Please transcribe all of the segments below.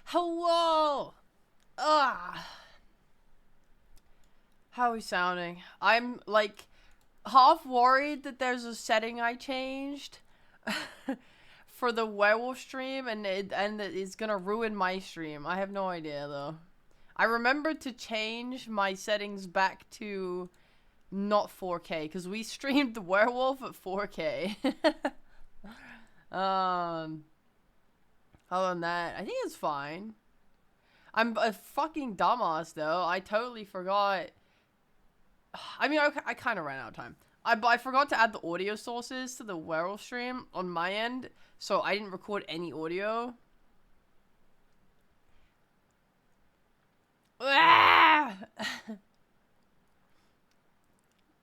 Hello! How are we sounding? I'm, like, half worried that there's a setting I changed for the werewolf stream, and it's gonna ruin my stream. I have no idea, though. I remembered to change my settings back to not 4K, because we streamed the werewolf at 4K. Other than that, I think it's fine. I'm a fucking dumbass, though. I totally forgot. I mean, I kind of ran out of time. But I forgot to add the audio sources to the werewolf stream on my end, so I didn't record any audio.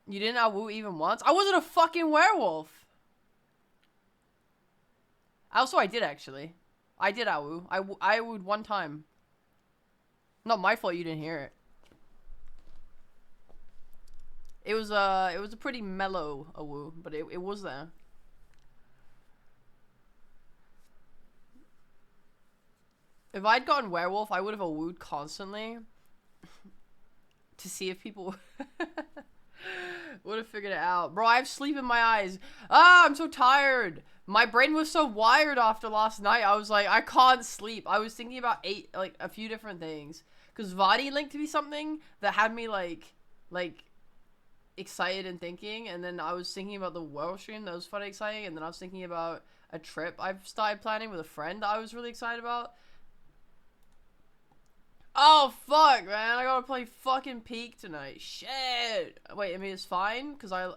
You didn't awoo even once? I wasn't a fucking werewolf. Also, I did, actually. I did awoo. I awooed one time. Not my fault you didn't hear it. It was a pretty mellow awoo, but it was there. If I'd gotten werewolf, I would have awooed constantly to see if people would have figured it out. Bro, I have sleep in my eyes. Ah, I'm so tired. My brain was so wired after last night. I was like, I can't sleep. I was thinking about a few different things. Because Vadi linked to me something that had me like excited and thinking, and then I was thinking about the world stream that was funny exciting, and then I was thinking about a trip I've started planning with a friend that I was really excited about. Oh fuck, man, I gotta play fucking Peak tonight. Shit. Wait, I mean it's fine because I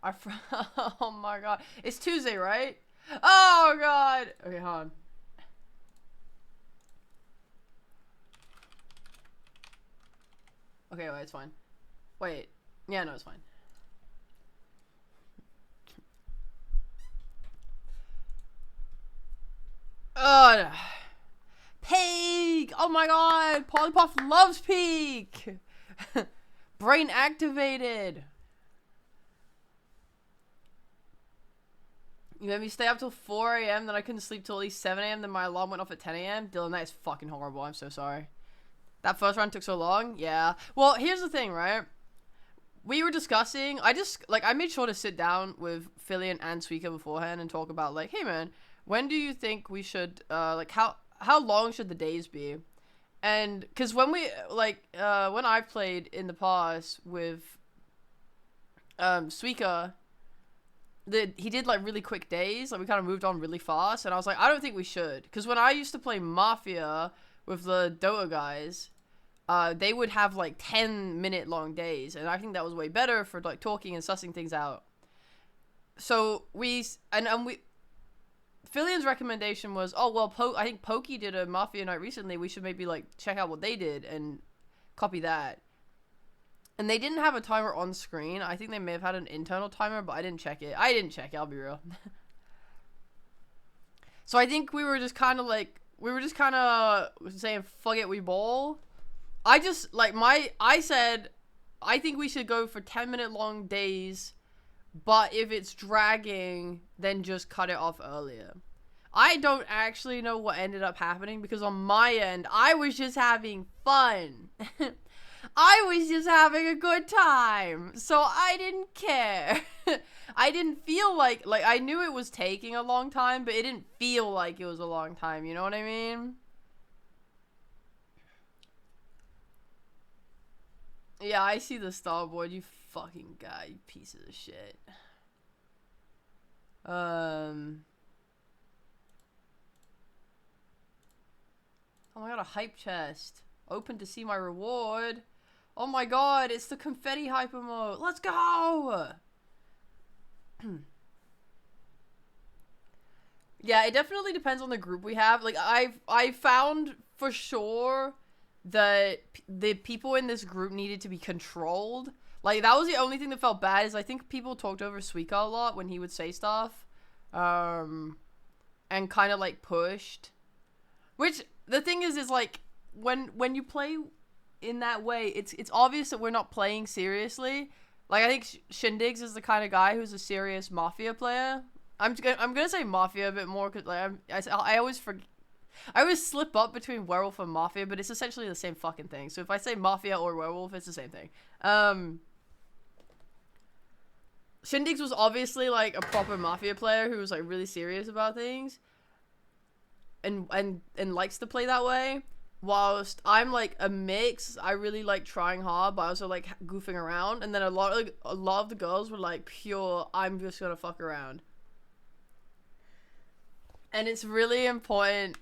oh my god, it's Tuesday, right? Oh god. Okay, hold on. Okay, wait, it's fine. Wait. Yeah, no, it's fine. No. Peak! Oh my god! Polypuff loves Peak! Brain activated! You made me stay up till 4 a.m., then I couldn't sleep till at least 7 a.m., then my alarm went off at 10 a.m. Dylan, that is fucking horrible. I'm so sorry. That first round took so long? Yeah. Well, here's the thing, right? We were discussing, I made sure to sit down with Fillian and Suika beforehand and talk about, like, hey man, when do you think we should, how long should the days be? And, because when we, when I've played in the past with, Suika, he did, like, really quick days, like, we kind of moved on really fast, and I was like, I don't think we should, because when I used to play Mafia with the Dota guys, they would have like 10-minute long days, and I think that was way better for like talking and sussing things out. So Fillian's recommendation was, oh well, I think Pokey did a Mafia night recently. We should maybe like check out what they did and copy that. And they didn't have a timer on screen. I think they may have had an internal timer, but I didn't check it. I'll be real. So I think we were just kind of saying, fuck it, we bowl. I said, I think we should go for 10-minute long days, but if it's dragging, then just cut it off earlier. I don't actually know what ended up happening, because on my end, I was just having fun. I was just having a good time, so I didn't care. I didn't feel like, I knew it was taking a long time, but it didn't feel like it was a long time, you know what I mean? Yeah, I see the starboard, you fucking guy, you pieces of shit. Oh my god, a hype chest. Open to see my reward. Oh my god, it's the confetti hyper mode. Let's go! Yeah, it definitely depends on the group we have. Like, I found for sure that the people in this group needed to be controlled. Like, that was the only thing that felt bad, is I think people talked over Suika a lot when he would say stuff. And kind of, like, pushed. Which, the thing is like, when you play in that way, it's obvious that we're not playing seriously. Like, I think Shindigs is the kind of guy who's a serious Mafia player. I'm gonna say Mafia a bit more because like I always forget. I always slip up between Werewolf and Mafia, but it's essentially the same fucking thing. So if I say Mafia or Werewolf, it's the same thing. Shindig's was obviously like a proper Mafia player who was like really serious about things, and likes to play that way. Whilst I'm like a mix, I really like trying hard, but I also like goofing around. And then a lot of the girls were like pure, I'm just gonna fuck around. And it's really important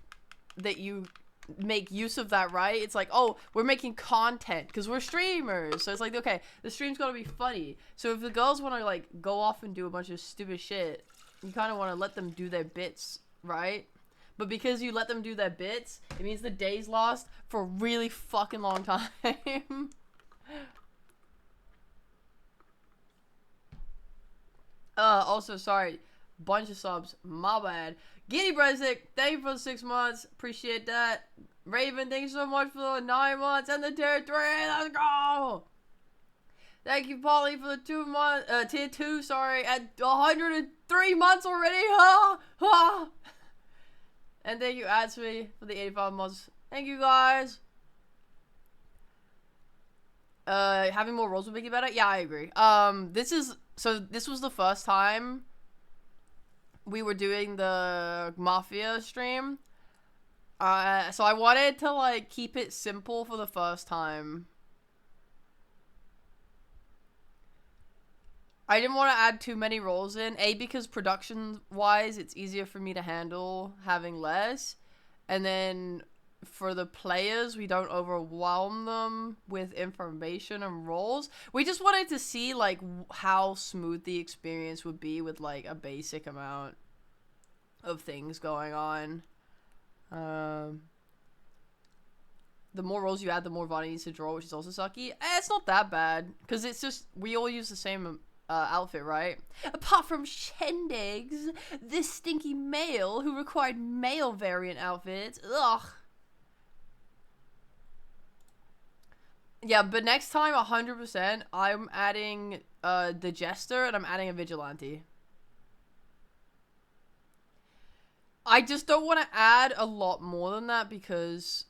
that you make use of that, right? It's like, oh, we're making content because we're streamers, so it's like, okay, the stream's gotta be funny. So if the girls want to like go off and do a bunch of stupid shit, you kind of want to let them do their bits, right? But because you let them do their bits, it means the day's lost for a really fucking long time. Also, sorry, bunch of subs, my bad. Giddy Bresic, thank you for the 6 months, appreciate that. Raven, thank you so much for the 9 months and the tier 3, let's go! Thank you, Polly, for the 2 months, tier 2, sorry, at 103 months already, ha! Ha! And thank you, Adsby, for the 85 months. Thank you, guys. Having more roles would make it better? Yeah, I agree. This was the first time we were doing the Mafia stream. So I wanted to, like, keep it simple for the first time. I didn't want to add too many roles in. A, because production-wise, it's easier for me to handle having less. And then for the players, we don't overwhelm them with information and roles. We just wanted to see, like, how smooth the experience would be with, like, a basic amount of things going on. The more roles you add, the more Vonnie needs to draw, which is also sucky. It's not that bad, because it's just, we all use the same outfit, right? Apart from Shendigs, this stinky male who required male variant outfits. Ugh. Yeah, but next time, 100%, I'm adding the Jester and I'm adding a Vigilante. I just don't want to add a lot more than that because,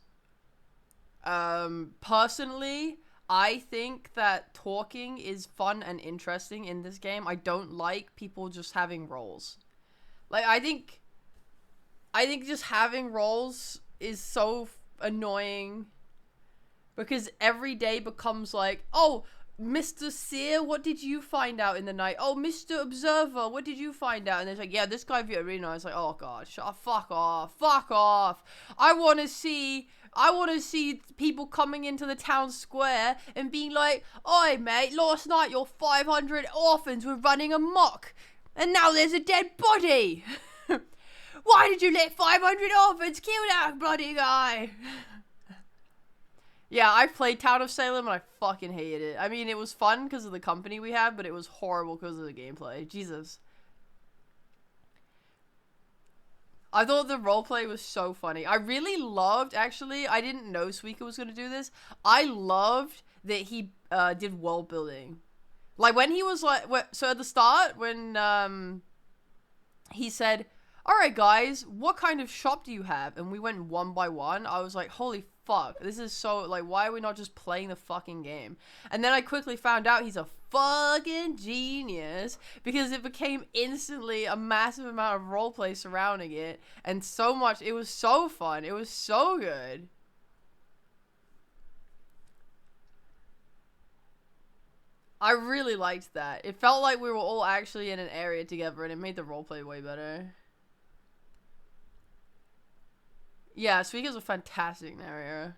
personally, I think that talking is fun and interesting in this game. I don't like people just having roles. Like, I think just having roles is so annoying because every day becomes like, oh, Mr. Seer, what did you find out in the night? Oh, Mr. Observer, what did you find out? And it's like, yeah, this guy via arena. It's like, oh god, fuck off. I want to see people coming into the town square and being like, oi mate, last night your 500 orphans were running amok and now there's a dead body. Why did you let 500 orphans kill that bloody guy? Yeah, I played Town of Salem and I fucking hated it. I mean, it was fun because of the company we had, but it was horrible because of the gameplay. Jesus. I thought the roleplay was so funny. I really loved, actually, I didn't know Suika was going to do this. I loved that he did world building. Like, when he was like, so at the start, when he said, alright guys, what kind of shop do you have? And we went one by one. I was like, holy fuck, this is so, like, why are we not just playing the fucking game? And then I quickly found out he's a fucking genius because it became instantly a massive amount of roleplay surrounding it and so much. It was so fun. It was so good. I really liked that. It felt like we were all actually in an area together and it made the roleplay way better. Yeah, Suika's a fantastic narrator.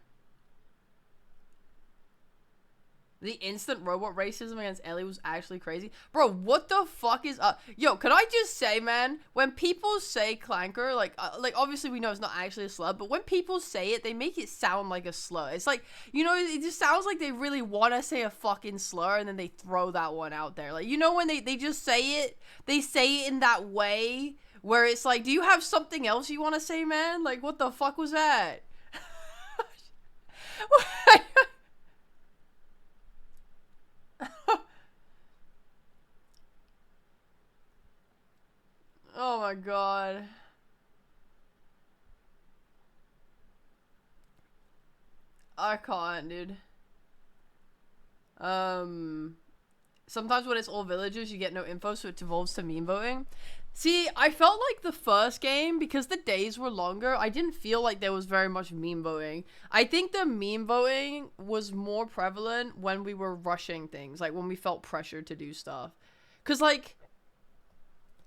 The instant robot racism against Ellie was actually crazy. Bro, what the fuck is up? Yo, can I just say, man, when people say clanker, like obviously we know it's not actually a slur, but when people say it, they make it sound like a slur. It's like, you know, it just sounds like they really want to say a fucking slur and then they throw that one out there. Like, you know, when they just say it, they say it in that way where it's like, do you have something else you want to say, man? Like, what the fuck was that? god. I can't, dude. Sometimes when it's all villagers, you get no info, so it evolves to meme voting. See, I felt like the first game, because the days were longer, I didn't feel like there was very much meme voting. I think the meme voting was more prevalent when we were rushing things, like when we felt pressured to do stuff. Because, like,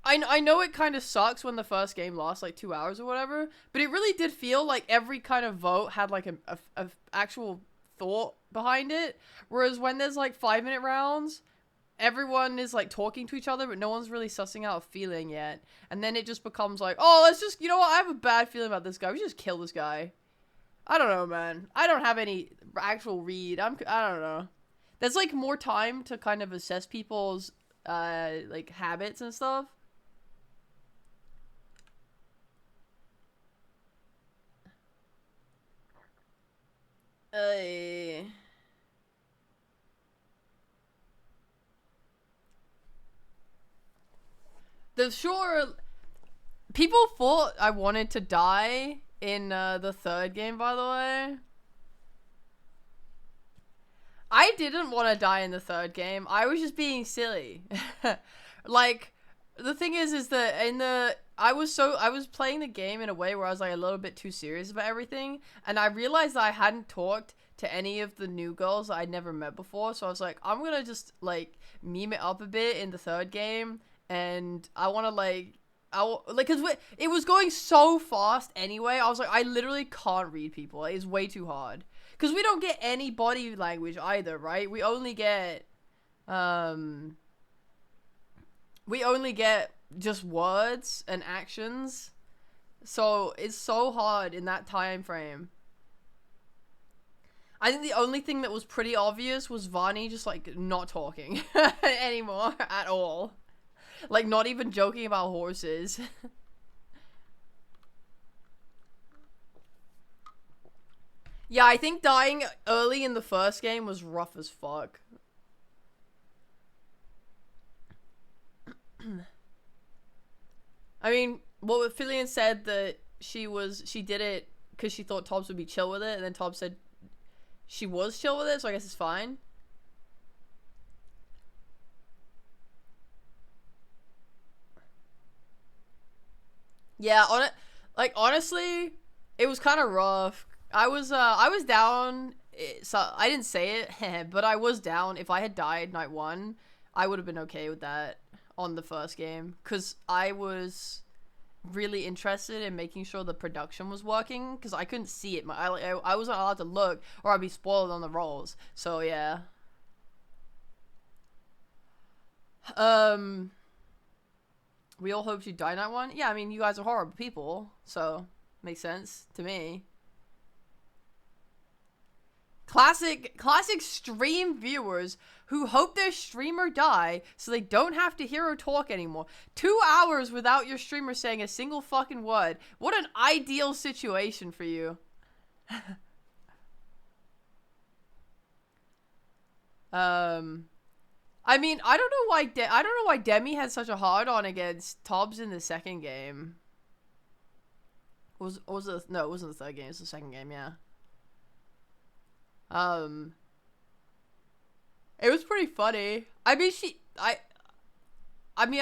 I know it kind of sucks when the first game lasts, like, 2 hours or whatever, but it really did feel like every kind of vote had, like, a actual thought behind it. Whereas when there's, like, 5-minute rounds, everyone is like talking to each other, but no one's really sussing out a feeling yet. And then it just becomes like, oh, let's just, you know what? I have a bad feeling about this guy. We should just kill this guy. I don't know, man. I don't have any actual read. I don't know. There's like more time to kind of assess people's like habits and stuff. The sure people thought I wanted to die in the third game, by the way. I didn't want to die in the third game. I was just being silly. Like, the thing is that in the I was playing the game in a way where I was like a little bit too serious about everything, and I realized that I hadn't talked to any of the new girls that I'd never met before, so I was like, I'm gonna just like meme it up a bit in the third game, and I want to like because it was going so fast anyway. I was like, I literally can't read people. It's way too hard. Because we don't get any body language either, right? We only get just words and actions. So it's so hard in that time frame. I think the only thing that was pretty obvious was Vani just like not talking anymore at all. Like not even joking about horses. Yeah, I think dying early in the first game was rough as fuck. I mean, what Fillian said that she did it because she thought Tobbs would be chill with it, and then Tobbs said she was chill with it, so I guess it's fine. Yeah, honestly, it was kind of rough. I was down, so I didn't say it, but I was down. If I had died night one, I would have been okay with that on the first game, because I was really interested in making sure the production was working, because I couldn't see it. I wasn't allowed to look, or I'd be spoiled on the rolls. So yeah. We all hoped you'd die night one. Yeah, I mean, you guys are horrible people, so makes sense to me. Classic stream viewers who hope their streamer die so they don't have to hear her talk anymore. 2 hours without your streamer saying a single fucking word. What an ideal situation for you. I mean, I don't know why Demi had such a hard on against Tobbs in the second game. No, it wasn't the third game, it was the second game, yeah. It was pretty funny. I mean,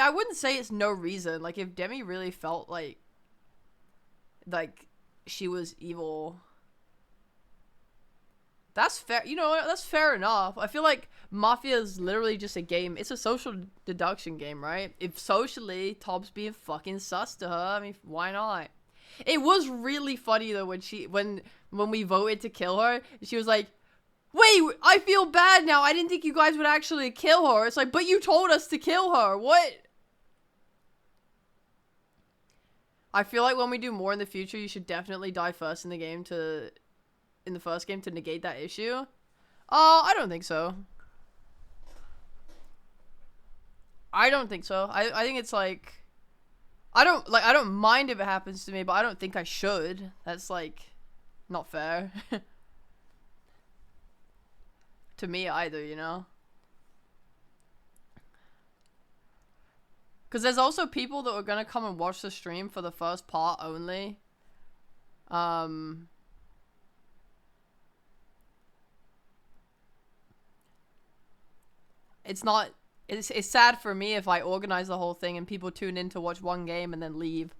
I wouldn't say it's no reason. Like, if Demi really felt like she was evil, that's fair. You know, that's fair enough. I feel like Mafia is literally just a game. It's a social deduction game, right? If socially Tobbs being fucking sus to her, I mean, why not? It was really funny though when we voted to kill her, she was like, wait, I feel bad now. I didn't think you guys would actually kill her. It's like, but you told us to kill her. What? I feel like when we do more in the future, you should definitely die first in the first game to negate that issue. I don't think so. I don't think so. I think it's like, I don't mind if it happens to me, but I don't think I should. That's like not fair. To me either, you know? Because there's also people that are gonna come and watch the stream for the first part only. It's not... It's sad for me if I organize the whole thing and people tune in to watch one game and then leave.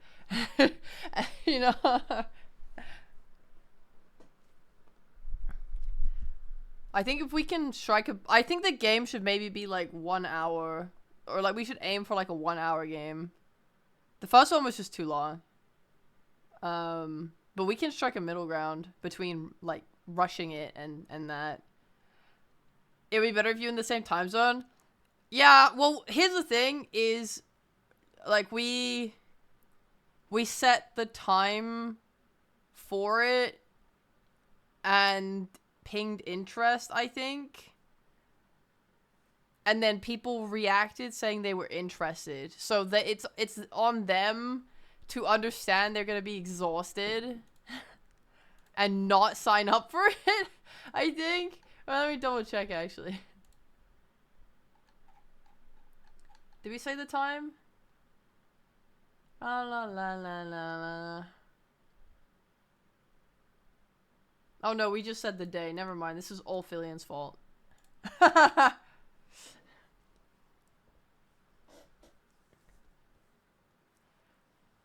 You know? I think if we can strike a... I think the game should maybe be like 1 hour. Or like we should aim for like a 1 hour game. The first one was just too long. But we can strike a middle ground between like rushing it and that. It would be better if you in the same time zone. Yeah, well, here's the thing is, like, we set the time for it and pinged interest, I think. And then people reacted saying they were interested. So that it's on them to understand they're going to be exhausted and not sign up for it, I think. Well, let me double check, actually. Did we say the time? La la la la la. Oh no, we just said the day. Never mind. This is all Fillian's fault.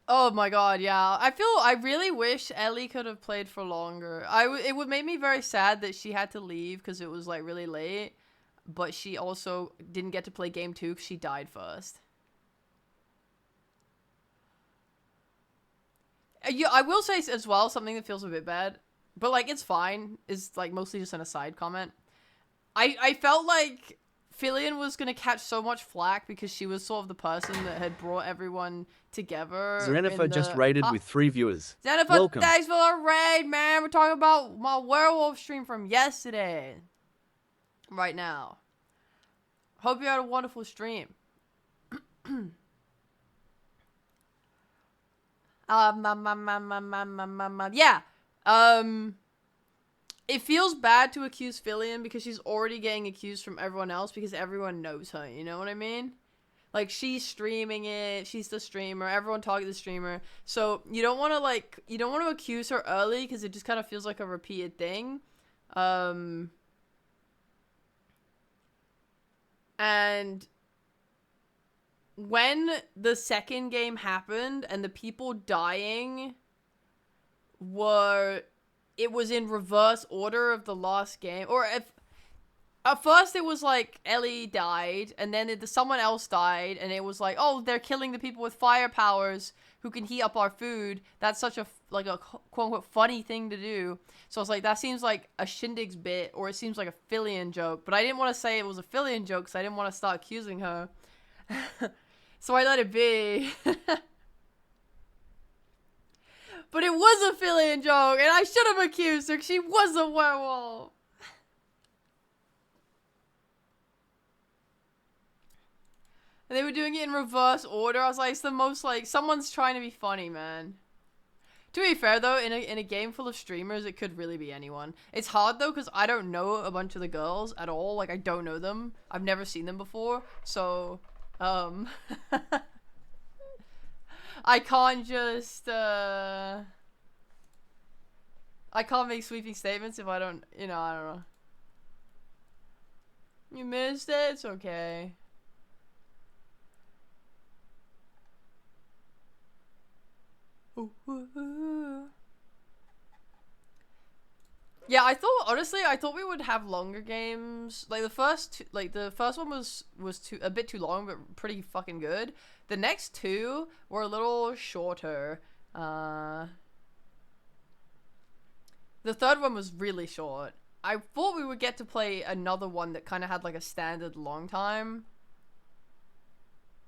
Oh my god, yeah. I really wish Ellie could have played for longer. It would make me very sad that she had to leave because it was like really late. But she also didn't get to play game 2 because she died first. Yeah, I will say as well something that feels a bit bad. But like, it's fine. It's like mostly just an aside comment. I felt like Fillian was going to catch so much flack because she was sort of the person that had brought everyone together. Zenifer just raided with 3 viewers. Zenifer, welcome. Thanks for the raid, man. We're talking about my werewolf stream from yesterday. Right now. Hope you had a wonderful stream. Yeah. It feels bad to accuse Fillian because she's already getting accused from everyone else because everyone knows her, you know what I mean? Like, she's streaming it, she's the streamer, everyone talking to the streamer. So, you don't want to accuse her early because it just kind of feels like a repeated thing. And when the second game happened and the people dying it was in reverse order of the last game. Or if at first it was like Ellie died and then someone else died and it was like, oh, they're killing the people with fire powers who can heat up our food. That's such a quote-unquote funny thing to do. So I was like, that seems like a Shindig's bit, or it seems like a Fillian joke. But I didn't want to say it was a Fillian joke because I didn't want to start accusing her. So I let it be. But it was a Fillian joke, and I should have accused her because she was a werewolf. And they were doing it in reverse order. I was like, it's the most, like, someone's trying to be funny, man. To be fair, though, in a game full of streamers, it could really be anyone. It's hard, though, because I don't know a bunch of the girls at all. Like, I don't know them. I've never seen them before. So, I can't just, I can't make sweeping statements if I don't, I don't know. You missed it? It's okay. Yeah, honestly, I thought we would have longer games. Like the first one was a bit too long, but pretty fucking good. The next 2 were a little shorter. The third one was really short. I thought we would get to play another one that kind of had like a standard long time.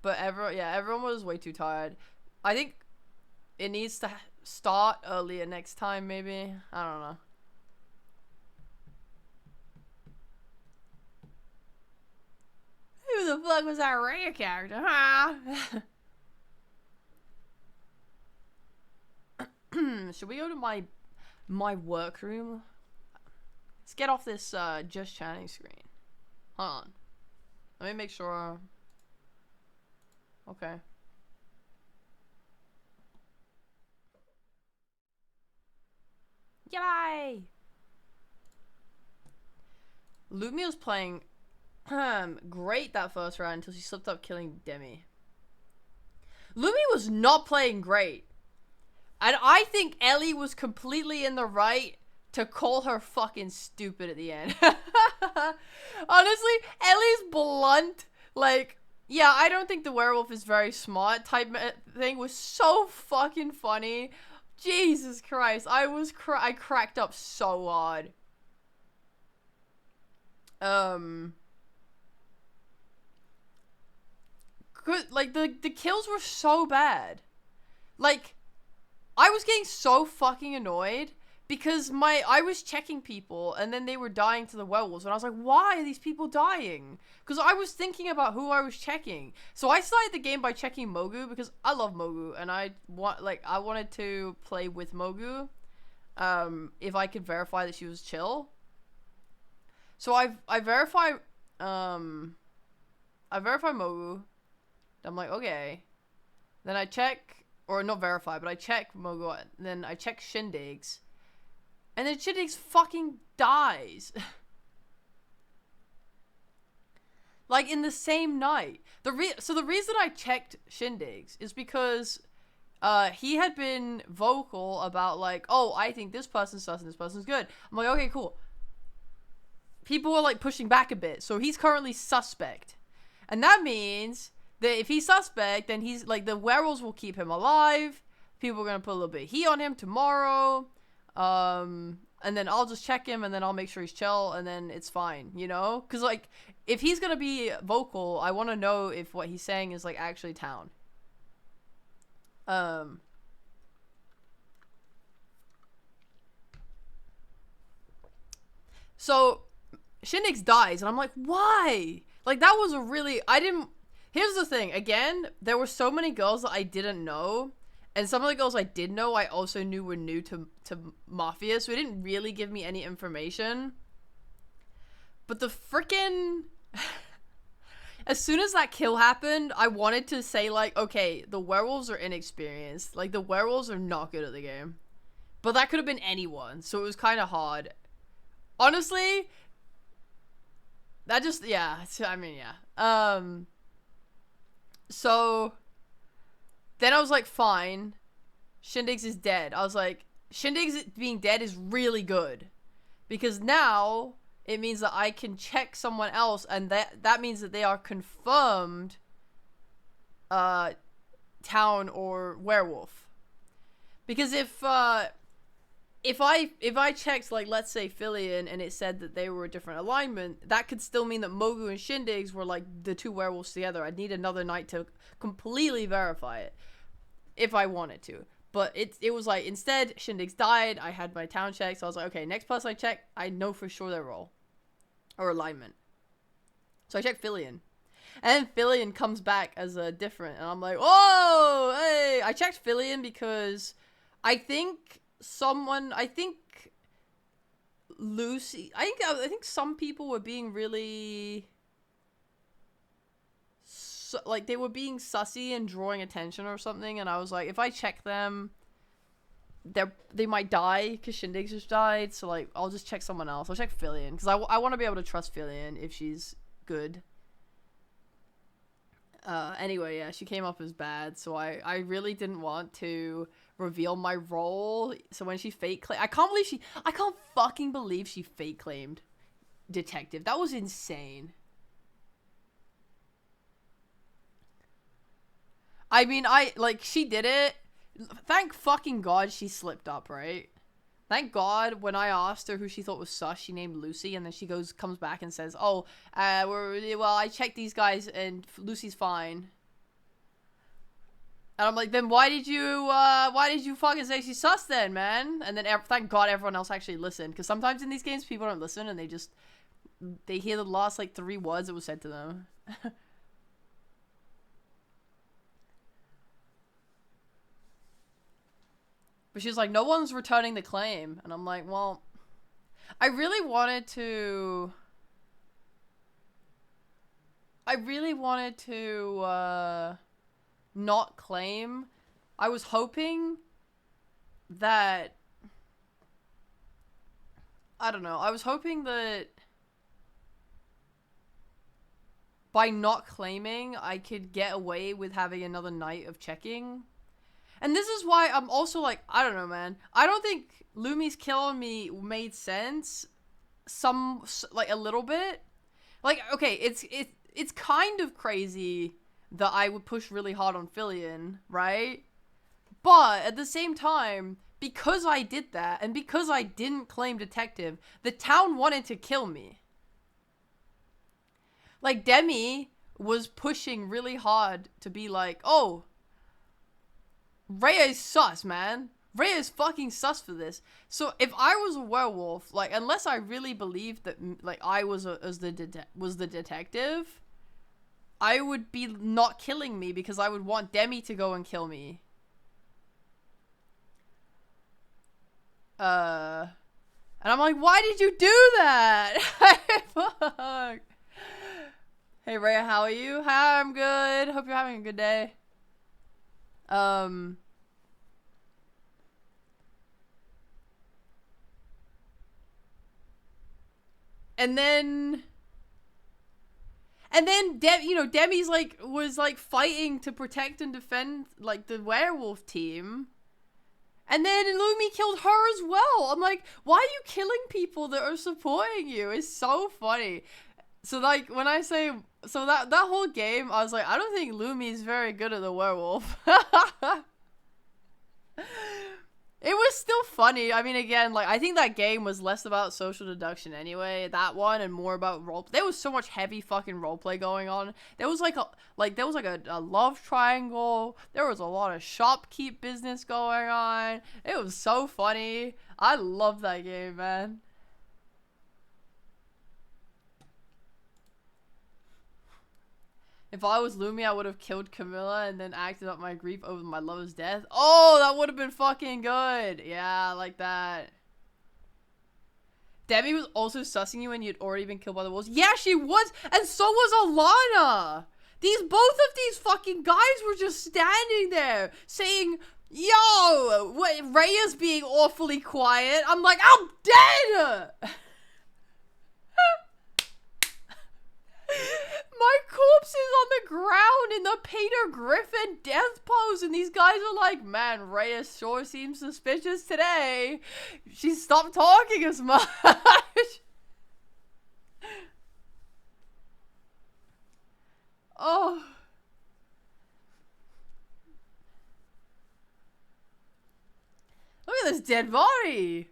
But everyone was way too tired. I think it needs to start earlier next time, maybe. I don't know. Who the fuck was that rare character, huh? Should we go to my workroom? Let's get off this just chatting screen. Hold on. Let me make sure. Okay. Yay! Lumia was playing great that first round until she slipped up killing Demi. Lumia was not playing great. And I think Ellie was completely in the right to call her fucking stupid at the end. Honestly, Ellie's blunt, like, yeah, I don't think the werewolf is very smart type thing was so fucking funny. Jesus Christ, I cracked up so hard. Good, like, the kills were so bad. Like, I was getting so fucking annoyed because I was checking people and then they were dying to the werewolves and I was like, why are these people dying? Because I was thinking about who I was checking. So I started the game by checking Mogu because I love Mogu and I wanted to play with Mogu if I could verify that she was chill. So I verify Mogu. I'm like, okay. Then I check, or not verify, but I check Mogu, and then I check Shindig's. And then Shindig's fucking dies. Like, in the same night. So the reason I checked Shindig's is because he had been vocal about, like, oh, I think this person's sus and this person's good. I'm like, okay, cool. People are, like, pushing back a bit, so he's currently suspect. And that means that if he's suspect, then he's, like, the werewolves will keep him alive. People are gonna put a little bit of heat on him tomorrow. And then I'll just check him, and then I'll make sure he's chill, and then it's fine, you know? Because, like, if he's gonna be vocal, I want to know if what he's saying is, like, actually town. So, Shindig's dies, and I'm like, why? Like, that was a really... Here's the thing. Again, there were so many girls that I didn't know. And some of the girls I did know, I also knew were new to Mafia. So it didn't really give me any information. But the frickin'... as soon as that kill happened, I wanted to say, like, okay, the werewolves are inexperienced. Like, the werewolves are not good at the game. But that could have been anyone. So it was kind of hard. Honestly... that just... yeah. I mean, yeah. So, then I was like, fine, Shindig's is dead. I was like, Shindig's being dead is really good. Because now, it means that I can check someone else, and that means that they are confirmed, town or werewolf. Because if I checked, like, let's say Fillian, and it said that they were a different alignment, that could still mean that Mogu and Shindig's were, like, the two werewolves together. I'd need another night to completely verify it, if I wanted to. But it was, like, instead, Shindig's died, I had my town check, so I was like, okay, next person I check, I know for sure their role. Or alignment. So I checked Fillian. And then Fillian comes back as a different, and I'm like, whoa, hey! I checked Fillian because I think... Lucy, I think some people were being really like, they were being sussy and drawing attention or something, and I was like, if I check them, they might die because Shindig's just died, so, like, I'll just check someone else. I'll check Fillian because I want to be able to trust Fillian if she's good. Anyway, yeah, she came up as bad, so I really didn't want to reveal my role. So when she fake claimed, I can't fucking believe she fake claimed detective. That was insane. I mean, she did it. Thank fucking God she slipped up, right? Thank God when I asked her who she thought was sus, she named Lucy, and then she comes back and says, oh, well, I checked these guys and Lucy's fine. And I'm like, then why did you fucking say she's sus then, man? And then thank God everyone else actually listened, because sometimes in these games people don't listen and they hear the last, like, 3 words that was said to them. But she was like, no one's returning the claim. And I'm like, well, I really wanted to not claim. I was hoping that, I don't know, I was hoping that by not claiming, I could get away with having another night of checking. And this is why I'm also like, I don't know, man. I don't think Lumi's kill on me made sense. Like, a little bit. Like, okay, it's kind of crazy that I would push really hard on Fillian, right? But at the same time, because I did that, and because I didn't claim detective, the town wanted to kill me. Like, Demi was pushing really hard to be like, oh, Rhea is sus, man. Rhea is fucking sus for this. So if I was a werewolf, like, unless I really believed that, like, I was the detective, I would be not killing me because I would want Demi to go and kill me. And I'm like, why did you do that? Fuck. Hey, Rhea, how are you? Hi, I'm good. Hope you're having a good day. And then Demi's like was like fighting to protect and defend like the werewolf team. And then Lumi killed her as well. I'm like, why are you killing people that are supporting you? It's so funny. So like when I say that whole game, I was like, I don't think Lumi's very good at the werewolf. It was still funny. I mean, again, like, I think that game was less about social deduction anyway, that one, and more about role. There was so much heavy fucking roleplay going on. There was like a love triangle. There was a lot of shopkeep business going on. It was so funny. I love that game, man. If I was Lumi, I would have killed Camilla and then acted up my grief over my lover's death. Oh, that would have been fucking good. Yeah, I like that. Demi was also sussing you when you'd already been killed by the wolves. Yeah, she was. And so was Alana. Both of these fucking guys were just standing there saying, yo, Rhea's being awfully quiet. I'm like, I'm dead. My corpse is on the ground in the Peter Griffin death pose, and these guys are like, man, Rhea sure seems suspicious today. She stopped talking as much. Oh. Look at this dead body.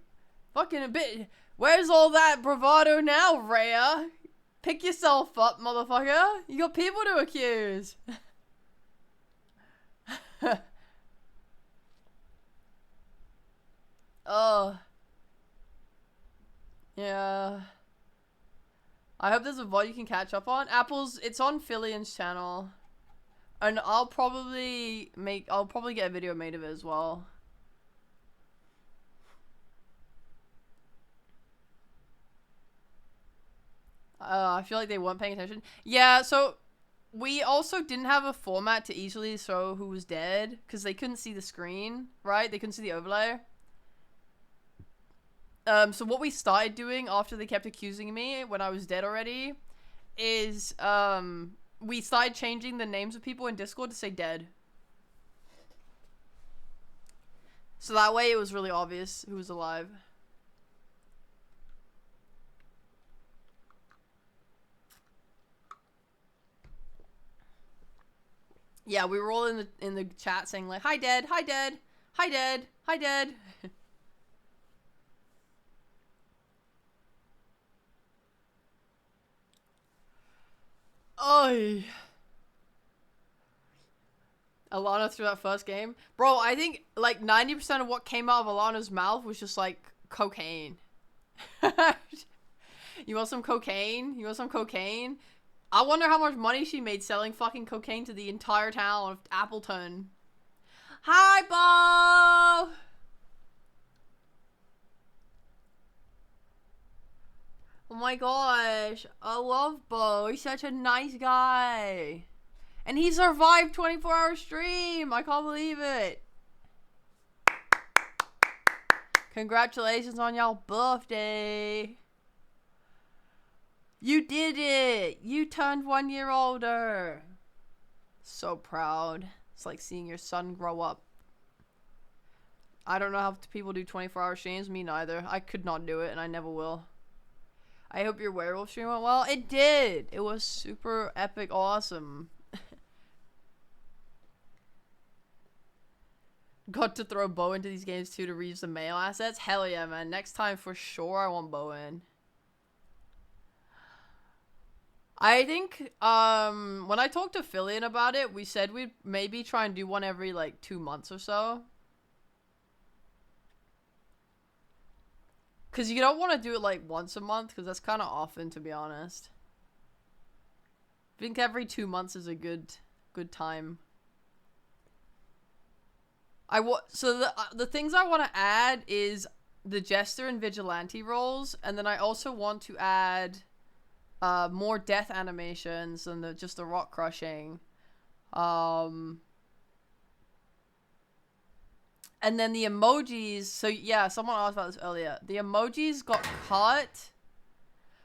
Fucking a bit. Where's all that bravado now, Rhea? Pick yourself up, motherfucker. You got people to accuse. Oh. Yeah. I hope there's a VOD you can catch up on. It's on Fillian's channel. And I'll probably get a video made of it as well. I feel like they weren't paying attention. Yeah, so we also didn't have a format to easily show who was dead because they couldn't see the screen, right? They couldn't see the overlay. So what we started doing after they kept accusing me when I was dead already is we started changing the names of people in Discord to say dead. So that way it was really obvious who was alive. Yeah, we were all in the chat saying like, "Hi, dead. Hi, dead. Hi, dead. Hi, dead." Oy. Alana through that first game, bro. I think like 90% of what came out of Alana's mouth was just like cocaine. You want some cocaine? You want some cocaine? I wonder how much money she made selling fucking cocaine to the entire town of Appleton. Hi, Bo! Oh my gosh. I love Bo. He's such a nice guy. And he survived 24-hour stream. I can't believe it. Congratulations on y'all birthday. You did it. You turned 1 year older. So proud. It's like seeing your son grow up. I don't know how people do 24-hour streams. Me neither. I could not do it, and I never will. I hope your werewolf stream went well. It did. It was super epic awesome. Got to throw Bo into these games too to reuse the mail assets. Hell yeah, man. Next time for sure I want Bo in. I think when I talked to Fillian about it, we said we'd maybe try and do one every like 2 months or so. Because you don't want to do it like once a month, because that's kind of often, to be honest. I think every 2 months is a good time. So the things I want to add is the Jester and Vigilante roles, and then I also want to add more death animations and just the rock crushing. And then the emojis, so yeah, someone asked about this earlier. The emojis got cut.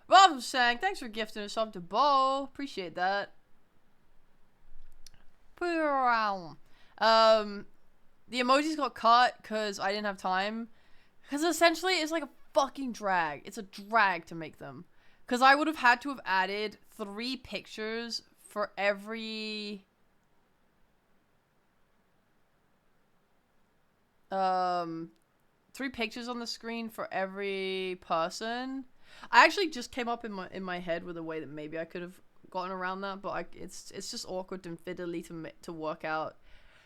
Rob was saying, thanks for gifting a sub to Bo. Appreciate that. The emojis got cut because I didn't have time. Because essentially, it's like a fucking drag. It's a drag to make them. Because I would have had to have added 3 pictures for every... 3 pictures on the screen for every person. I actually just came up in my head with a way that maybe I could have gotten around that, but it's just awkward and fiddly to work out.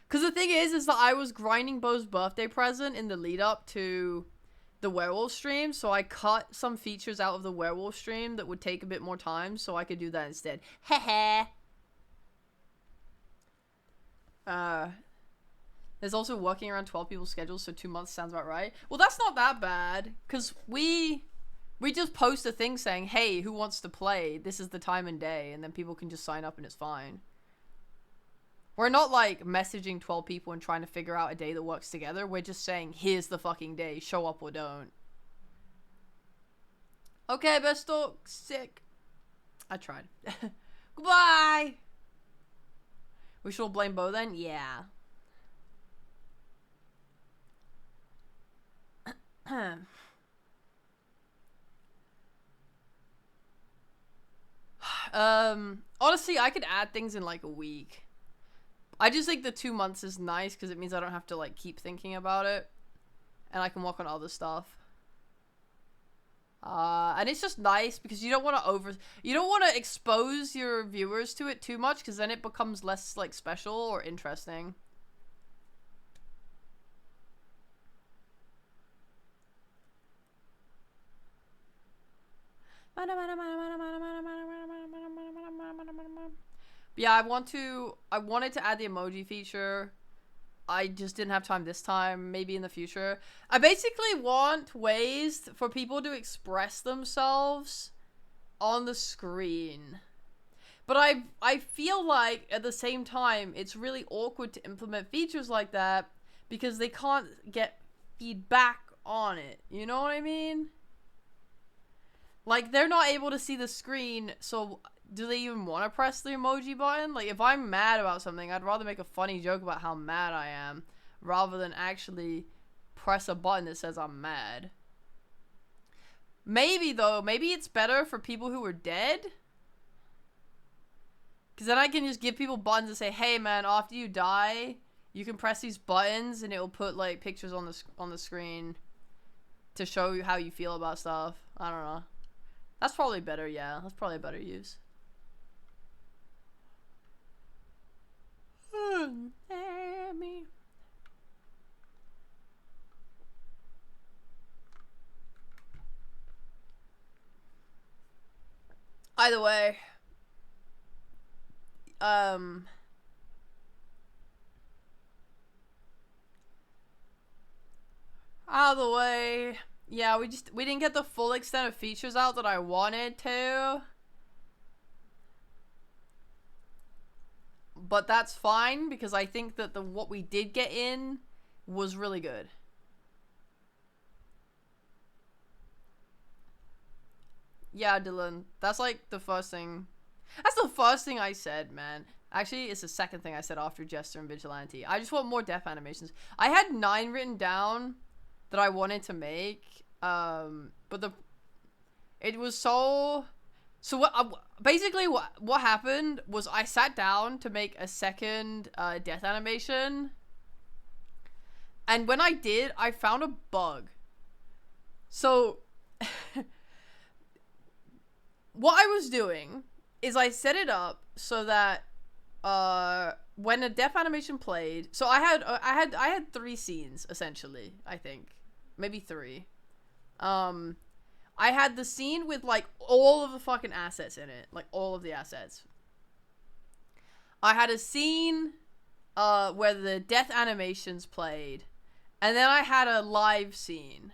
Because the thing is that I was grinding Bo's birthday present in the lead up to the werewolf stream, so I cut some features out of the werewolf stream that would take a bit more time, so I could do that instead. Heh. There's also working around 12 people's schedules, so 2 months sounds about right. Well, that's not that bad, because we just post a thing saying, hey, who wants to play? This is the time and day, and then people can just sign up and it's fine. We're not, like, messaging 12 people and trying to figure out a day that works together. We're just saying, here's the fucking day. Show up or don't. Okay, best talk. Sick. I tried. Goodbye! We should all blame Bo then? Yeah. Honestly, I could add things in like a week. I just think the 2 months is nice because it means I don't have to like keep thinking about it, and I can work on other stuff. And it's just nice because you don't want to expose your viewers to it too much, because then it becomes less like special or interesting. Yeah, I wanted to add the emoji feature. I just didn't have time this time. Maybe in the future. I basically want ways for people to express themselves on the screen. But I feel like at the same time it's really awkward to implement features like that because they can't get feedback on it. You know what I mean? Like, they're not able to see the screen, so do they even want to press the emoji button? Like, if I'm mad about something, I'd rather make a funny joke about how mad I am, rather than actually press a button that says I'm mad. Maybe, though, maybe it's better for people who are dead. Because then I can just give people buttons and say, hey, man, after you die, you can press these buttons, and it will put, like, pictures on the screen to show you how you feel about stuff. I don't know. That's probably better, yeah. That's probably a better use. Either way, yeah, we didn't get the full extent of features out that I wanted to. but that's fine because I think that what we did get in was really good. Yeah, Dylan, that's like the first thing. That's the first thing I said, man. Actually, it's the second thing I said after Jester and Vigilante. I just want more death animations. I had 9 written down that I wanted to make, but it was so basically what happened was I sat down to make a second death animation, and when I did, I found a bug. So what I was doing is I set it up so that when a death animation played, so I had 3 scenes essentially, I think. Maybe 3. I had the scene with like all of the fucking assets in it, like all of the assets. I had a scene where the death animations played, and then I had a live scene.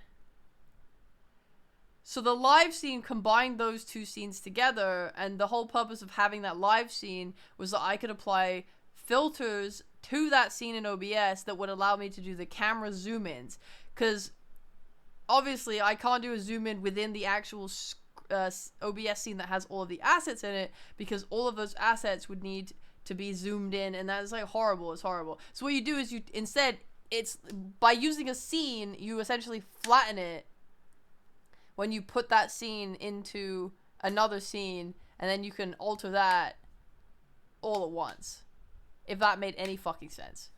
So the live scene combined those 2 scenes together, and the whole purpose of having that live scene was that I could apply filters to that scene in OBS that would allow me to do the camera zoom-ins. Because obviously I can't do a zoom-in within the actual OBS scene that has all of the assets in it, because all of those assets would need to be zoomed in, and that is like horrible. It's horrible. So what you do is you instead, it's by using a scene, you essentially flatten it when you put that scene into another scene, and then you can alter that all at once. If that made any fucking sense.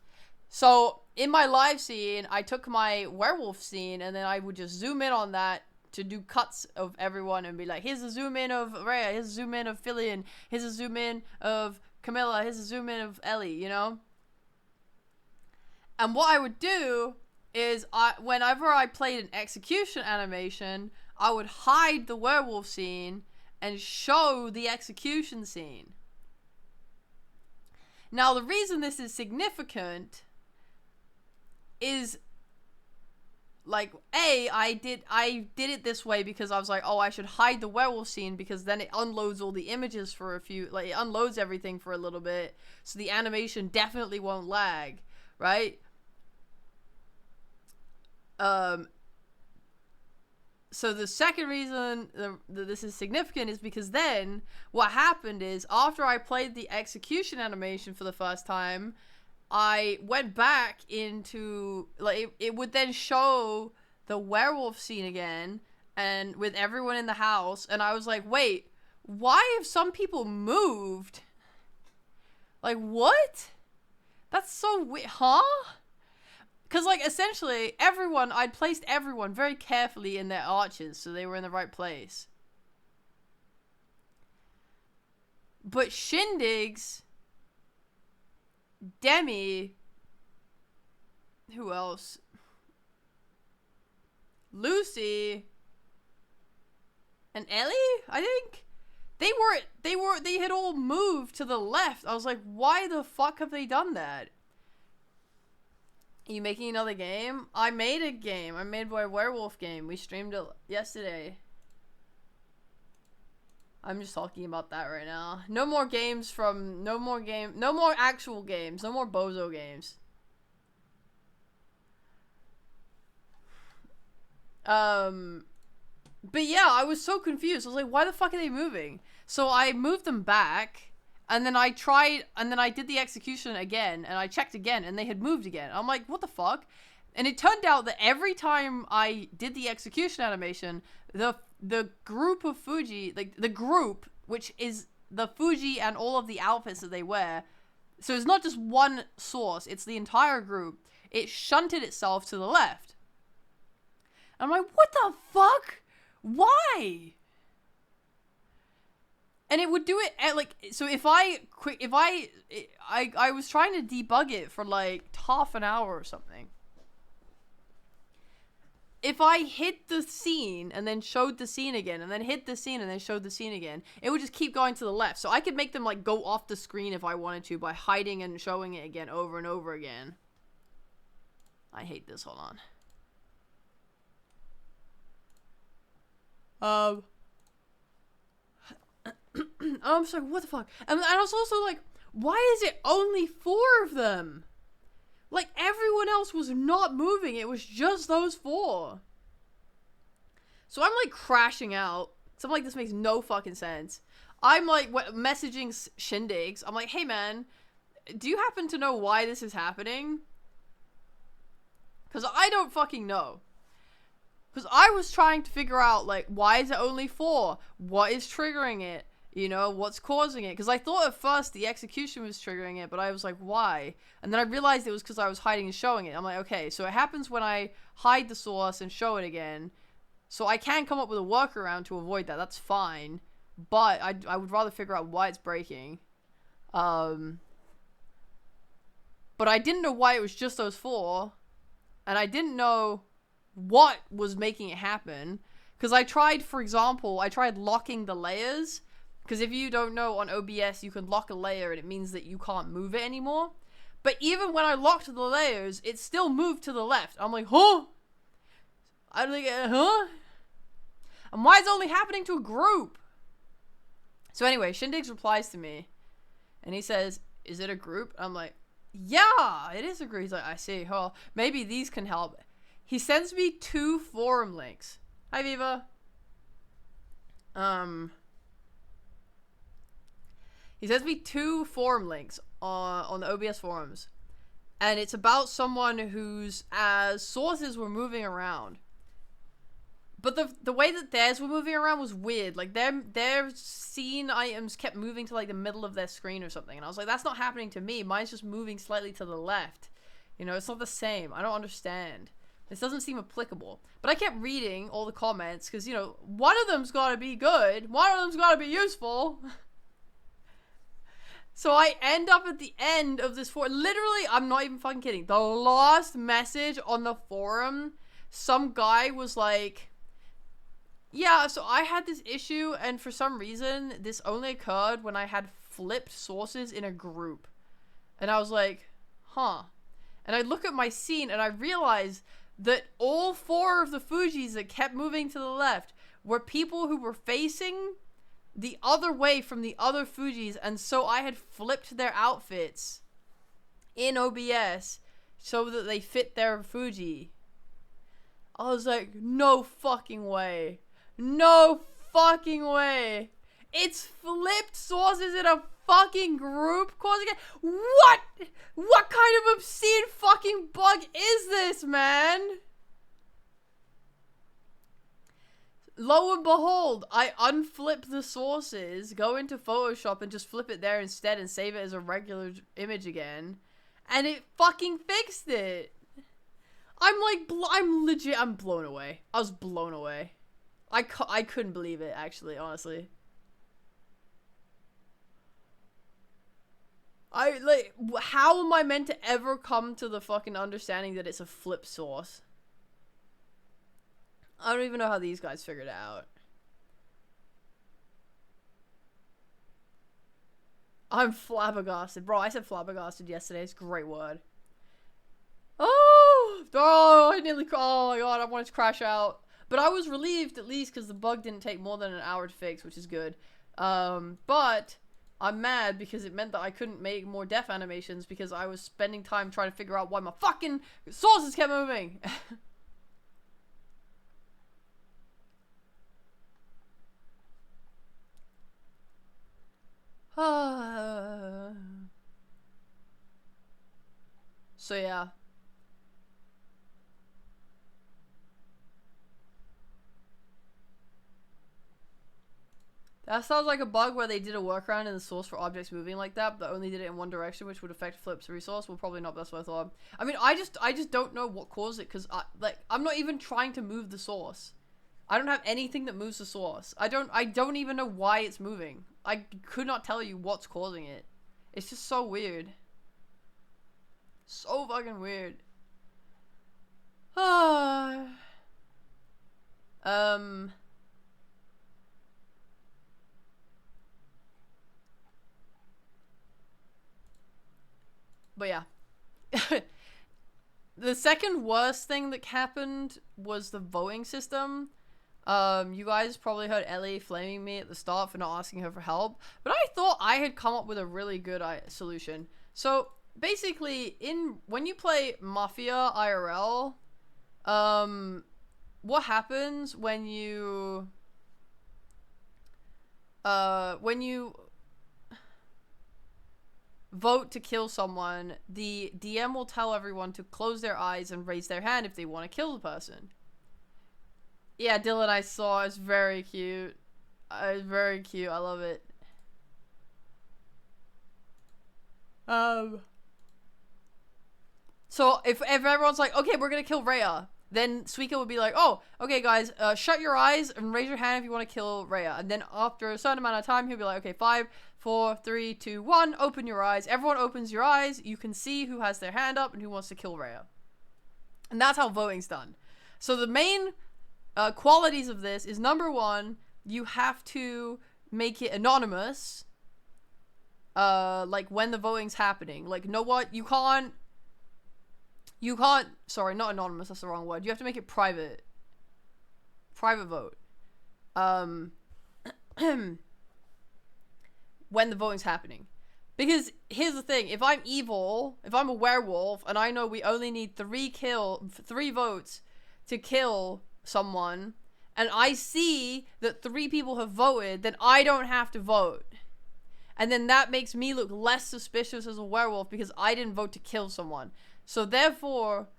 So, in my live scene, I took my werewolf scene, and then I would just zoom in on that to do cuts of everyone and be like, here's a zoom in of Rhea, here's a zoom in of Fillian, here's a zoom in of Camilla, here's a zoom in of Ellie, you know? And what I would do is, whenever I played an execution animation, I would hide the werewolf scene and show the execution scene. Now, the reason this is significant is, like, I did it this way because I was like, oh, I should hide the werewolf scene because then it unloads all the images for a few, like, it unloads everything for a little bit, so the animation definitely won't lag, right? So the second reason that this is significant is because then what happened is, after I played the execution animation for the first time, I went back into, like, it would then show the werewolf scene again, and with everyone in the house, and I was like, wait, why have some people moved? Like, what? That's so weird, huh? Because, like, essentially, I'd placed everyone very carefully in their arches so they were in the right place. But Shindig's, Demi, who else? Lucy, and Ellie, I think? They had all moved to the left. I was like, why the fuck have they done that? Are you making another game? I made a game. I made my werewolf game. We streamed it yesterday. I'm just talking about that right now. No more games from... No more actual games. No more bozo games. But yeah, I was so confused. I was like, why the fuck are they moving? So I moved them back. And then I did the execution again, and I checked again, and they had moved again. I'm like, what the fuck? And it turned out that every time I did the execution animation, the group of Fuji, like, the group, which is the Fuji and all of the outfits that they wear, so it's not just one source, it's the entire group, it shunted itself to the left. I'm like, what the fuck? Why? And it would do it at, like, so I was trying to debug it for like half an hour or something. If I hit the scene and then showed the scene again, and then hit the scene and then showed the scene again, it would just keep going to the left. So I could make them, like, go off the screen if I wanted to by hiding and showing it again over and over again. I hate this. Hold on. I'm sorry, what the fuck? And I was also like, Why is it only 4 of them? Like, everyone else was not moving. It was just those 4. So I'm, like, crashing out. So I'm like, this makes no fucking sense. I'm, like, messaging Shindigs. I'm like, hey, man, do you happen to know why this is happening? Because I don't fucking know. Because I was trying to figure out, like, why is it only 4? What is triggering it? You know, what's causing it? Because I thought at first the execution was triggering it, but I was like, why? And then I realized it was because I was hiding and showing it. I'm like, okay, so it happens when I hide the source and show it again. So I can come up with a workaround to avoid that. That's fine. But I would rather figure out why it's breaking. But I didn't know why it was just those 4. And I didn't know what was making it happen. Because I tried, for example, I tried locking the layers. Because if you don't know, on OBS, you can lock a layer and it means that you can't move it anymore. But even when I locked the layers, it still moved to the left. I'm like, huh? I'm like, huh? And why is it only happening to a group? So anyway, Shindigs replies to me. And he says, is it a group? I'm like, yeah, it is a group. He's like, I see. Oh, maybe these can help. He sends me 2 forum links. Hi, Viva. He sends me 2 forum links on the OBS forums. And it's about someone whose sources were moving around. But the way that theirs were moving around was weird. Like, their scene items kept moving to, like, the middle of their screen or something. And I was like, that's not happening to me. Mine's just moving slightly to the left. You know, it's not the same. I don't understand. This doesn't seem applicable. But I kept reading all the comments because, you know, one of them's got to be good. One of them's got to be useful. So I end up at the end of this forum. Literally, I'm not even fucking kidding. The last message on the forum, some guy was like, yeah, so I had this issue, and for some reason, this only occurred when I had flipped sources in a group. And I was like, huh. And I look at my scene, and I realize that all 4 of the Fujis that kept moving to the left were people who were facing the other way from the other Fujis, and so I had flipped their outfits in OBS so that they fit their Fuji. I was like, no fucking way. No fucking way. It's flipped sources in a fucking group causing it. What? What kind of obscene fucking bug is this, man? Lo and behold, I unflip the sources, go into Photoshop and just flip it there instead and save it as a regular image again. And it fucking fixed it. I'm like, I'm blown away. I was blown away. I couldn't believe it, actually, honestly. How am I meant to ever come to the fucking understanding that it's a flip source? I don't even know how these guys figured it out. I'm flabbergasted. Bro, I said flabbergasted yesterday. It's a great word. Oh, I nearly, oh my god, I wanted to crash out. But I was relieved, at least, because the bug didn't take more than an hour to fix, which is good. But I'm mad because it meant that I couldn't make more death animations because I was spending time trying to figure out why my fucking sources kept moving. So yeah. That sounds like a bug where they did a workaround in the source for objects moving like that, but only did it in one direction, which would affect Flip's resource. Well, probably not. That's what I thought. I mean, I just don't know what caused it, because I'm not even trying to move the source. I don't have anything that moves the source. I don't even know why it's moving. I could not tell you what's causing it. It's just so weird. So fucking weird. But yeah. The second worst thing that happened was the voting system. You guys probably heard Ellie flaming me at the start for not asking her for help, but I thought I had come up with a really good solution. So basically, when you play Mafia IRL, what happens when you vote to kill someone, the DM will tell everyone to close their eyes and raise their hand if they want to kill the person. Yeah, Dylan, I saw. It's very cute. It's very cute. I love it. So if everyone's like, okay, we're gonna kill Rhea, then Suika would be like, oh, okay, guys, shut your eyes and raise your hand if you want to kill Rhea. And then after a certain amount of time, he'll be like, okay, 5, 4, 3, 2, 1, open your eyes. Everyone opens your eyes. You can see who has their hand up and who wants to kill Rhea. And that's how voting's done. So the main qualities of this is, number one, you have to make it anonymous. Like when the voting's happening. Like, know what? You can't, sorry, not anonymous, that's the wrong word. You have to make it private. Private vote. When the voting's happening. Because here's the thing, if I'm evil, if I'm a werewolf, and I know we only need 3 votes to kill someone, and I see that 3 people have voted, then I don't have to vote. And then that makes me look less suspicious as a werewolf because I didn't vote to kill someone. So therefore,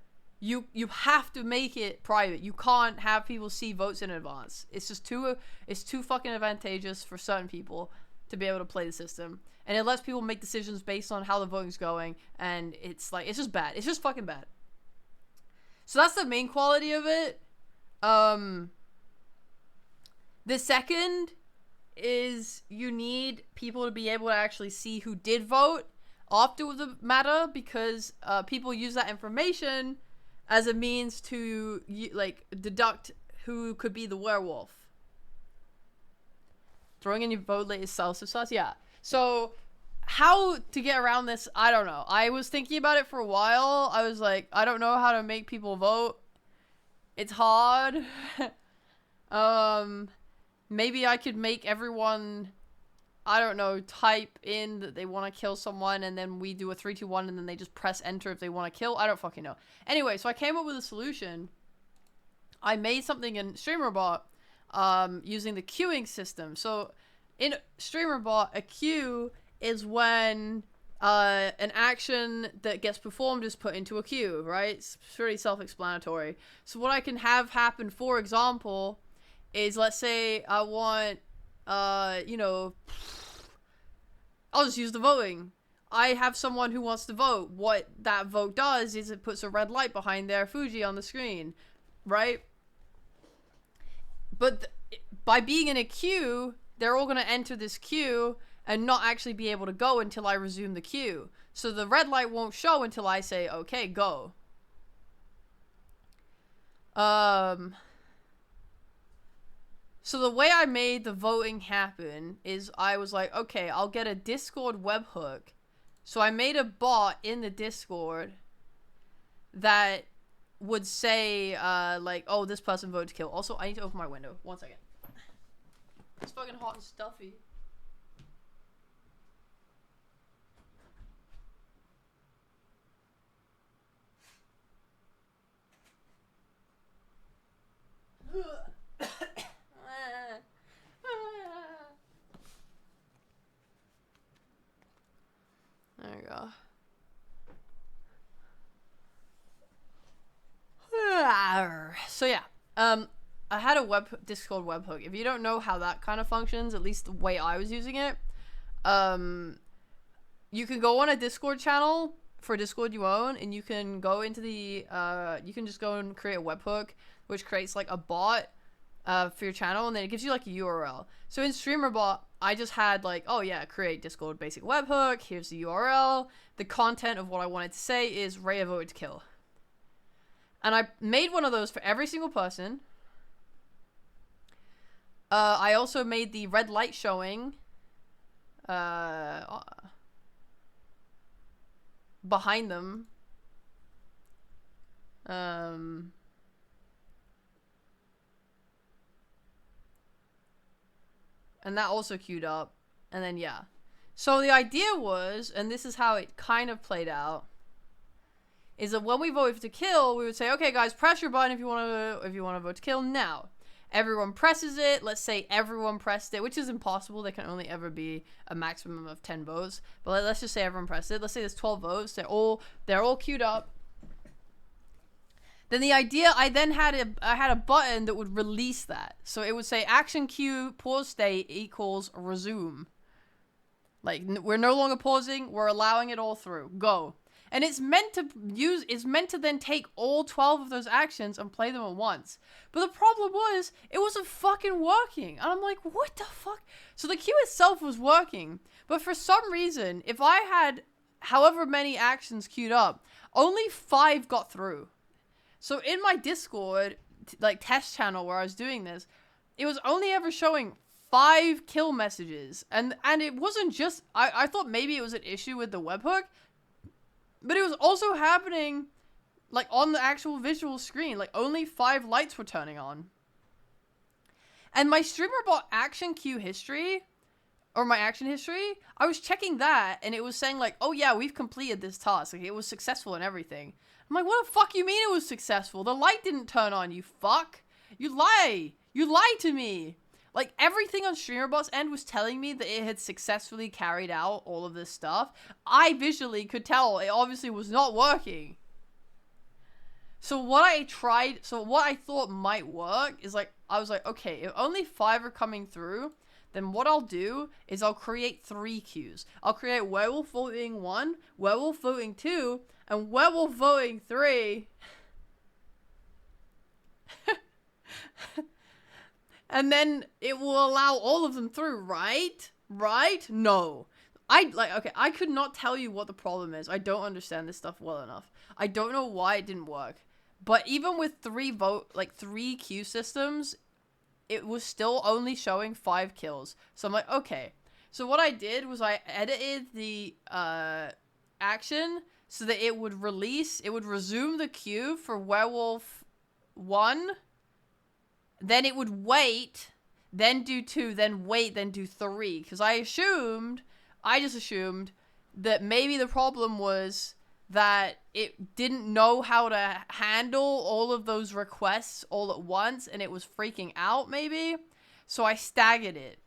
you have to make it private. You can't have people see votes in advance. It's just too fucking advantageous for certain people to be able to play the system. And it lets people make decisions based on how the voting's going, and it's just bad. It's just fucking bad. So that's the main quality of it. The second is you need people to be able to actually see who did vote after the matter, because people use that information as a means to like deduct who could be the werewolf. Throwing in your vote late is self-success. Yeah. So how to get around this, I don't know. I was thinking about it for a while. I was like, I don't know how to make people vote. It's hard. Maybe I could make everyone, I don't know, type in that they want to kill someone, and then we do a 3, 2, 1, and then they just press enter if they want to kill. I don't fucking know. Anyway, so I came up with a solution. I made something in StreamerBot using the queuing system. So in StreamerBot, a queue is when an action that gets performed is put into a queue, right? It's pretty self-explanatory. So what I can have happen, for example, is, let's say I want, you know, I'll just use the voting. I have someone who wants to vote. What that vote does is it puts a red light behind their Fuji on the screen, right? But by being in a queue, they're all going to enter this queue and not actually be able to go until I resume the queue. So the red light won't show until I say, okay, go. So the way I made the voting happen is I was like, okay, I'll get a Discord webhook. So I made a bot in the Discord that would say, like, oh, this person voted to kill. Also, I need to open my window. 1 second. It's fucking hot and stuffy. There we go. So yeah, I had a Discord webhook. If you don't know how that kind of functions, at least the way I was using it, you can go on a Discord channel for Discord you own, and you can go into the, you can just go and create a webhook, which creates like a bot for your channel, and then it gives you like a URL. So in StreamerBot, I just had like, oh yeah, create Discord basic webhook, here's the URL, the content of what I wanted to say is Rhea voted to kill. And I made one of those for every single person. I also made the red light showing behind them. and that also queued up, and then yeah. So the idea was, and this is how it kind of played out, is that when we voted to kill, we would say, okay guys, press your button if you want to vote to kill now. Everyone presses it. Let's say everyone pressed it, which is impossible. There can only ever be a maximum of 10 votes. But let's just say everyone pressed it. Let's say there's 12 votes. They're all queued up. Then the idea, I had a button that would release that. So it would say action queue pause state equals resume. Like, we're no longer pausing. We're allowing it all through. Go. And it's meant to then take all 12 of those actions and play them at once. But the problem was, it wasn't fucking working. And I'm like, what the fuck? So the queue itself was working. But for some reason, if I had however many actions queued up, only 5 got through. So in my Discord, like, test channel where I was doing this, it was only ever showing 5 kill messages. And it wasn't just, I thought maybe it was an issue with the webhook. But it was also happening, like, on the actual visual screen. Like, only 5 lights were turning on. And my streamer bot action queue history, or my action history, I was checking that, and it was saying, like, oh yeah, we've completed this task. Like, it was successful and everything. I'm like, what the fuck you mean it was successful? The light didn't turn on, you fuck. You lie. You lied to me. Like, everything on StreamerBot's end was telling me that it had successfully carried out all of this stuff. I visually could tell it obviously was not working. So what I thought might work is, like, I was like, okay, if only 5 are coming through, then what I'll do is I'll create 3 queues. I'll create Werewolf voting 1, Werewolf voting 2, and Werewolf voting 3. And then it will allow all of them through, right? Right? No. I could not tell you what the problem is. I don't understand this stuff well enough. I don't know why it didn't work. But even with 3 queue systems, it was still only showing 5 kills. So I'm like, okay. So what I did was I edited the action so that it would resume the queue for Werewolf 1. Then it would wait, then do 2, then wait, then do 3. Because I just assumed that maybe the problem was that it didn't know how to handle all of those requests all at once, and it was freaking out, maybe. So I staggered it.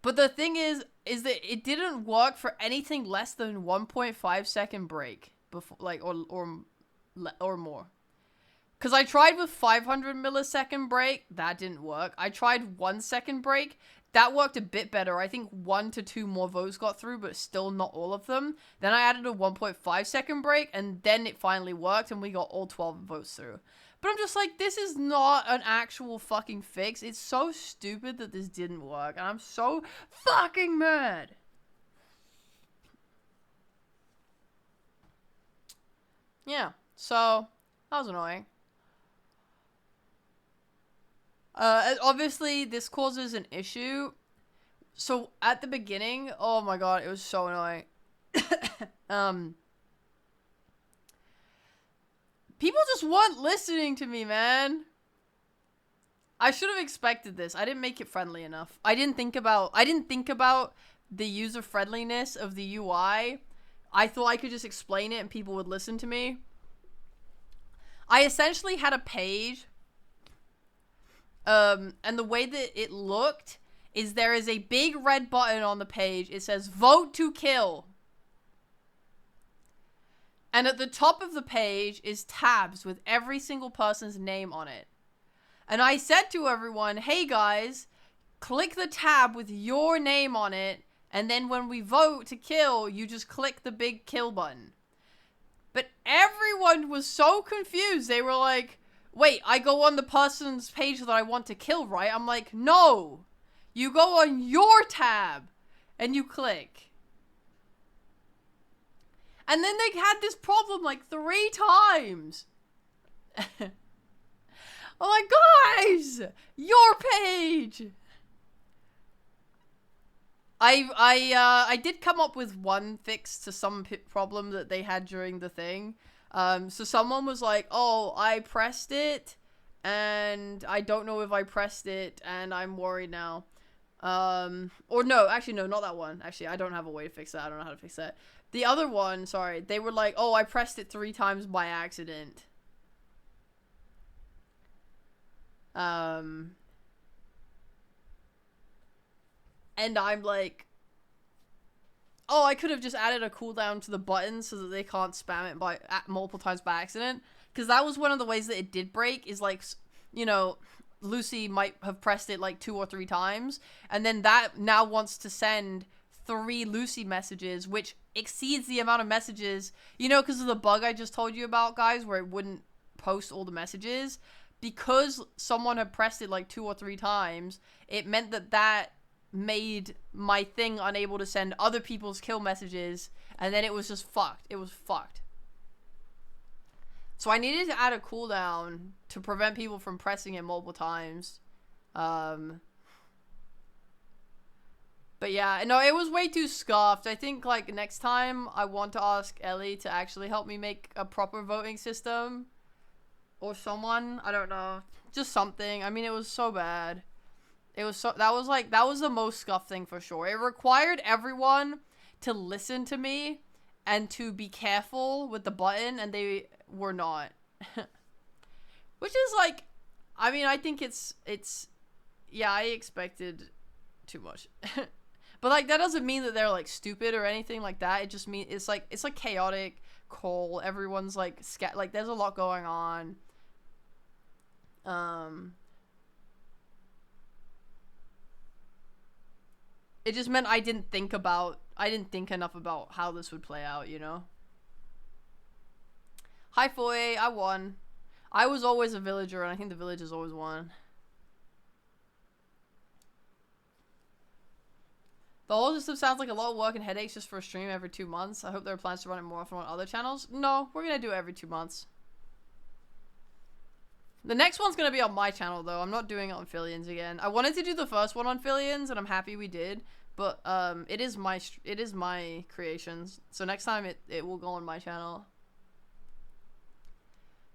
But the thing is that it didn't work for anything less than 1.5 second break before, like, or more. Because I tried with 500 millisecond break, that didn't work. I tried 1 second break, that worked a bit better. I think 1 to 2 more votes got through, but still not all of them. Then I added a 1.5 second break, and then it finally worked, and we got all 12 votes through. But I'm just like, this is not an actual fucking fix. It's so stupid that this didn't work, and I'm so fucking mad. Yeah, so that was annoying. Obviously, this causes an issue. So, at the beginning, oh my god, it was so annoying. People just weren't listening to me, man. I should have expected this. I didn't make it friendly enough. I didn't think about the user friendliness of the UI. I thought I could just explain it and people would listen to me. I essentially had a page. And the way that it looked is there is a big red button on the page. It says vote to kill. And at the top of the page is tabs with every single person's name on it. And I said to everyone, hey guys, click the tab with your name on it. And then when we vote to kill, you just click the big kill button. But everyone was so confused. They were like, wait, I go on the person's page that I want to kill, right? I'm like, no. You go on your tab and you click. And then they had this problem like 3 times. I'm like, guys, your page. I did come up with one fix to some problem that they had during the thing. So someone was like, oh, I pressed it, and I don't know if I pressed it, and I'm worried now. Or no, actually, no, not that one. Actually, I don't have a way to fix that. I don't know how to fix that. The other one, sorry, they were like, oh, I pressed it 3 times by accident. And I'm like, oh, I could have just added a cooldown to the button so that they can't spam it by multiple times by accident. Because that was one of the ways that it did break, is like, you know, Lucy might have pressed it like 2 or 3 times, and then that now wants to send 3 Lucy messages, which exceeds the amount of messages, you know, because of the bug I just told you about, guys, where it wouldn't post all the messages. Because someone had pressed it like 2 or 3 times, it meant that made my thing unable to send other people's kill messages, and then it was just fucked. It was fucked. So I needed to add a cooldown to prevent people from pressing it multiple times. But yeah, no, it was way too scuffed. I think, like, next time I want to ask Ellie to actually help me make a proper voting system. Or someone, I don't know. Just something. I mean, it was so bad. It was so, that was the most scuffed thing for sure. It required everyone to listen to me and to be careful with the button, and they were not. Which is like, I mean, I think it's, yeah, I expected too much. But like, that doesn't mean that they're like stupid or anything like that. It just means it's like chaotic call. Everyone's like, like there's a lot going on. It just meant I didn't think enough about how this would play out, you know? Hi, Foy, I won. I was always a villager, and I think the villagers always won. The whole system sounds like a lot of work and headaches just for a stream every 2 months. I hope there are plans to run it more often on other channels. No, we're gonna do it every 2 months. The next one's gonna be on my channel, though. I'm not doing it on Fillian's again. I wanted to do the first one on Fillian's, and I'm happy we did. But it is my creations. So next time it will go on my channel.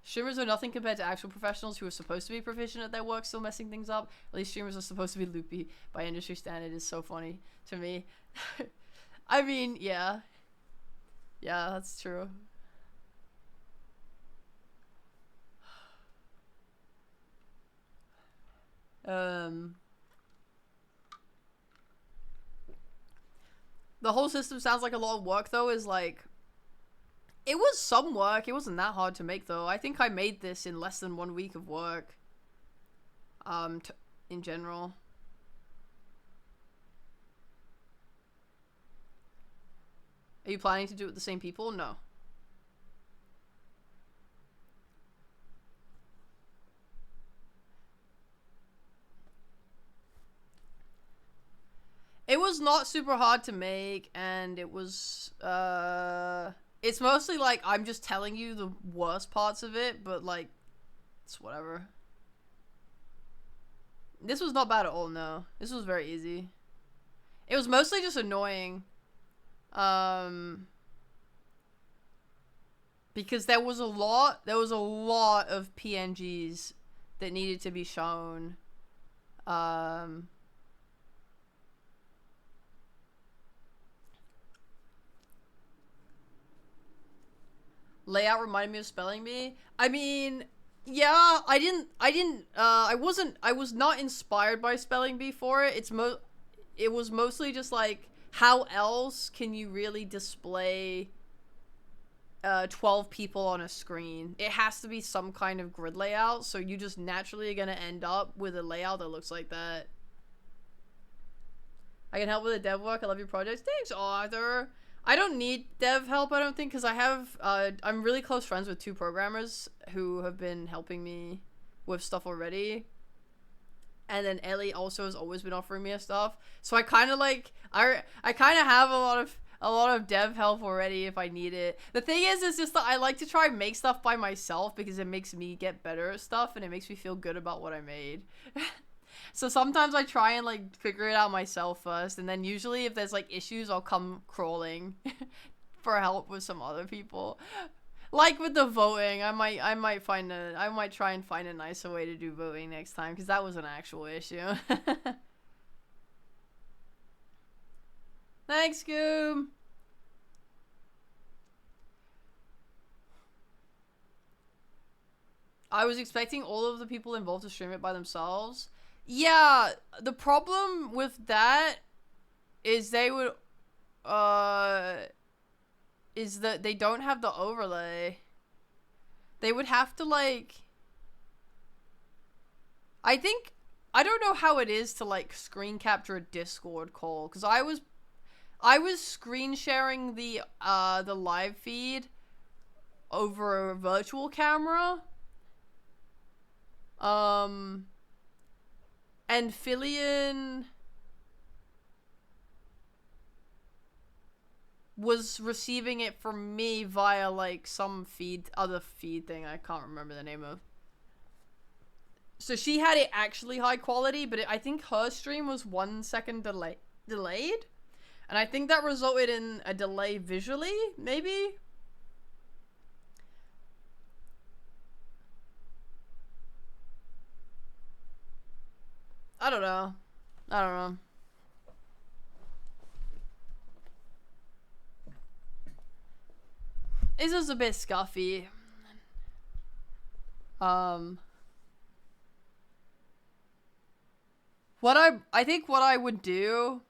Streamers are nothing compared to actual professionals who are supposed to be proficient at their work, still messing things up. At least streamers are supposed to be loopy by industry standard. Is so funny to me. I mean, yeah. Yeah, that's true. The whole system sounds like a lot of work, though, is like... It was some work. It wasn't that hard to make, though. I think I made this in less than 1 week of work. In general. Are you planning to do it with the same people? No. It was not super hard to make, and it was, it's mostly like, I'm just telling you the worst parts of it, but like, it's whatever. This was not bad at all, no. This was very easy. It was mostly just annoying. Because there was a lot of PNGs that needed to be shown. Layout reminded me of Spelling Bee. I mean, yeah, I was not inspired by Spelling Bee for it. It was mostly just like, how else can you really display 12 people on a screen? It has to be some kind of grid layout, so you just naturally are gonna end up with a layout that looks like that. I can help with the dev work. I love your projects. Thanks, Arthur. I don't need dev help, I don't think, because I have, I'm really close friends with 2 programmers who have been helping me with stuff already. And then Ellie also has always been offering me stuff. So I kind of like, I kind of have a lot of dev help already if I need it. The thing is just that I like to try and make stuff by myself because it makes me get better at stuff and it makes me feel good about what I made. So sometimes I try and like figure it out myself first, and then usually if there's like issues, I'll come crawling for help with some other people. Like with the voting, I might try and find a nicer way to do voting next time, because that was an actual issue. Thanks, Scoob. I was expecting all of the people involved to stream it by themselves. Yeah, the problem with that is they would, is that they don't have the overlay. They would have to, like... I don't know how it is to, like, screen capture a Discord call, because I was screen sharing the live feed over a virtual camera. And Fillian was receiving it from me via, like, some other feed thing I can't remember the name of. So she had it actually high quality, but I think her stream was 1 second delayed. And I think that resulted in a delay visually, maybe? I don't know. This is a bit scuffy. I think what I would do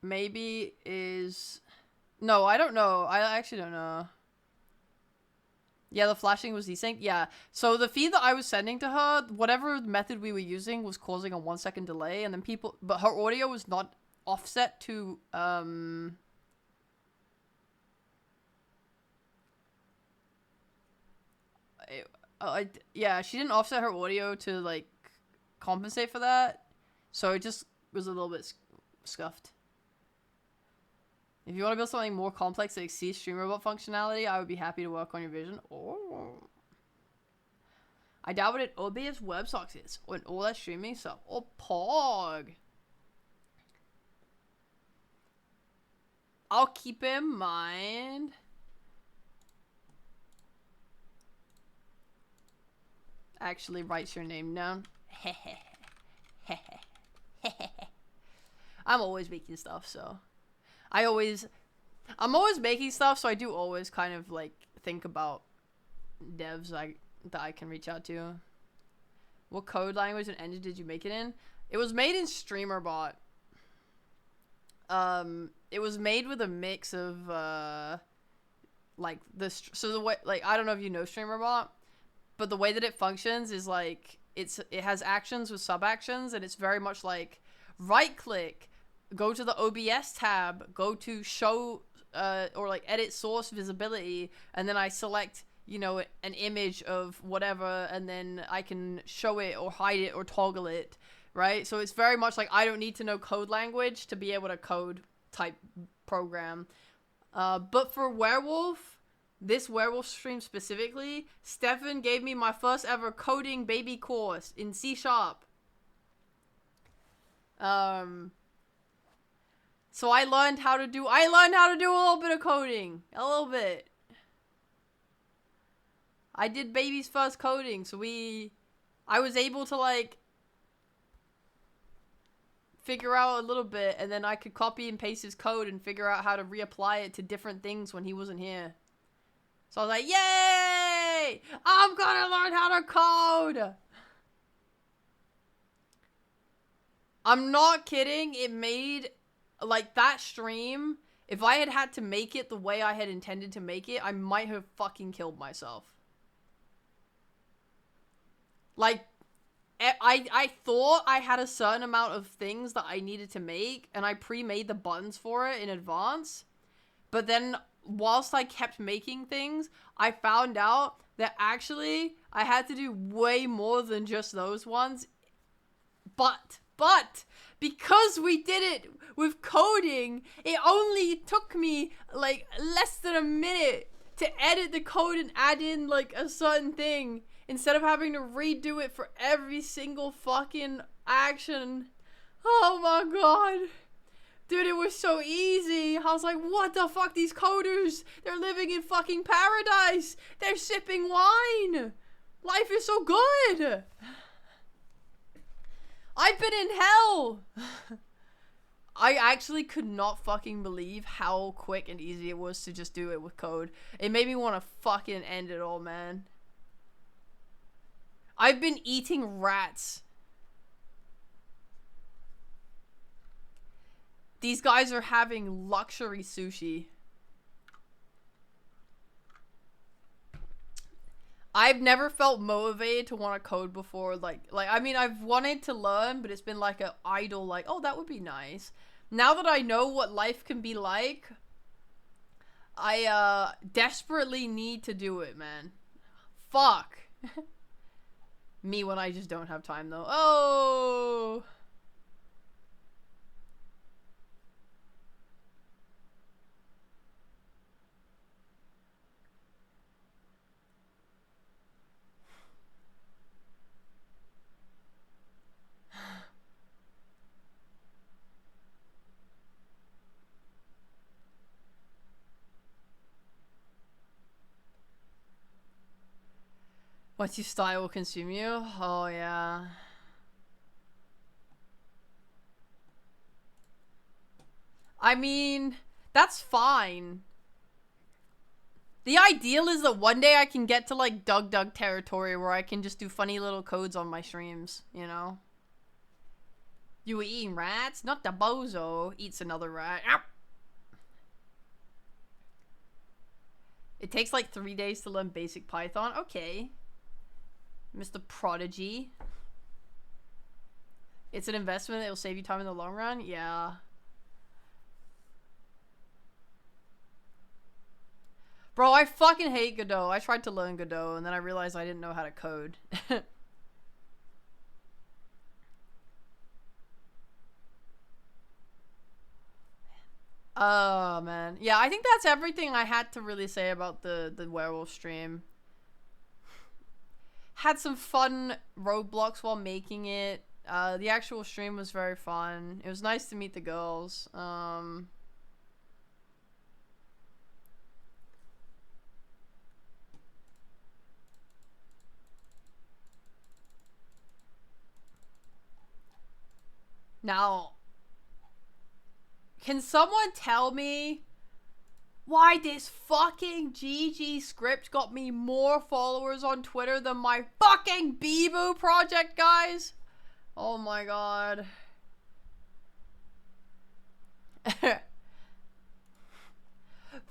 maybe is... No, I don't know. I actually don't know. Yeah, the flashing was desynced. Yeah. So the feed that I was sending to her, whatever method we were using was causing a 1 second delay, and then but her audio was not offset to, yeah, she didn't offset her audio to, like, compensate for that. So it just was a little bit scuffed. If you want to build something more complex that exceeds StreamRobot functionality, I would be happy to work on your vision. Oh. I doubt what it OBS WebSockets is. Or all that streaming stuff. Or Pog. I'll keep in mind. Actually writes your name down. I'm always making stuff, so... I'm always making stuff, so I do always kind of, like, think about devs that I can reach out to. What code language and engine did you make it in? It was made in StreamerBot. It was made with a mix of, like, so the way, like, I don't know if you know StreamerBot, but the way that it functions is, like, it has actions with sub-actions, and it's very much like, right-click, go to the OBS tab, go to show, or like edit source visibility, and then I select, you know, an image of whatever, and then I can show it or hide it or toggle it, right? So it's very much like I don't need to know code language to be able to code type program. But for Werewolf, this Werewolf stream specifically, Stefan gave me my first ever coding baby course in C#. So I learned how to do a little bit of coding. A little bit. I did baby's first coding, so I was able to, like, figure out a little bit, and then I could copy and paste his code and figure out how to reapply it to different things when he wasn't here. So I was like, yay! I'm gonna learn how to code! I'm not kidding, it made... Like, that stream, if I had had to make it the way I had intended to make it, I might have fucking killed myself. Like, I thought I had a certain amount of things that I needed to make, and I pre-made the buttons for it in advance. But then, whilst I kept making things, I found out that actually, I had to do way more than just those ones. But, because we did it with coding, it only took me, like, less than a minute to edit the code and add in, like, a certain thing, instead of having to redo it for every single fucking action. Oh my god. Dude, it was so easy. I was like, what the fuck, these coders? They're living in fucking paradise. They're sipping wine. Life is so good. I've been in hell. I actually could not fucking believe how quick and easy it was to just do it with code. It made me want to fucking end it all, man. I've been eating rats. These guys are having luxury sushi. I've never felt motivated to want to code before. Like I mean, I've wanted to learn, but it's been like an idle, like, oh, that would be nice. Now that I know what life can be like, I desperately need to do it, man. Fuck. Me when I just don't have time, though. Oh. What's your style will consume you? Oh, yeah. I mean, that's fine. The ideal is that one day I can get to, like, Doug territory where I can just do funny little codes on my streams, you know? You were eating rats? Not the bozo eats another rat. Ow! It takes, like, 3 days to learn basic Python. Okay. Mr. Prodigy. It's an investment that will save you time in the long run? Yeah. Bro, I fucking hate Godot. I tried to learn Godot, and then I realized I didn't know how to code. Oh, man. Yeah, I think that's everything I had to really say about the Werewolf stream. Had some fun roadblocks while making it. The actual stream was very fun. It was nice to meet the girls. Now, can someone tell me why this fucking Gigi script got me more followers on Twitter than my fucking Bebo project, guys? Oh my god.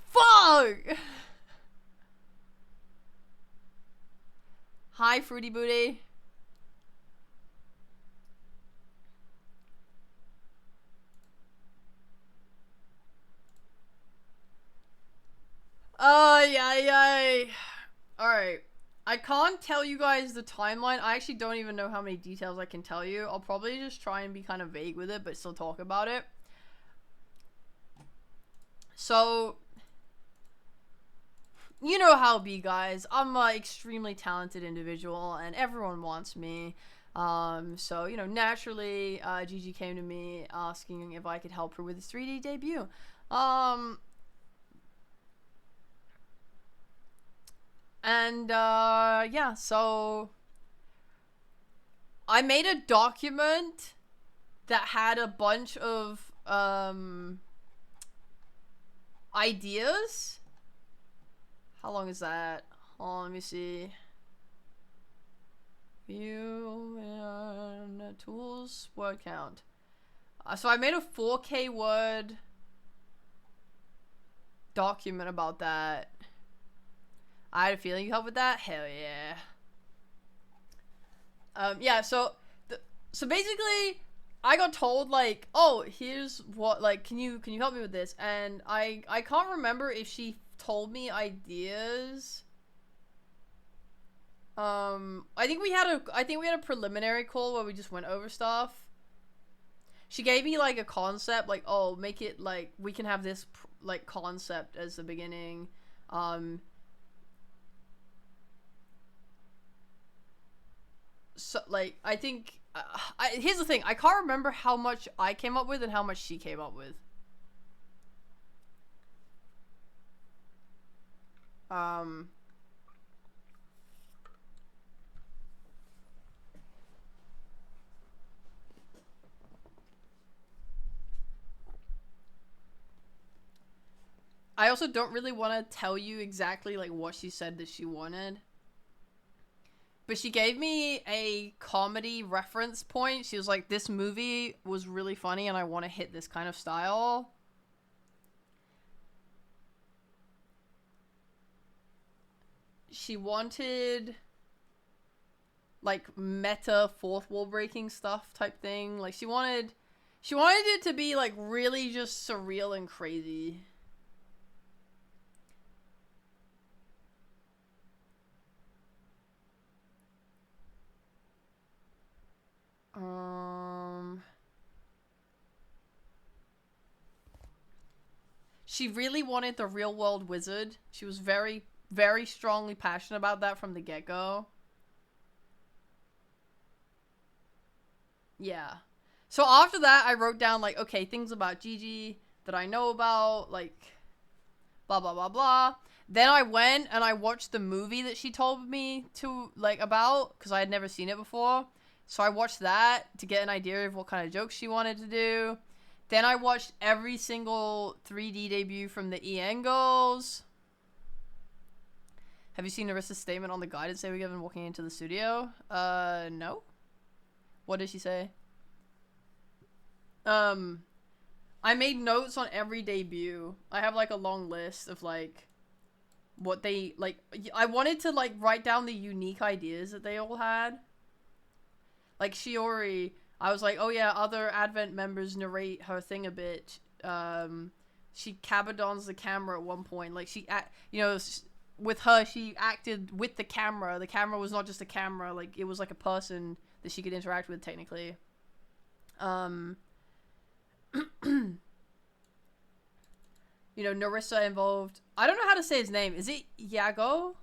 Fuck! Hi, Fruity Booty. Yeah. Alright. I can't tell you guys the timeline. I actually don't even know how many details I can tell you. I'll probably just try and be kind of vague with it, but still talk about it. So, you know how it be, guys. I'm an extremely talented individual, and everyone wants me. So, you know, naturally, Gigi came to me asking if I could help her with his 3D debut. Yeah, so I made a document that had a bunch of, ideas. How long is that? Oh, let me see. View and tools, word count. So I made a 4K word document about that. I had a feeling you help with that. Hell yeah. Yeah. So basically, I got told, like, oh, here's what, like, can you help me with this? And I can't remember if she told me ideas. I think we had a preliminary call where we just went over stuff. She gave me, like, a concept, like, oh, make it, like, we can have this, like, concept as the beginning. So, like, I think, here's the thing, I can't remember how much I came up with and how much she came up with. I also don't really want to tell you exactly like what she said that she wanted. But she gave me a comedy reference point. She was like, this movie was really funny and I want to hit this kind of style. She wanted like meta fourth wall breaking stuff type thing. Like she wanted it to be like really just surreal and crazy. She really wanted the real world wizard. She was very, very strongly passionate about that from the get-go. Yeah. So after that, I wrote down, like, okay, things about Gigi that I know about, like, blah, blah, blah, blah. Then I went and I watched the movie that she told me to, like, about, because I had never seen it before. So I watched that to get an idea of what kind of jokes she wanted to do. Then I watched every single 3D debut from the EN Girls. Have you seen Narissa's statement on the guidance they were given walking into the studio? No. What did she say? I made notes on every debut. I have, like, a long list of, like, what they, like, I wanted to, like, write down the unique ideas that they all had. Like, Shiori, I was like, oh yeah, other Advent members narrate her thing a bit. She cabadons the camera at one point. Like, with her, she acted with the camera. The camera was not just a camera. Like, it was like a person that she could interact with, technically. Narissa involved. I don't know how to say his name. Is it Yago?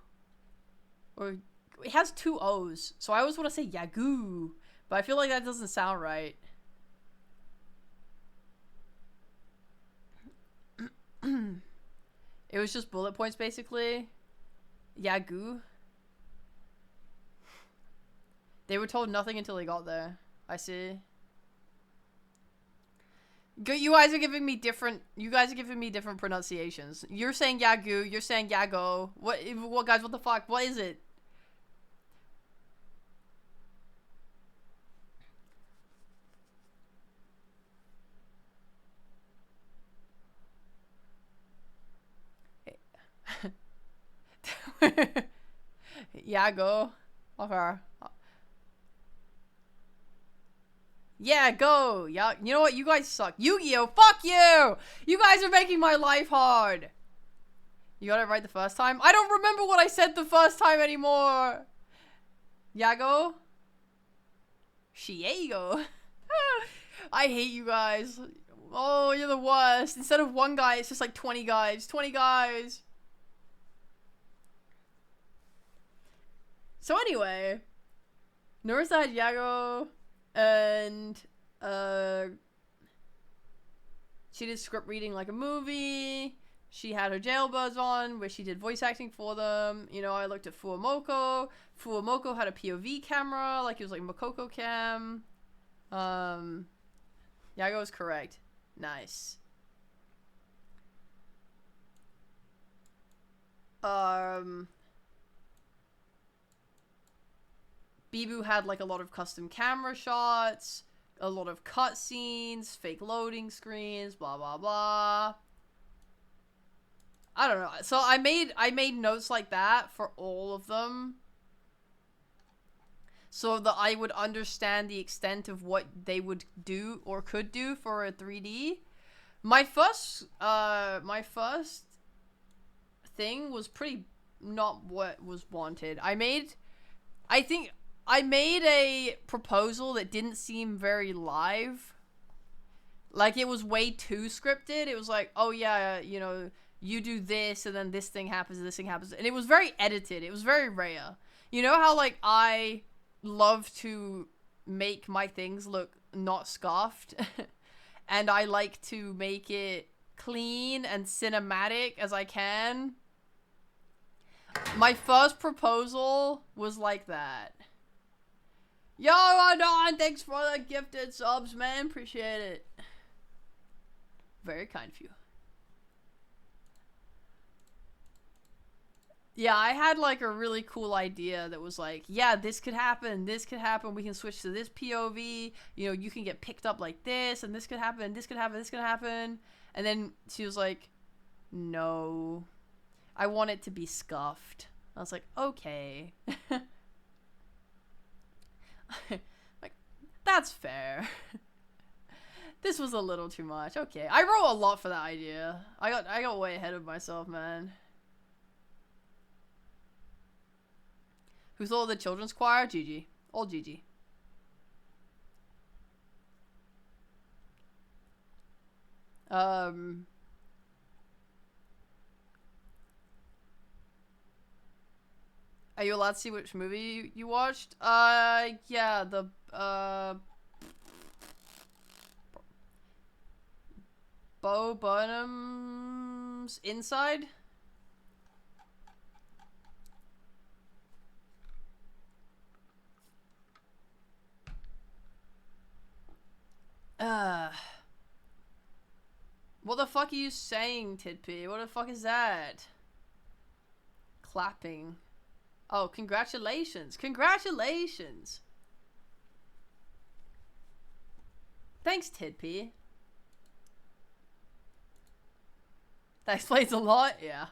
Or it has 2 O's. So I always want to say Yagu. But I feel like that doesn't sound right. It was just bullet points, basically. Yagu. They were told nothing until they got there. I see. You guys are giving me different pronunciations. You're saying Yagu. You're saying Yago. What guys? What the fuck? What is it? Yago. Okay. Yeah, go. Yeah, you know what? You guys suck. Yu-Gi-Oh! Fuck you! You guys are making my life hard. You got it right the first time? I don't remember what I said the first time anymore. Yago? Shiego. I hate you guys. Oh, you're the worst. Instead of 1 guy, it's just like 20 guys. 20 guys. So anyway, Narissa had Yago, and she did script reading like a movie. She had her jailbirds on, where she did voice acting for them. I looked at Fuamoko. Fuamoko had a POV camera, like it was like Makoko cam. Yago is correct. Nice. Bibu had like a lot of custom camera shots, a lot of cutscenes, fake loading screens, blah blah blah. I don't know. So I made notes like that for all of them, so that I would understand the extent of what they would do or could do for a 3D. My first thing was pretty not what was wanted. I made a proposal that didn't seem very live. Like, it was way too scripted. It was like, oh yeah, you do this, and then this thing happens, and this thing happens. And it was very edited. It was very rare. You know how, like, I love to make my things look not scuffed? And I like to make it clean and cinematic as I can. My first proposal was like that. Yo, Adon, thanks for the gifted subs, man. Appreciate it. Very kind of you. Yeah, I had like a really cool idea that was like, yeah, this could happen, we can switch to this POV, you know, you can get picked up like this, and this could happen, this could happen, this could happen. And then she was like, no, I want it to be scuffed. I was like, okay. Like, that's fair. This was a little too much. Okay, I wrote a lot for that idea. I got way ahead of myself, man. Who thought of the children's choir? Gigi. Old Gigi. Are you allowed to see which movie you watched? Yeah, the, Bo Burnham's Inside? What the fuck are you saying, Tidpy? What the fuck is that? Clapping. Oh, congratulations. Congratulations. Thanks, Tidpy. That explains a lot, yeah.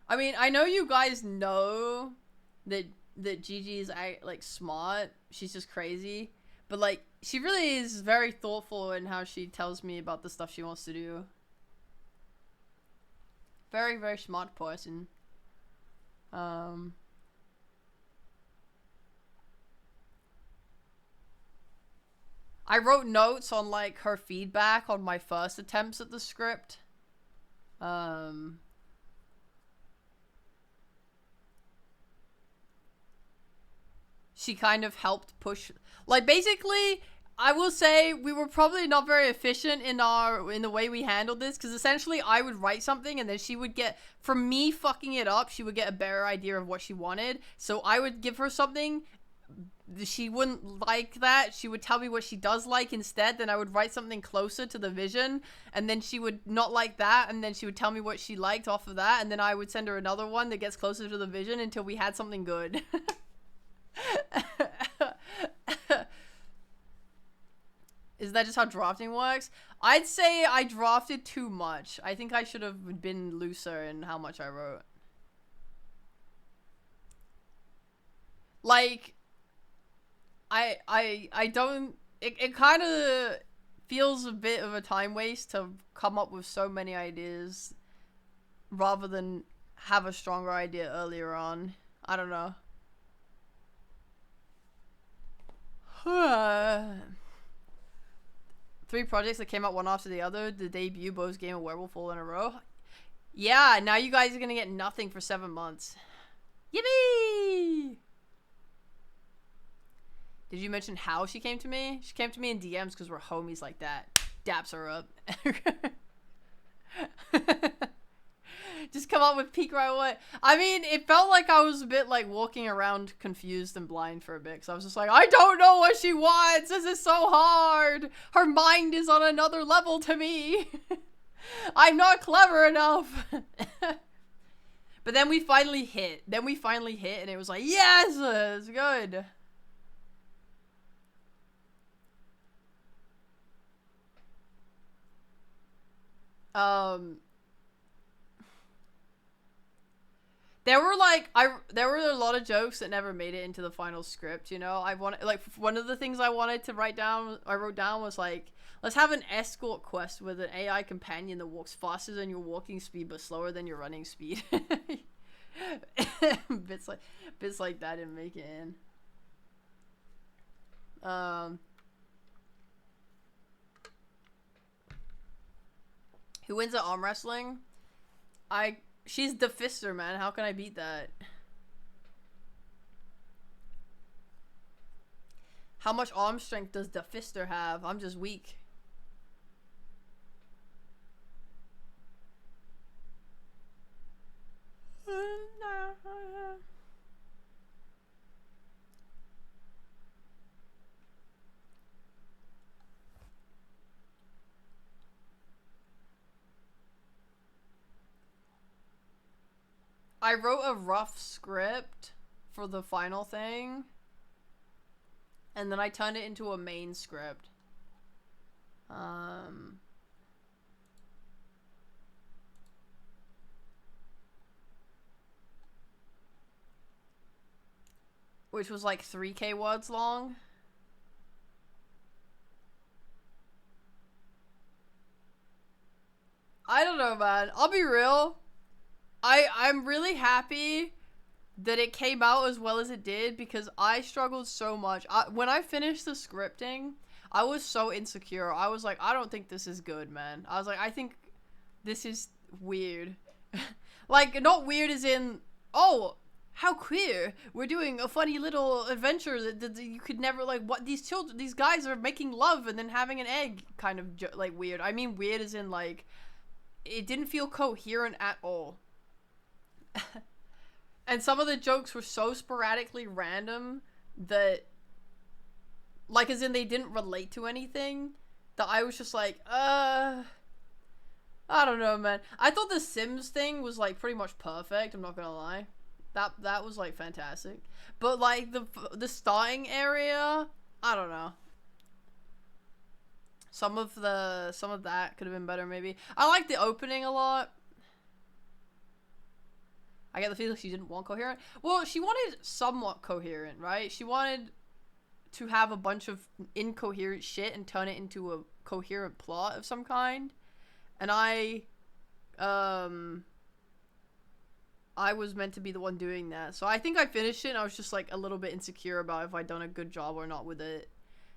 I mean, I know you guys know that Gigi's like smart. She's just crazy. But like, she really is very thoughtful in how she tells me about the stuff she wants to do. Very, very smart person. I wrote notes on like her feedback on my first attempts at the script. She kind of helped push, like, basically, I will say we were probably not very efficient in the way we handled this, because essentially I would write something and then she would get, from me fucking it up, she would get a better idea of what she wanted. So I would give her something, she wouldn't like that, she would tell me what she does like instead, then I would write something closer to the vision, and then she would not like that, and then she would tell me what she liked off of that, and then I would send her another one that gets closer to the vision until we had something good. Is that just how drafting works? I'd say I drafted too much. I think I should have been looser in how much I wrote. Like, I don't, it kind of feels a bit of a time waste to come up with so many ideas rather than have a stronger idea earlier on. I don't know. 3 projects that came out one after the other. The debut, Bo's game, and Werewolf all in a row. Yeah, now you guys are gonna get nothing for 7 months. Yippee! Did you mention how she came to me? She came to me in DMs because we're homies like that. Daps her up. Just come up with peak right away. I mean, it felt like I was a bit like walking around confused and blind for a bit. So I was just like, I don't know what she wants. This is so hard. Her mind is on another level to me. I'm not clever enough. But then we finally hit. And it was like, yes, it's good. There were a lot of jokes that never made it into the final script, you know? I wanted, like, one of the things I wanted to wrote down was like, let's have an escort quest with an AI companion that walks faster than your walking speed but slower than your running speed. bits like that didn't make it in. Who wins at arm wrestling? She's the fister, man. How can I beat that? How much arm strength does the fister have? I'm just weak. I wrote a rough script for the final thing, and then I turned it into a main script. Which was like 3K words long. I don't know, man. I'll be real. I'm really happy that it came out as well as it did because I struggled so much. When I finished the scripting, I was so insecure. I was like, I don't think this is good, man. I was like, I think this is weird. Like, not weird as in, oh, how queer. We're doing a funny little adventure that you could never, like, what, these guys are making love and then having an egg, kind of, like, weird. I mean weird as in, like, it didn't feel coherent at all. And some of the jokes were so sporadically random that, like, as in they didn't relate to anything, that I was just like, I don't know, man. I thought the Sims thing was, like, pretty much perfect, I'm not gonna lie. That was, like, fantastic. But, like, the starting area, I don't know. Some of that could have been better, maybe. I like the opening a lot. I get the feeling she didn't want coherent. Well, she wanted somewhat coherent, right? She wanted to have a bunch of incoherent shit and turn it into a coherent plot of some kind. And I was meant to be the one doing that. So I think I finished it and I was just like a little bit insecure about if I'd done a good job or not with it.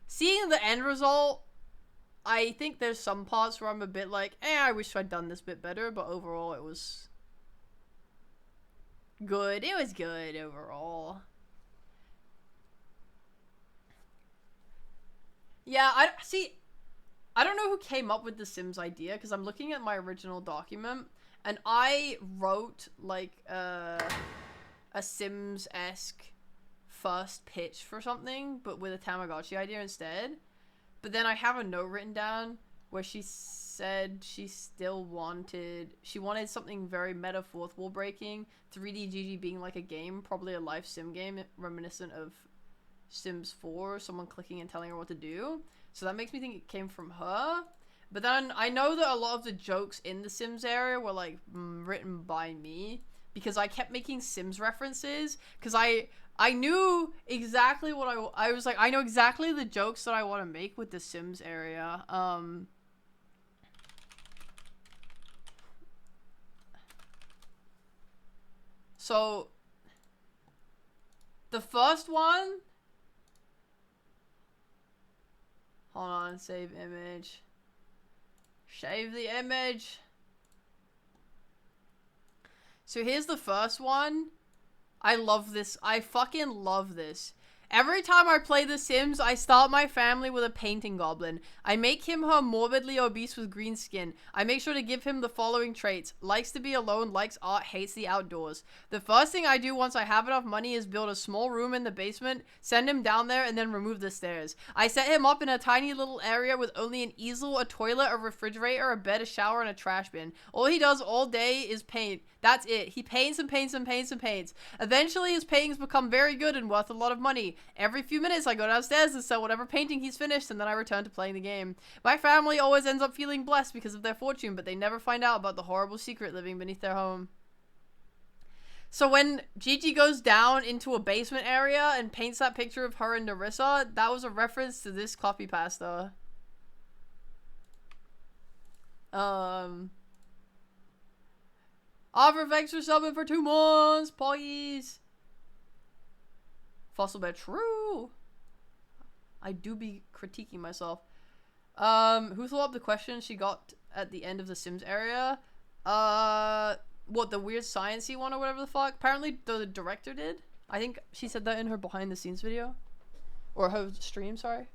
Seeing the end result, I think there's some parts where I'm a bit like, I wish I'd done this bit better, but overall it was good. It was good overall. Yeah, I don't know who came up with the Sims idea, because I'm looking at my original document, and I wrote, like, a Sims-esque first pitch for something, but with a Tamagotchi idea instead. But then I have a note written down where she said she wanted something very meta fourth wall breaking, 3D Gigi being like a game, probably a life sim game reminiscent of Sims 4, someone clicking and telling her what to do. So that makes me think it came from her. But then I know that a lot of the jokes in the Sims area were like written by me, because I kept making Sims references, because I knew exactly what I was like, I know exactly the jokes that I want to make with the Sims area. So the first one, hold on, save image. Save the image. So here's the first one. I love this. I fucking love this. Every time I play The Sims, I start my family with a painting goblin. I make him her morbidly obese with green skin. I make sure to give him the following traits. Likes to be alone, likes art, hates the outdoors. The first thing I do once I have enough money is build a small room in the basement, send him down there, and then remove the stairs. I set him up in a tiny little area with only an easel, a toilet, a refrigerator, a bed, a shower, and a trash bin. All he does all day is paint. That's it. He paints and paints and paints and paints. Eventually, his paintings become very good and worth a lot of money. Every few minutes, I go downstairs and sell whatever painting he's finished, and then I return to playing the game. My family always ends up feeling blessed because of their fortune, but they never find out about the horrible secret living beneath their home. So when Gigi goes down into a basement area and paints that picture of her and Narissa, that was a reference to this copy pasta. Offer thanks for subbing for 2 months, please. Fossil Bear, true. I do be critiquing myself. Who thought up the question she got at the end of the Sims area? What, the weird sciencey one or whatever the fuck? Apparently the director did. I think she said that in her behind the scenes video. Or her stream, sorry.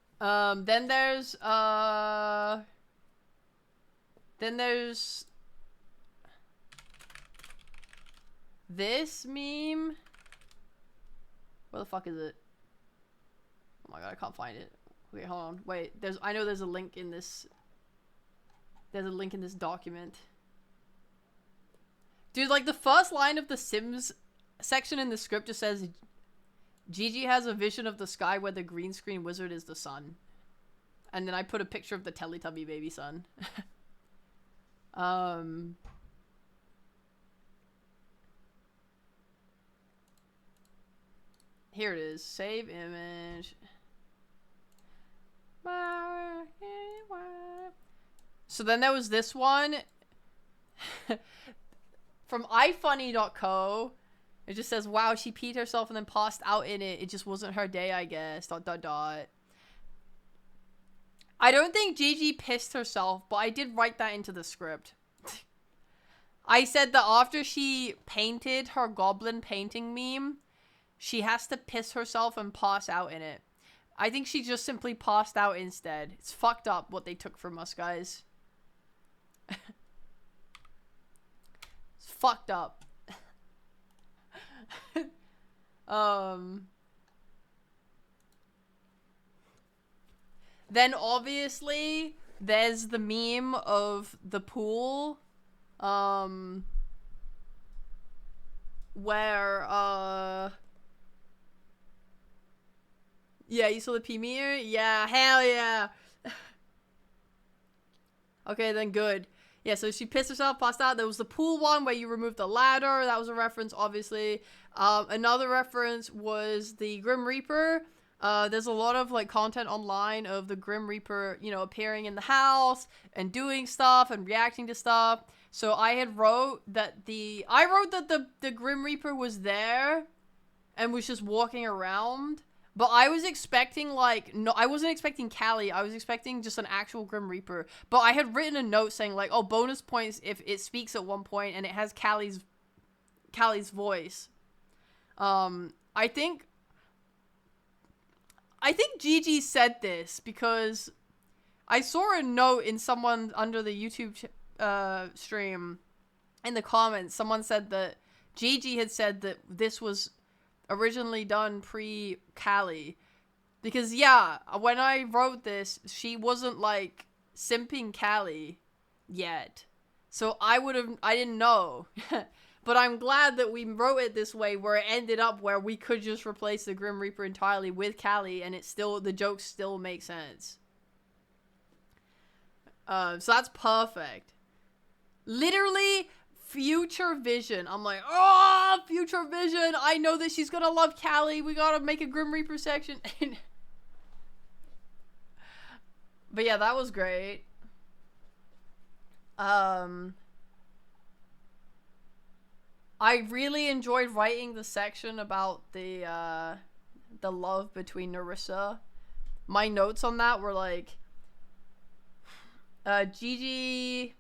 Then there's this meme. Where the fuck is it? Oh my god, I can't find it. Wait, hold on. Wait, I know there's a link in this. There's a link in this document. Dude, like the first line of the Sims section in the script just says, Gigi has a vision of the sky where the green screen wizard is the sun. And then I put a picture of the Teletubby baby sun. Here it is. Save image. So then there was this one. From ifunny.co. It just says, wow, she peed herself and then passed out in it. It just wasn't her day, I guess. ... I don't think Gigi pissed herself, but I did write that into the script. I said that after she painted her goblin painting meme, she has to piss herself and pass out in it. I think she just simply passed out instead. It's fucked up what they took from us, guys. It's fucked up. Then obviously there's the meme of the pool, where yeah, you saw the premiere? Yeah, hell yeah. Okay, then good. Yeah, so she pissed herself, passed out. There was the pool one where you removed the ladder. That was a reference, obviously. Another reference was the Grim Reaper. There's a lot of like content online of the Grim Reaper, you know, appearing in the house and doing stuff and reacting to stuff. So I wrote that the Grim Reaper was there and was just walking around. But I was expecting like, no, I wasn't expecting Callie. I was expecting just an actual Grim Reaper. But I had written a note saying like, oh, bonus points if it speaks at one point and it has Callie's voice. I think Gigi said this because I saw a note in someone under the YouTube stream in the comments. Someone said that Gigi had said that this was originally done pre-Callie. Because, yeah, when I wrote this, she wasn't, like, simping Callie yet. So I didn't know. But I'm glad that we wrote it this way where it ended up where we could just replace the Grim Reaper entirely with Callie and the jokes still make sense. So that's perfect. Literally, future vision. I'm like, oh, future vision. I know that she's gonna love Callie. We gotta make a Grim Reaper section. But yeah, that was great. I really enjoyed writing the section about the love between Nerissa. My notes on that were like, Gigi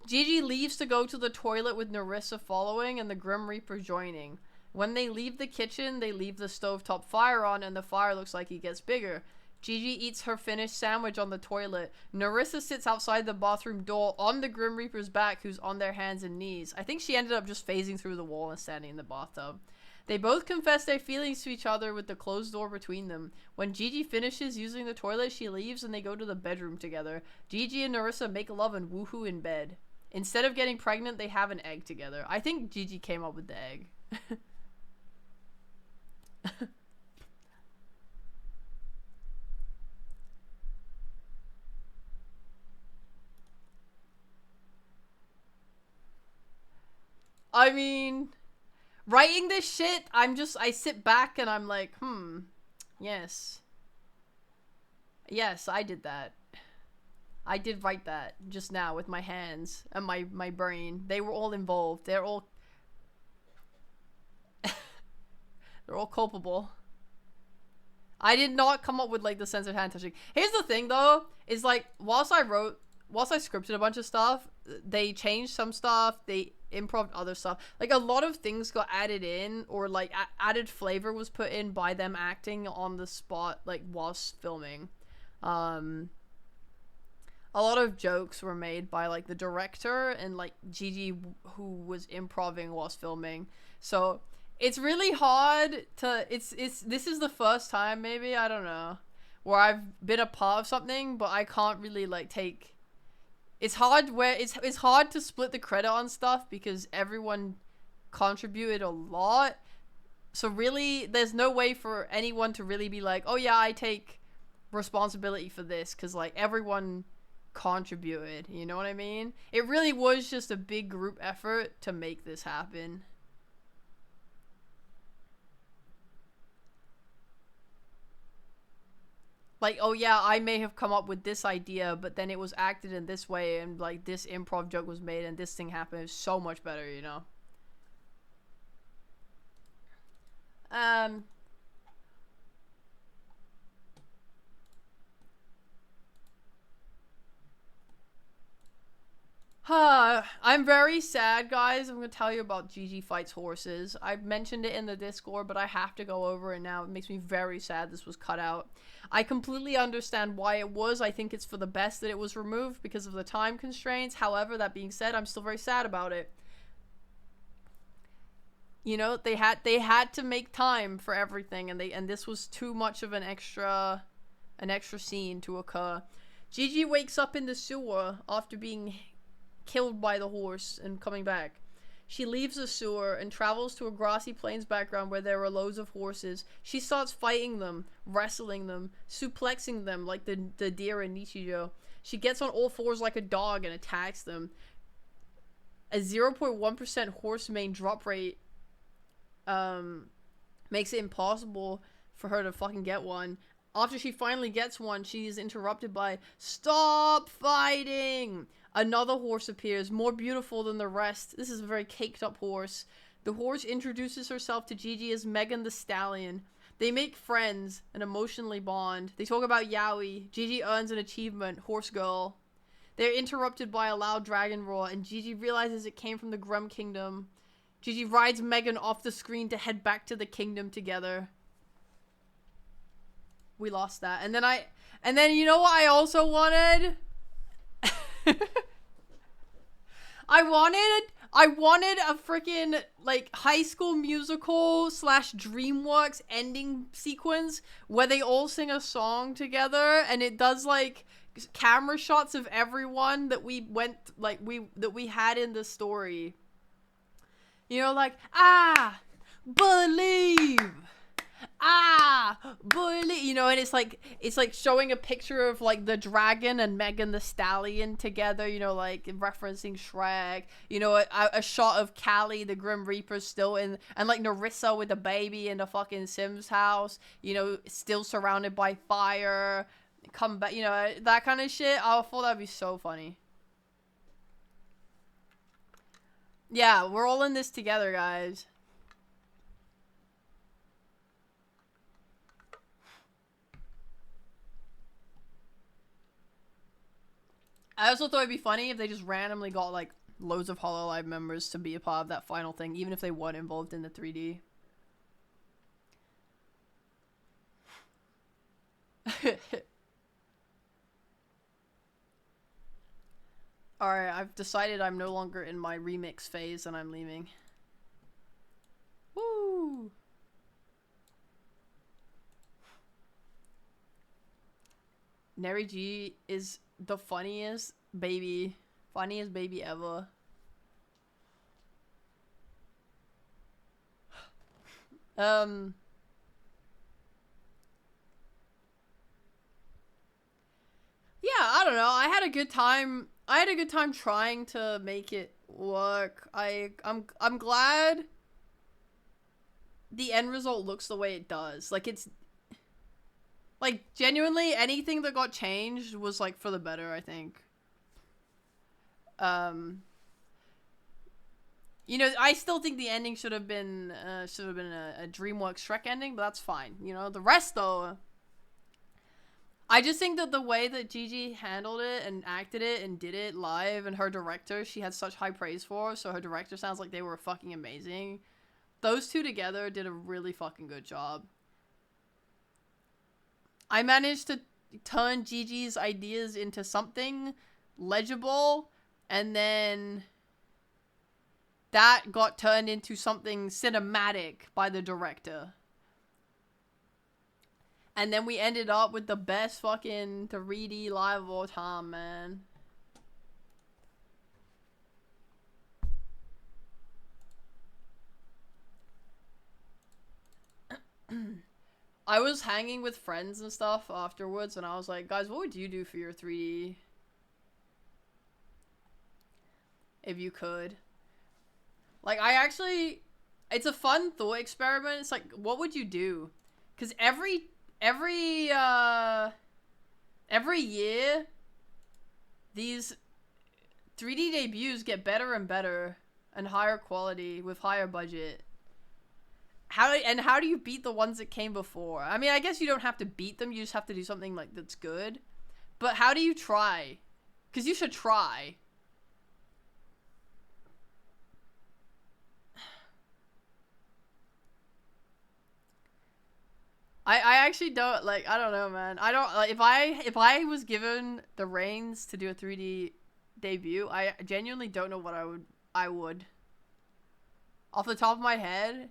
leaves to go to the toilet with Nerissa following and the Grim Reaper joining. When they leave the kitchen, they leave the stovetop fire on and the fire looks like it gets bigger. Gigi eats her finished sandwich on the toilet. Nerissa sits outside the bathroom door on the Grim Reaper's back, who's on their hands and knees. I think she ended up just phasing through the wall and standing in the bathtub. They both confess their feelings to each other with the closed door between them. When Gigi finishes using the toilet, she leaves and they go to the bedroom together. Gigi and Nerissa make love and woohoo in bed. Instead of getting pregnant, they have an egg together. I think Gigi came up with the egg. I mean, writing this shit, I sit back and I'm like, yes. Yes, I did that. I did write that just now with my hands and my brain. They were all involved. They're all culpable. I did not come up with like the censored hand touching. Here's the thing though, is like whilst I scripted a bunch of stuff, they changed some stuff, they improv other stuff. Like a lot of things got added in or like added flavor was put in by them acting on the spot like whilst filming. A lot of jokes were made by like the director and like Gigi who was improvising whilst filming. So it's really hard to this is the first time maybe, I don't know, where I've been a part of something, but I can't really like take. It's hard it's hard to split the credit on stuff because everyone contributed a lot. So really, there's no way for anyone to really be like, oh yeah, I take responsibility for this, because like everyone contributed, you know what I mean? It really was just a big group effort to make this happen. Like, oh yeah, I may have come up with this idea, but then it was acted in this way, and like this improv joke was made, and this thing happened. It's so much better, you know? I'm very sad, guys. I'm gonna tell you about Gigi fights horses. I've mentioned it in the Discord, but I have to go over it now. It makes me very sad this was cut out. I completely understand why it was. I think it's for the best that it was removed because of the time constraints. However, that being said, I'm still very sad about it. You know, they had to make time for everything, and this was too much of an extra scene to occur. Gigi wakes up in the sewer after being killed by the horse and coming back. She leaves the sewer and travels to a grassy plains background where there are loads of horses. She starts fighting them, wrestling them, suplexing them like the deer in Nichijou. She gets on all fours like a dog and attacks them. A 0.1% horse main drop rate makes it impossible for her to fucking get one. After she finally gets one, she is interrupted by, "Stop fighting!" Another horse appears, more beautiful than the rest. This is a very caked up horse. The horse introduces herself to Gigi as Megan the Stallion. They make friends and emotionally bond. They talk about Yowie. Gigi earns an achievement, Horse Girl. They're interrupted by a loud dragon roar, and Gigi realizes it came from the Grum Kingdom. Gigi rides Megan off the screen to head back to the kingdom together. We lost that. And then you know what I also wanted? I wanted a freaking like High School Musical / DreamWorks ending sequence where they all sing a song together, and it does like camera shots of everyone that we had in the story. You know, like, believe, believe, you know, and it's like showing a picture of like the dragon and Megan the Stallion together, you know, like referencing Shrek, you know, a shot of Callie the Grim Reaper still in, and like Narissa with the baby in the fucking Sims house, you know, still surrounded by fire, come back, you know, that kind of shit. I thought that'd be so funny. Yeah, we're all in this together, guys. I also thought it'd be funny if they just randomly got, like, loads of Hololive members to be a part of that final thing, even if they weren't involved in the 3D. Alright, I've decided I'm no longer in my remix phase and I'm leaving. Woo! Neri G is the funniest baby ever. Yeah, I don't know. I had a good time trying to make it work. I'm glad the end result looks the way it does. Like, it's like genuinely anything that got changed was like for the better, I think. You know, I still think the ending should have been a DreamWorks Shrek ending, but that's fine. You know, the rest though, I just think that the way that Gigi handled it and acted it and did it live, and her director, she had such high praise for, so her director sounds like they were fucking amazing. Those two together did a really fucking good job. I managed to turn Gigi's ideas into something legible, and then that got turned into something cinematic by the director. And then we ended up with the best fucking 3D live of all time, man. I was hanging with friends and stuff afterwards, and I was like, guys, what would you do for your 3D? If you could. Like, it's a fun thought experiment. It's like, what would you do? Because every year, these 3D debuts get better and better and higher quality with higher budget. How do you beat the ones that came before? I mean, I guess you don't have to beat them. You just have to do something like that's good. But how do you try? Because you should try. I actually don't, like, I don't know, man. I don't, like, if I was given the reins to do a 3D debut, I genuinely don't know what I would. Off the top of my head,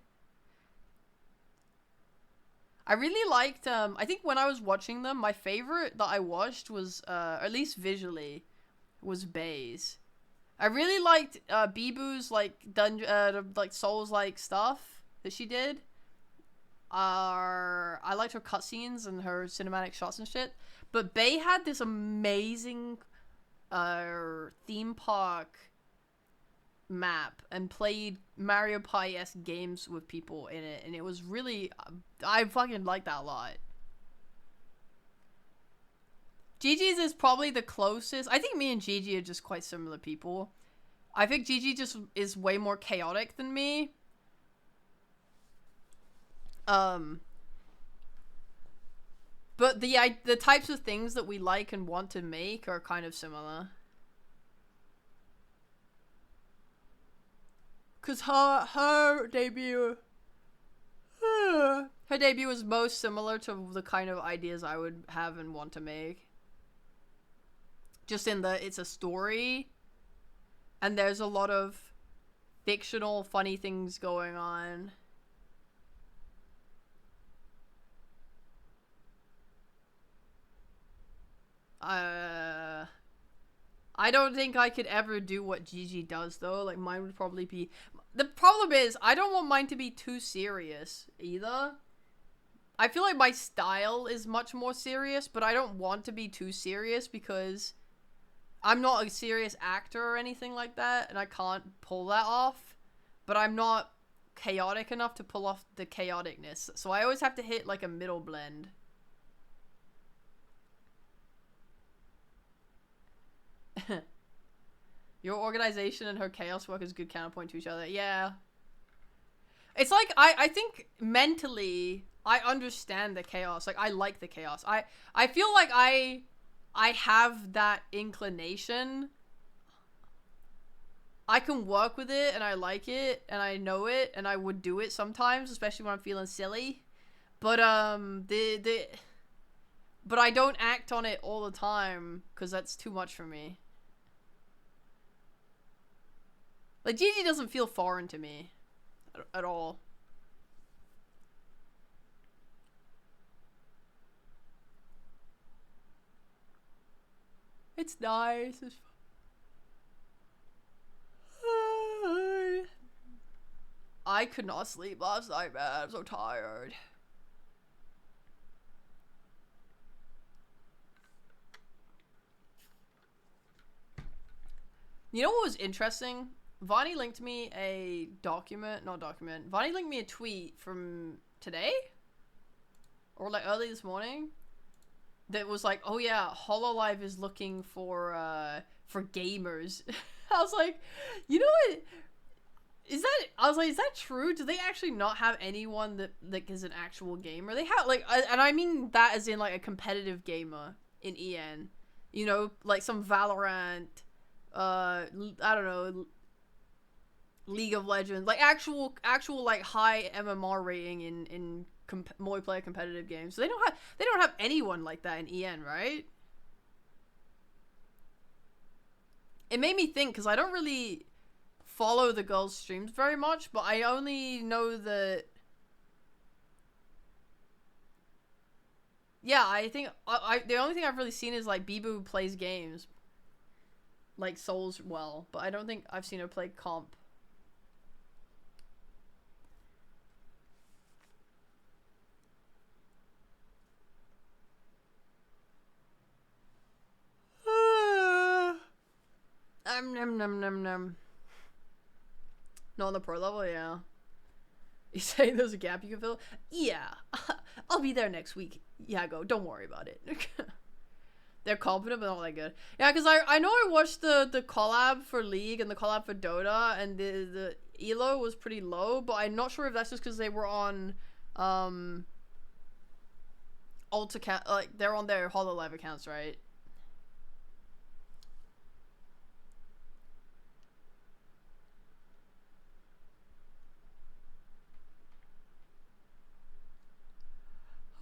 I really liked, I think when I was watching them, my favorite that I watched was, at least visually, was Bae's. I really liked, Bibu's, like, like, Souls-like stuff that she did. I liked her cutscenes and her cinematic shots and shit. But Bae had this amazing theme park map and played Mario Party-esque games with people in it, and it was really, I fucking liked that a lot. Gigi's is probably the closest. I think me and Gigi are just quite similar people. I think Gigi just is way more chaotic than me. But the types of things that we like and want to make are kind of similar. Cause her debut was most similar to the kind of ideas I would have and want to make. Just in the, it's a story, and there's a lot of fictional funny things going on. I don't think I could ever do what Gigi does, though. Like, mine would probably be... The problem is, I don't want mine to be too serious, either. I feel like my style is much more serious, but I don't want to be too serious because I'm not a serious actor or anything like that, and I can't pull that off. But I'm not chaotic enough to pull off the chaoticness, so I always have to hit, like, a middle blend. Your organization and her chaos work is good counterpoint to each other. Yeah. It's like, I think mentally, I understand the chaos. Like, I like the chaos. I feel like I have that inclination. I can work with it, and I like it, and I know it, and I would do it sometimes, especially when I'm feeling silly. But, but I don't act on it all the time, because that's too much for me. Like, Gigi doesn't feel foreign to me. At all. It's nice. It's I could not sleep last night, man. I'm so tired. You know what was interesting? Vonnie linked me a Vonnie linked me a tweet from today? Or like early this morning? That was like, oh yeah, HoloLive is looking for gamers. I was like, you know what? I was like, is that true? Do they actually not have anyone that like is an actual gamer? They have like, and I mean that as in like a competitive gamer in EN. You know, like some Valorant, I don't know, League of Legends, like actual like high MMR rating in multiplayer competitive games. So they don't have anyone like that in EN, right? It made me think, because I don't really follow the girls' streams very much, but I only know that Yeah, I think the only thing I've really seen is like Bibu who plays games, like Souls well, but I don't think I've seen her play comp. Num num num num. Not on the pro level, yeah. You saying there's a gap you can fill? Yeah, I'll be there next week. Yago, don't worry about it. They're confident but not that good. Yeah, because I know I watched the collab for League and the collab for Dota, and the elo was pretty low, but I'm not sure if that's just because they were on alt account, like they're on their HoloLive accounts, right?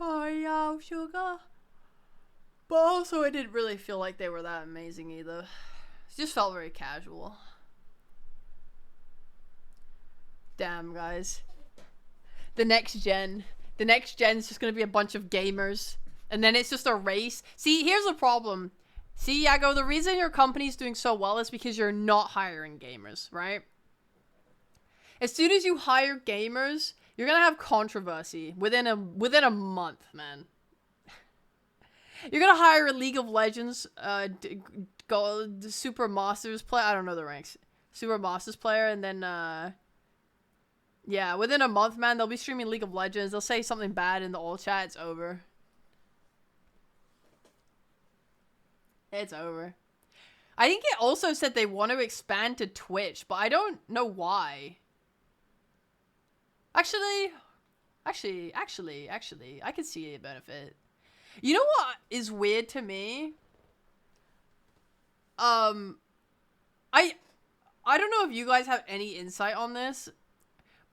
Oh yeah, sugar. But also, I didn't really feel like they were that amazing either. It just felt very casual. Damn, guys. The next gen is just gonna be a bunch of gamers, and then it's just a race. See, here's the problem. See, Yago, the reason your company's doing so well is because you're not hiring gamers, right? As soon as you hire gamers, you're gonna have controversy within a month, man. You're gonna hire a League of Legends, Super Masters player. I don't know the ranks. Super Masters player, and then yeah, within a month, man, they'll be streaming League of Legends. They'll say something bad in the all chat. It's over. It's over. I think it also said they want to expand to Twitch, but I don't know why. Actually, I can see a benefit. You know what is weird to me? I don't know if you guys have any insight on this,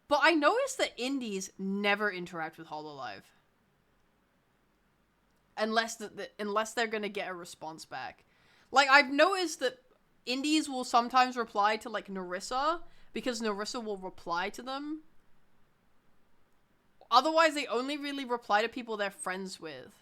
but I noticed that indies never interact with HoloLive. Unless they're gonna get a response back. Like, I've noticed that indies will sometimes reply to, like, Narissa, because Narissa will reply to them. Otherwise, they only really reply to people they're friends with.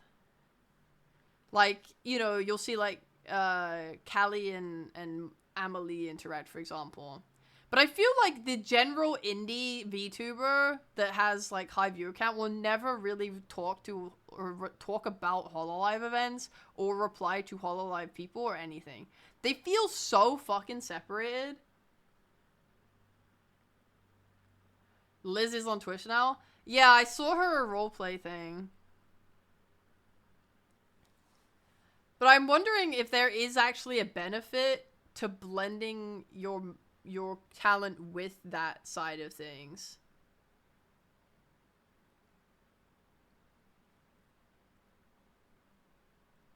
Like, you know, you'll see, like, Callie and Amelie interact, for example. But I feel like the general indie VTuber that has, like, high viewer count will never really talk to or talk about HoloLive events or reply to HoloLive people or anything. They feel so fucking separated. Liz is on Twitch now? Yeah, I saw her roleplay thing. But I'm wondering if there is actually a benefit to blending your talent with that side of things.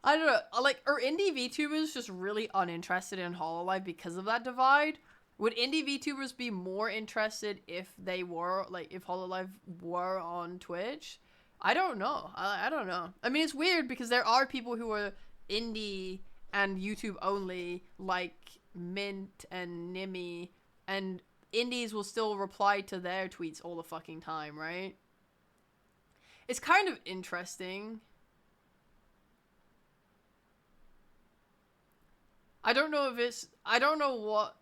I don't know, like, are indie VTubers just really uninterested in HoloLive because of that divide? Would indie VTubers be more interested if they were, like, if HoloLive were on Twitch? I don't know. I don't know. I mean, it's weird because there are people who are indie and YouTube only, like Mint and Nimi, and indies will still reply to their tweets all the fucking time, right? It's kind of interesting. I don't know if it's... I don't know what...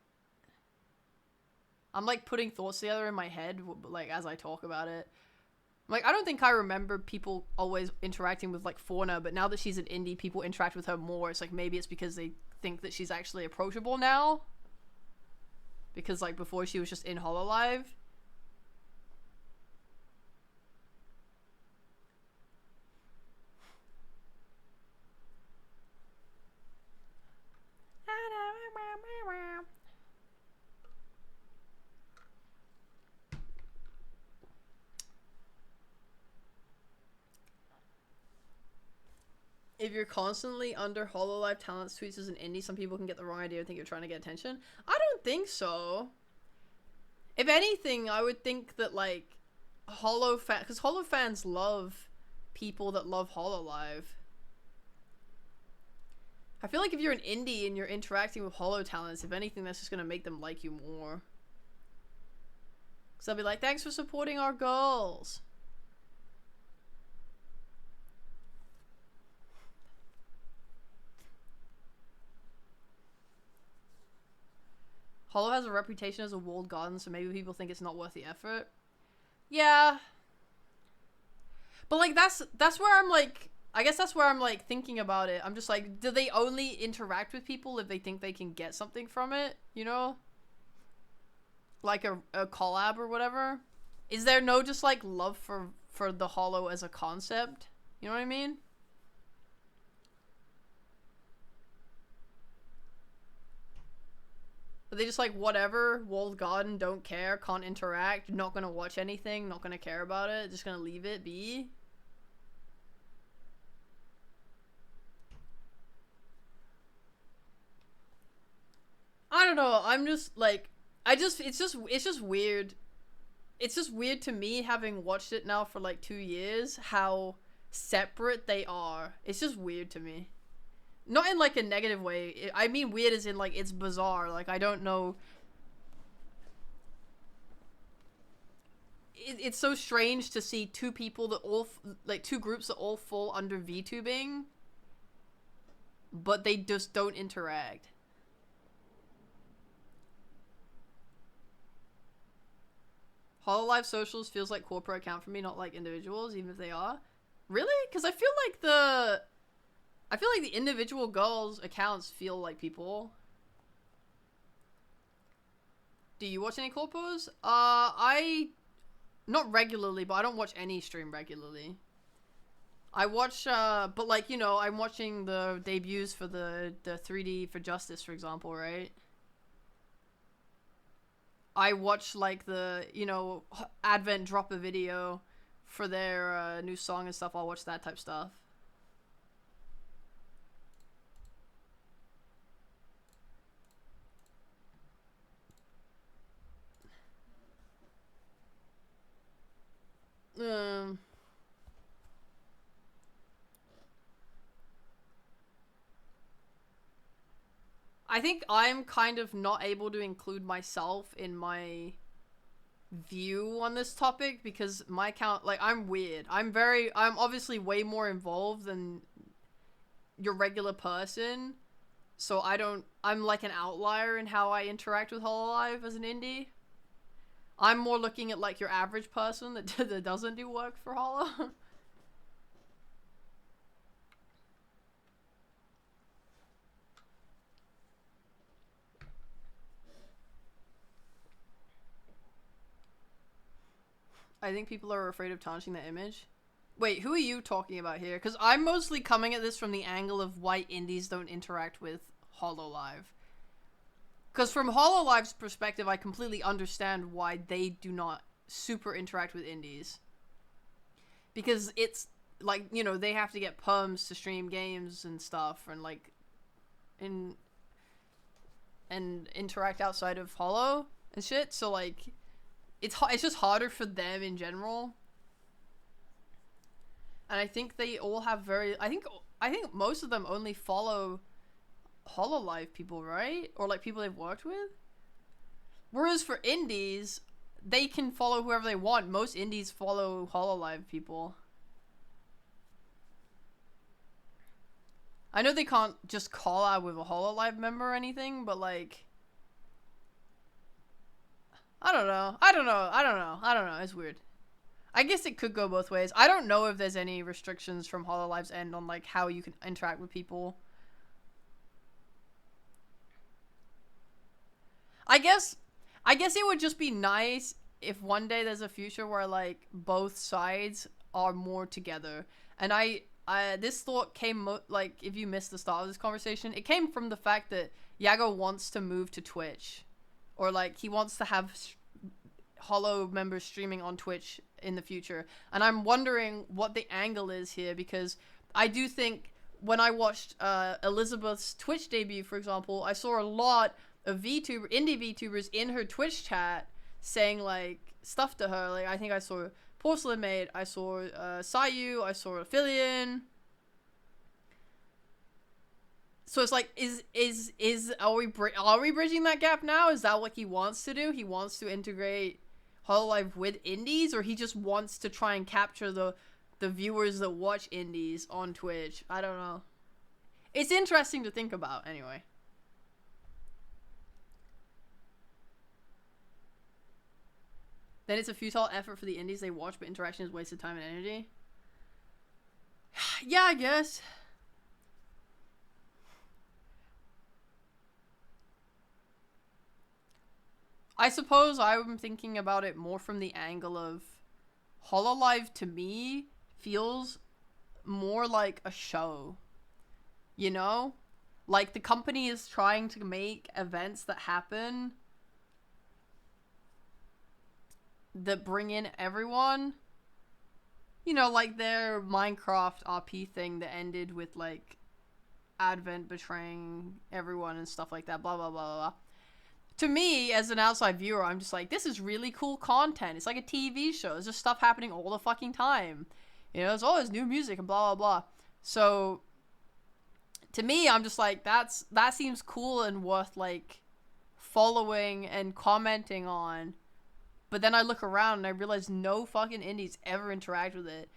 I'm, like, putting thoughts together in my head, like, as I talk about it. Like, I don't think I remember people always interacting with, like, Fauna, but now that she's an indie, people interact with her more. It's like, maybe it's because they think that she's actually approachable now. Because, like, before she was just in HoloLive. If you're constantly under HoloLive talent tweets as an indie, some people can get the wrong idea and think you're trying to get attention. I don't think so. If anything, I would think that, like, because Holo fans love people that love HoloLive. I feel like if you're an indie and you're interacting with Holo talents, if anything, that's just gonna make them like you more. Because they'll be like, thanks for supporting our girls. Hollow has a reputation as a walled garden, so maybe people think it's not worth the effort. Yeah. But, like, that's where I'm, like... I guess that's where I'm, like, thinking about it. I'm just like, do they only interact with people if they think they can get something from it? You know? Like a collab or whatever? Is there no just, like, love for the Hollow as a concept? You know what I mean? Are they just like, whatever, walled garden, don't care, can't interact, not gonna watch anything, not gonna care about it, just gonna leave it be? I don't know, I'm just, like, it's just weird. It's just weird to me, having watched it now for, like, 2 years, how separate they are. It's just weird to me. Not in, like, a negative way. I mean weird as in, like, it's bizarre. Like, I don't know. It's so strange to see two people that all, like, two groups that all fall under VTubing, but they just don't interact. Hololive socials feels like corporate account for me, not like individuals, even if they are. Really? Because I feel like the individual girls' accounts feel like people. Do you watch any corpos? Not regularly, but I don't watch any stream regularly. I watch, but like, you know, I'm watching the debuts for the 3D for Justice, for example, right? I watch, like, the, you know, Advent drop a video for their new song and stuff. I'll watch that type stuff. I think I'm kind of not able to include myself in my view on this topic because my account, like, I'm weird. I'm obviously way more involved than your regular person. So I'm like an outlier in how I interact with Hololive as an indie. I'm more looking at, like, your average person that doesn't do work for Hollow. I think people are afraid of tarnishing their image. Wait, who are you talking about here? Because I'm mostly coming at this from the angle of why indies don't interact with Hololive. Because from Hololive's perspective, I completely understand why they do not super interact with indies. Because it's, like, you know, they have to get perms to stream games and stuff, and, like, and interact outside of Hollow and shit, so, like, it's just harder for them in general. And I think they all have I think most of them only follow Hololive people, right? Or, like, people they've worked with? Whereas for indies, they can follow whoever they want. Most indies follow Hololive people. I know they can't just call out with a Hololive member or anything, but, like, I don't know. It's weird. I guess it could go both ways. I don't know if there's any restrictions from Hololive's end on, like, how you can interact with people. I guess it would just be nice if one day there's a future where, like, both sides are more together. And this thought came, like, if you missed the start of this conversation, it came from the fact that Yago wants to move to Twitch. Or, like, he wants to have Hollow members streaming on Twitch in the future. And I'm wondering what the angle is here, because I do think when I watched Elizabeth's Twitch debut, for example, I saw a lot of indie VTubers in her Twitch chat saying, like, stuff to her. Like, I think I saw Porcelain Maid, I saw Sayu, I saw Fillian. So it's like, are we bridging that gap now? Is that what he wants to do? He wants to integrate Hololive with indies, or he just wants to try and capture the viewers that watch indies on Twitch? I don't know. It's interesting to think about, anyway. Then it's a futile effort for the indies they watch, but interaction is wasted time and energy. Yeah, I guess. I suppose I'm thinking about it more from the angle of Hololive to me feels more like a show. You know? Like the company is trying to make events that happen that bring in everyone. You know, like their Minecraft RP thing that ended with like Advent betraying everyone and stuff like that, blah blah blah blah. To me, as an outside viewer, I'm just like, this is really cool content. It's like a TV show. There's just stuff happening all the fucking time. You know, there's always new music and blah, blah, blah. So, to me, I'm just like, that seems cool and worth, like, following and commenting on. But then I look around and I realize no fucking indies ever interact with it.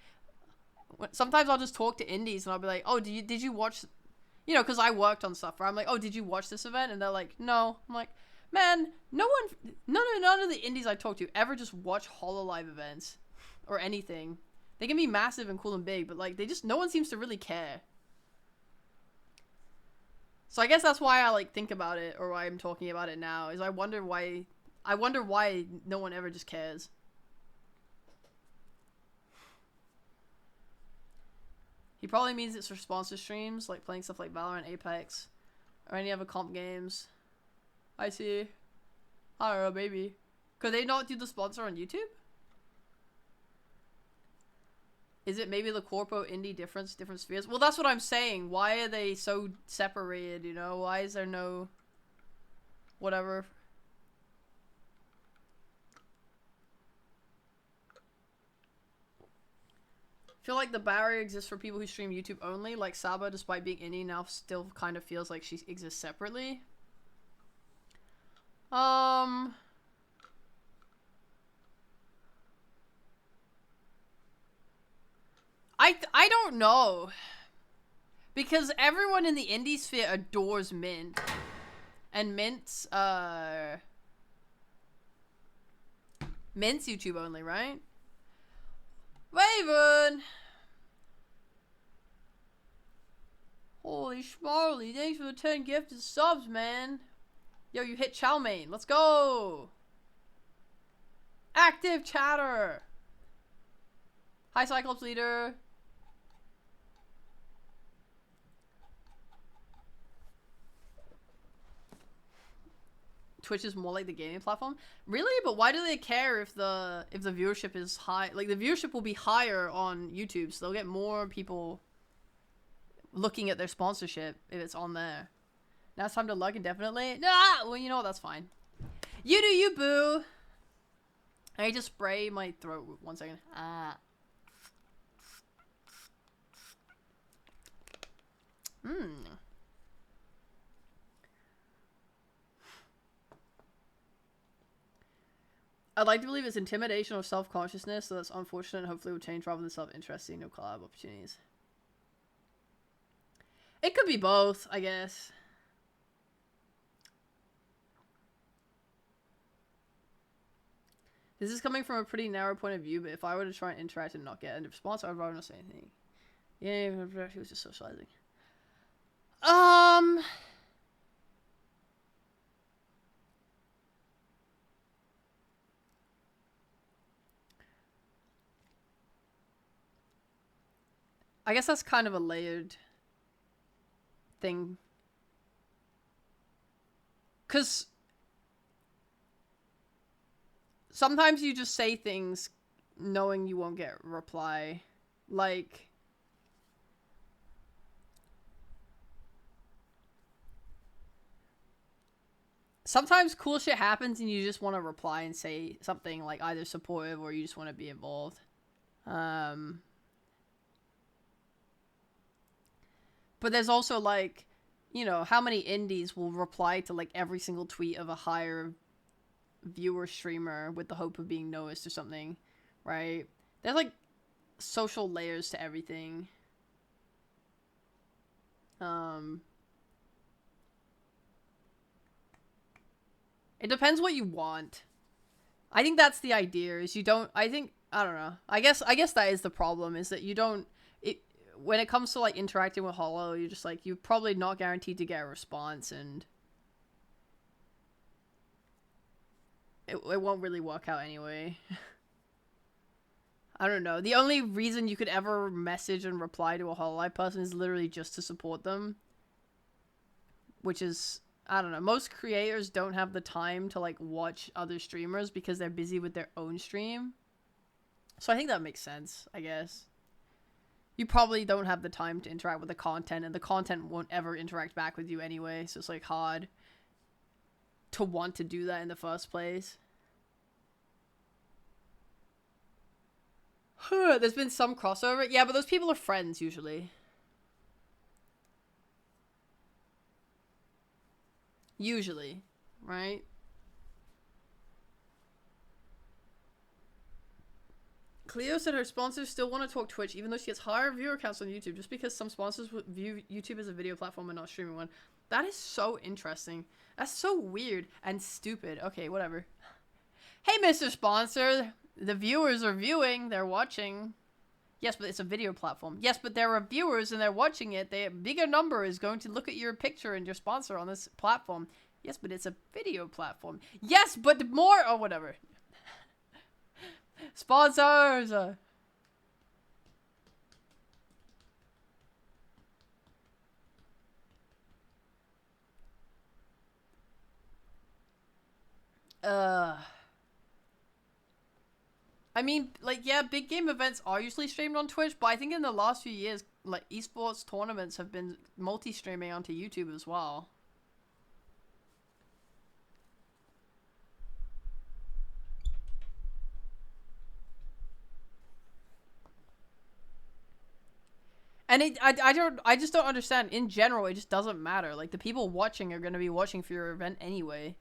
Sometimes I'll just talk to indies and I'll be like, oh, did you watch... You know, because I worked on stuff where I'm like, oh, did you watch this event? And they're like, no. I'm like... Man, none of the indies I talk to ever just watch Hololive events or anything. They can be massive and cool and big, but like no one seems to really care. So I guess that's why I like think about it, or why I'm talking about it now, is I wonder why no one ever just cares. He probably means it's for sponsor streams, like playing stuff like Valorant, Apex, or any other comp games. I see. I don't know, maybe. Could they not do the sponsor on YouTube? Is it maybe the corpo indie different spheres? Well, that's what I'm saying. Why are they so separated, you know? Why is there no... whatever? I feel like the barrier exists for people who stream YouTube only. Like Saba, despite being indie, now still kind of feels like she exists separately. I don't know. Because everyone in the indie sphere adores Mint. And Mint's YouTube only, right? Raven! Holy schmoly, thanks for the 10 gifted subs, man. Yo, you hit Chow Mein. Let's go! Active chatter! Hi, Cyclops Leader. Twitch is more like the gaming platform. Really? But why do they care if the viewership is high? Like, the viewership will be higher on YouTube, so they'll get more people looking at their sponsorship if it's on there. Now it's time to lug indefinitely? Nah! Well, you know what? That's fine. You do you, boo! I need to spray my throat. 1 second. Ah. I'd like to believe it's intimidation or self-consciousness, so that's unfortunate and hopefully will change rather than self-interest, seeing no collab opportunities. It could be both, I guess. This is coming from a pretty narrow point of view, but if I were to try and interact and not get a response, I'd rather not say anything. Yeah, he was just socializing. I guess that's kind of a layered thing. 'Cause sometimes you just say things knowing you won't get a reply. Like, sometimes cool shit happens and you just want to reply and say something like either supportive or you just want to be involved. But there's also, like, you know, how many indies will reply to, like, every single tweet of a higher viewer streamer with the hope of being noticed or something, right? There's, like, social layers to everything. It depends what you want. I think that's the idea, is you don't, I don't know. I guess that is the problem, is that you don't, when it comes to like interacting with Hollow, you're just like, you're probably not guaranteed to get a response, and it won't really work out anyway. I don't know. The only reason you could ever message and reply to a Hololive person is literally just to support them. Which is, I don't know. Most creators don't have the time to like watch other streamers because they're busy with their own stream. So I think that makes sense, I guess. You probably don't have the time to interact with the content, and the content won't ever interact back with you anyway. So it's like hard to want to do that in the first place. There's been some crossover. Yeah, but those people are friends usually. Usually, right? Cleo said her sponsors still want to talk Twitch, even though she gets higher viewer counts on YouTube, just because some sponsors view YouTube as a video platform and not streaming one. That is so interesting. That's so weird and stupid. Okay, whatever. Hey, Mr. Sponsor. The viewers are viewing. They're watching. Yes, but it's a video platform. Yes, but there are viewers and they're watching it. A bigger number is going to look at your picture and your sponsor on this platform. Yes, but it's a video platform. Yes, but more... Oh, whatever. Sponsors! I mean, like, yeah, big game events are usually streamed on Twitch, but I think in the last few years, like, esports tournaments have been multi-streaming onto YouTube as well. And I just don't understand. In general, it just doesn't matter. Like, the people watching are going to be watching for your event anyway.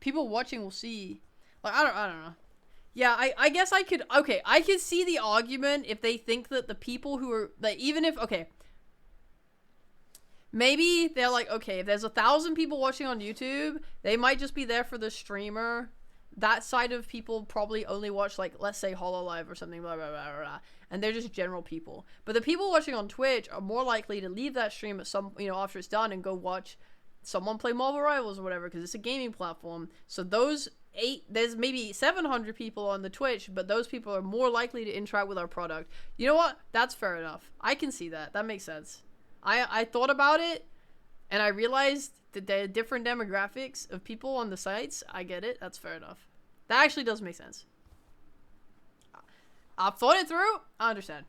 People watching will see. Like, I don't know. Yeah, I guess I could see the argument if they think that the people who are, like, even if, okay, maybe they're like, okay, if there's 1,000 people watching on YouTube, they might just be there for the streamer. That side of people probably only watch, like, let's say Hololive or something, blah, blah, blah, blah, blah, and they're just general people. But the people watching on Twitch are more likely to leave that stream at some, you know, after it's done and go watch someone play Marvel Rivals or whatever, because it's a gaming platform. So there's maybe 700 people on the Twitch, but those people are more likely to interact with our product. You know what? That's fair enough. I can see that. That makes sense. I thought about it, and I realized that there are different demographics of people on the sites. I get it. That's fair enough. That actually does make sense. I've thought it through. I understand.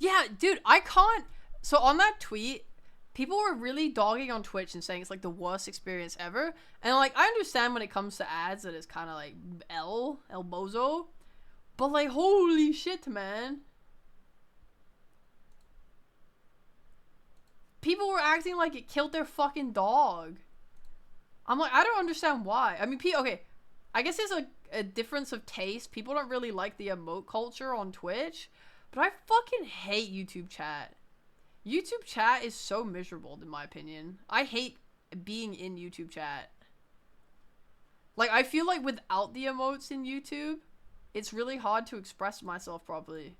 Yeah, dude, I can't... So on that tweet, people were really dogging on Twitch and saying it's like the worst experience ever. And like, I understand when it comes to ads that it's kind of like El Bozo. But like, holy shit, man. People were acting like it killed their fucking dog. I'm like, I don't understand why. I mean, okay, I guess there's a difference of taste. People don't really like the emote culture on Twitch. But I fucking hate YouTube chat. YouTube chat is so miserable, in my opinion. I hate being in YouTube chat. Like, I feel like without the emotes in YouTube, it's really hard to express myself properly.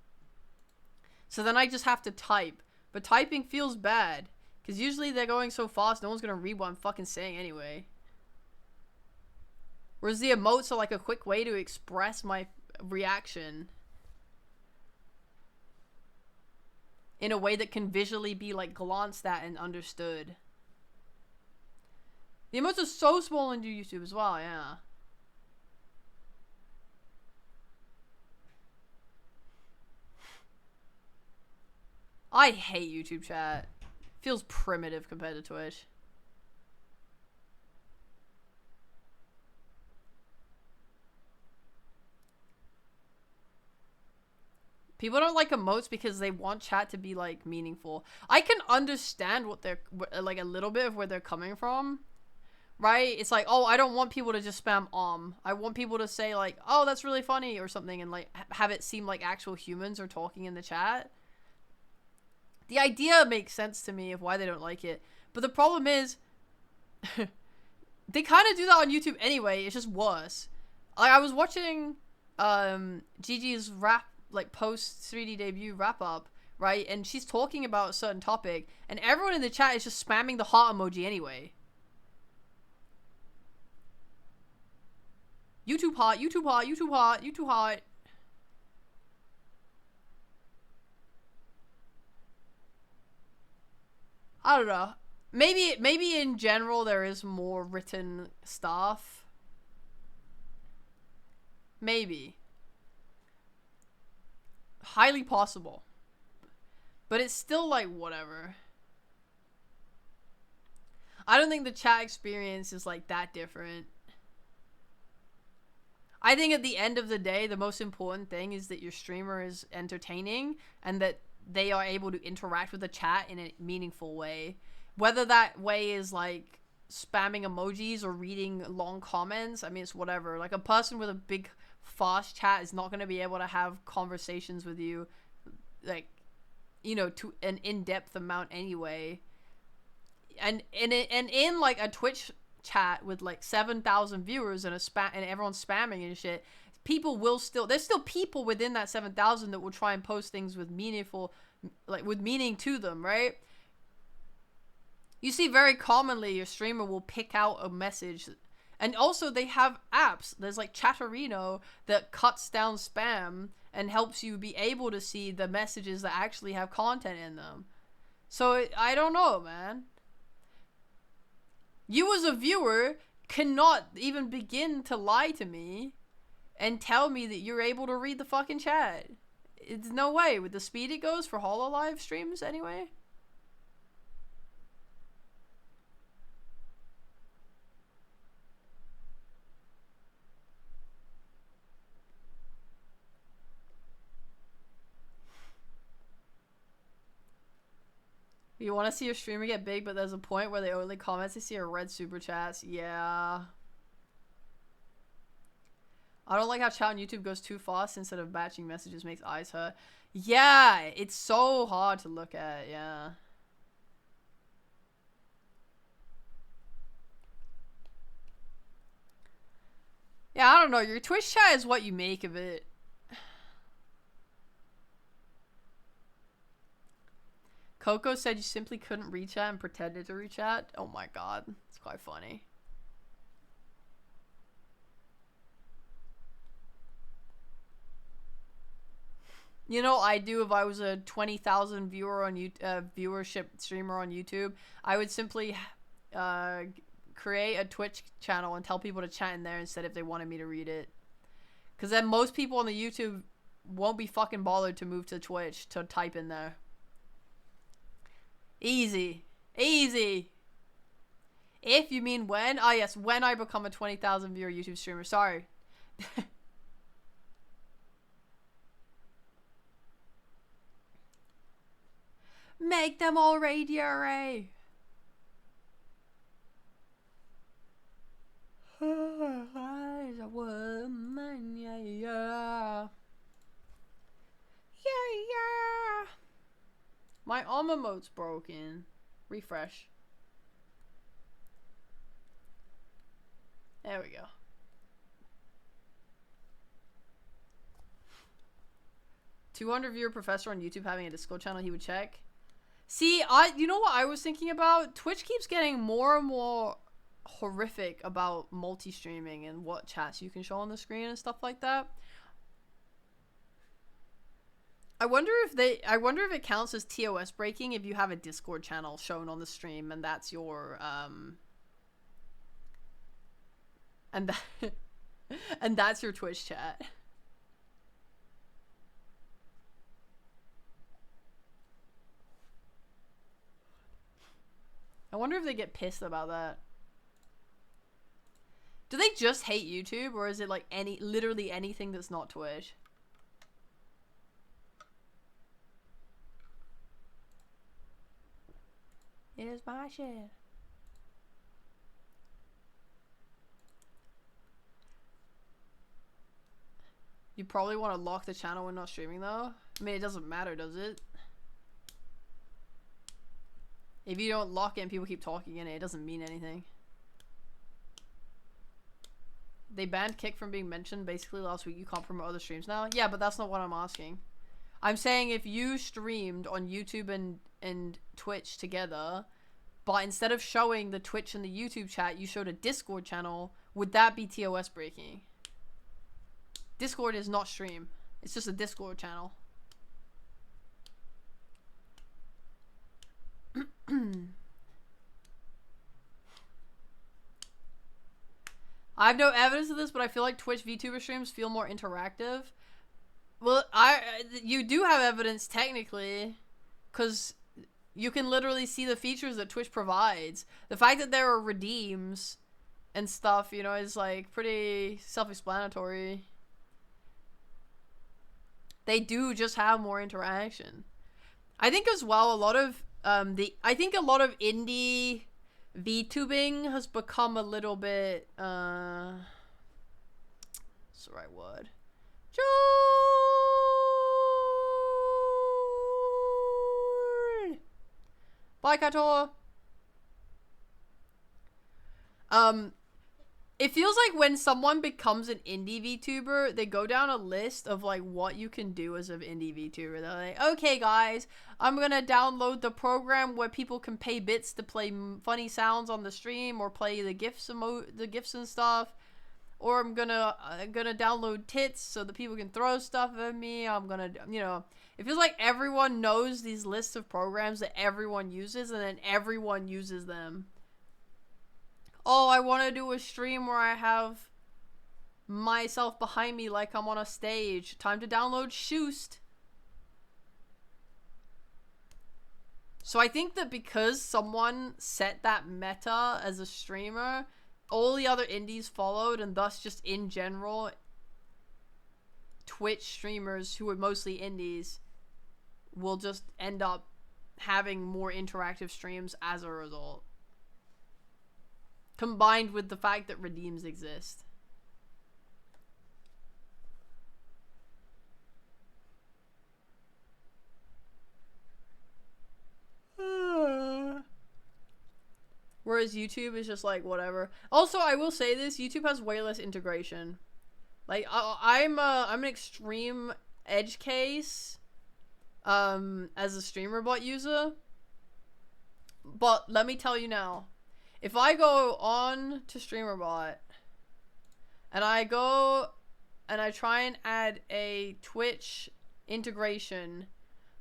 So then I just have to type. But typing feels bad. Because usually they're going so fast, no one's going to read what I'm fucking saying anyway. Whereas the emotes are like a quick way to express my reaction. In a way that can visually be, like, glanced at and understood. The emotes are so small on YouTube as well, yeah. I hate YouTube chat. Feels primitive compared to Twitch. People don't like emotes because they want chat to be, like, meaningful. I can understand what they're, like, a little bit of where they're coming from. Right? It's like, oh, I don't want people to just spam I want people to say, like, oh, that's really funny or something, and, like, have it seem like actual humans are talking in the chat. The idea makes sense to me of why they don't like it. But the problem is, they kind of do that on YouTube anyway. It's just worse. Like, I was watching Gigi's post 3D debut wrap up, right? And she's talking about a certain topic, and everyone in the chat is just spamming the heart emoji anyway. YouTube hot, YouTube hot, YouTube hot, YouTube hot. I don't know. Maybe in general there is more written stuff. Maybe. Highly possible. But it's still like whatever. I don't think the chat experience is like that different. I think at the end of the day, the most important thing is that your streamer is entertaining and that they are able to interact with the chat in a meaningful way. Whether that way is like spamming emojis or reading long comments, I mean, it's whatever. Like, a person with a big, fast chat is not going to be able to have conversations with you, like, you know, to an in-depth amount anyway. And in like a Twitch chat with like 7,000 viewers and and everyone's spamming and shit, people will there's still people within that 7,000 that will try and post things with with meaning to them, right? You see very commonly your streamer will pick out a message, and also they have apps. There's like Chatterino that cuts down spam and helps you be able to see the messages that actually have content in them. So I don't know, man. You as a viewer cannot even begin to lie to me and tell me that you're able to read the fucking chat. It's no way with the speed it goes for HoloLive streams anyway. You want to see your streamer get big, but there's a point where the only comments they see are red super chats. Yeah. I don't like how chat on YouTube goes too fast instead of batching messages makes eyes hurt. Yeah, it's so hard to look at, yeah. Yeah, I don't know. Your Twitch chat is what you make of it. Coco said you simply couldn't reach chat and pretended to reach chat. Oh my god. It's quite funny. You know, I'd do if I was a 20,000 viewer on viewership streamer on YouTube. I would simply create a Twitch channel and tell people to chat in there instead if they wanted me to read it. Because then most people on the YouTube won't be fucking bothered to move to Twitch to type in there. Easy. Easy. If you mean when? Ah, yes, when I become a 20,000 viewer YouTube streamer. Sorry. Make them all radio array. As a woman, yeah, yeah. Yeah, yeah. My armor mode's broken. Refresh. There we go. $200 viewer professor on YouTube having a Discord channel he would check. See, you know what I was thinking about? Twitch keeps getting more and more horrific about multi-streaming and what chats you can show on the screen and stuff like that. I wonder if it counts as TOS breaking if you have a Discord channel shown on the stream and that's your and that's your Twitch chat. I wonder if they get pissed about that. Do they just hate YouTube, or is it like literally anything that's not Twitch? It is my shit. You probably want to lock the channel when not streaming though. I mean, it doesn't matter, does it? If you don't lock it and people keep talking in it, it doesn't mean anything. They banned Kick from being mentioned basically last week. You can't promote other streams now. Yeah, but that's not what I'm asking. I'm saying if you streamed on YouTube and Twitch together, but instead of showing the Twitch and the YouTube chat, you showed a Discord channel, would that be TOS breaking? Discord is not stream. It's just a Discord channel. I have no evidence of this, but I feel like Twitch VTuber streams feel more interactive. Well, you do have evidence technically, because you can literally see the features that Twitch provides. The fact that there are redeems and stuff, you know, is like pretty self-explanatory. They do just have more interaction. I think as well, a lot of I think a lot of indie VTubing has become a little bit what's the right word? Bye, Kator. It feels like when someone becomes an indie VTuber, they go down a list of like what you can do as an indie VTuber. They're like, okay guys, I'm gonna download the program where people can pay bits to play funny sounds on the stream or play the gifs and stuff. Or I'm gonna download tits so that people can throw stuff at me. I'm gonna, you know, it feels like everyone knows these lists of programs that everyone uses, and then everyone uses them. Oh, I want to do a stream where I have myself behind me like I'm on a stage. Time to download Shoost. So I think that because someone set that meta as a streamer, all the other indies followed, and thus just in general, Twitch streamers who are mostly indies will just end up having more interactive streams as a result. Combined with the fact that redeems exist. Whereas YouTube is just like whatever. Also, I will say this: YouTube has way less integration. Like I'm an extreme edge case, as a streamer bot user. But let me tell you now. If I go on to StreamerBot and I go and I try and add a Twitch integration,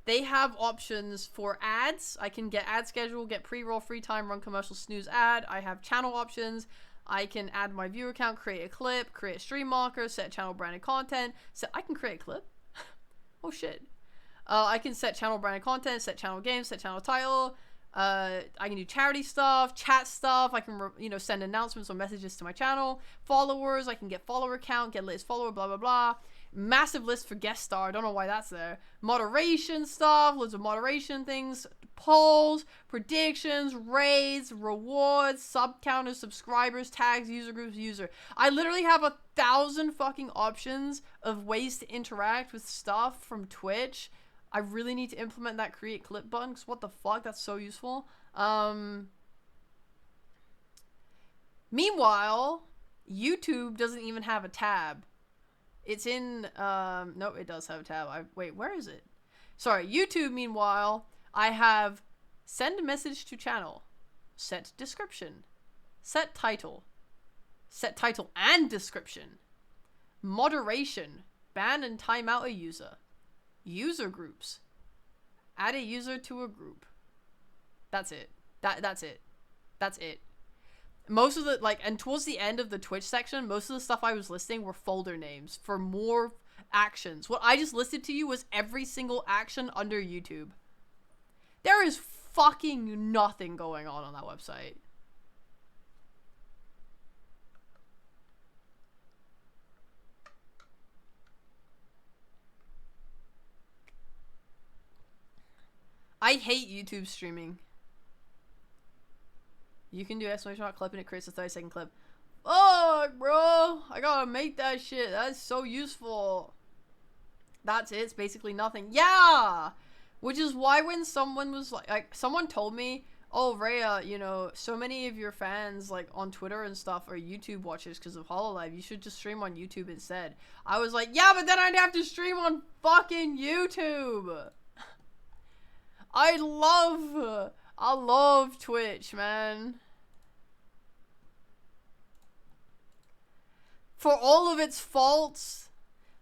they have options for ads. I can get ad schedule, get pre-roll, free time, run commercial, snooze ad. I have channel options. I can add my viewer count, create a clip, create a stream marker, set channel branded content. So I can create a clip. Oh shit. I can set channel branded content, set channel games, set channel title. I can do charity stuff, chat stuff. I can, you know, send announcements or messages to my channel. Followers, I can get follower count, get latest follower, blah, blah, blah. Massive list for guest star. I don't know why that's there. Moderation stuff, loads of moderation things. Polls, predictions, raids, rewards, sub counters, subscribers, tags, user groups, user. I literally have 1,000 fucking options of ways to interact with stuff from Twitch. I really need to implement that create clip button, because what the fuck, that's so useful. Meanwhile, YouTube doesn't even have a tab. It's in, no, it does have a tab. Wait, where is it? Sorry, YouTube, meanwhile, I have send message to channel, set description, set title and description, moderation, ban and time out a user. User groups. Add a user to a group. That's it. That's it. That's it. Most of the, like, and towards the end of the Twitch section, most of the stuff I was listing were folder names for more actions. What I just listed to you was every single action under YouTube. There is fucking nothing going on that website. I hate YouTube streaming. You can do exclamation mark clip and it creates a 30-second clip. Fuck, bro. I gotta make that shit. That's so useful. That's it. It's basically nothing. Yeah! Which is why when someone was like someone told me, oh, Rhea, you know, so many of your fans, like, on Twitter and stuff are YouTube watchers because of HoloLive. You should just stream on YouTube instead. I was like, yeah, but then I'd have to stream on fucking YouTube. I love Twitch, man. For all of its faults,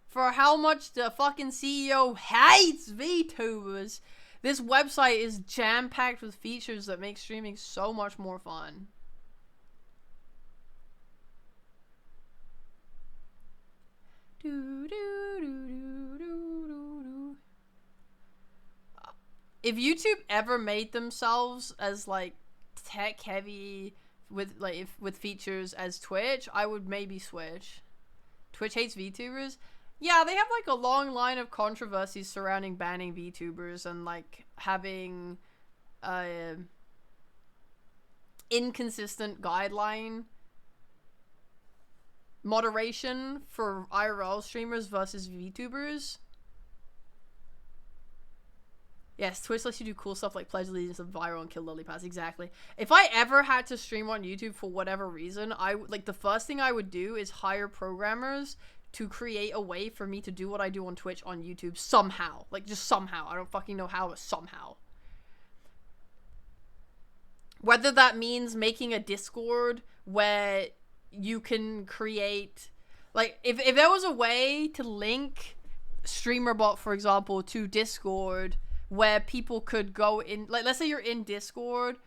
for how much the fucking CEO hates VTubers, this website is jam-packed with features that make streaming so much more fun. If YouTube ever made themselves as like tech heavy with like with features as Twitch, I would maybe switch. Twitch hates VTubers. Yeah, they have like a long line of controversies surrounding banning VTubers and like having inconsistent guideline moderation for IRL streamers versus VTubers. Yes, Twitch lets you do cool stuff like pledge allegiance and viral and kill lily pads. Exactly. If I ever had to stream on YouTube for whatever reason, the first thing I would do is hire programmers to create a way for me to do what I do on Twitch on YouTube somehow. Like, just somehow. I don't fucking know how, but somehow. Whether that means making a Discord where you can create... Like, if there was a way to link StreamerBot, for example, to Discord... where people could go in, like, let's say you're in Discord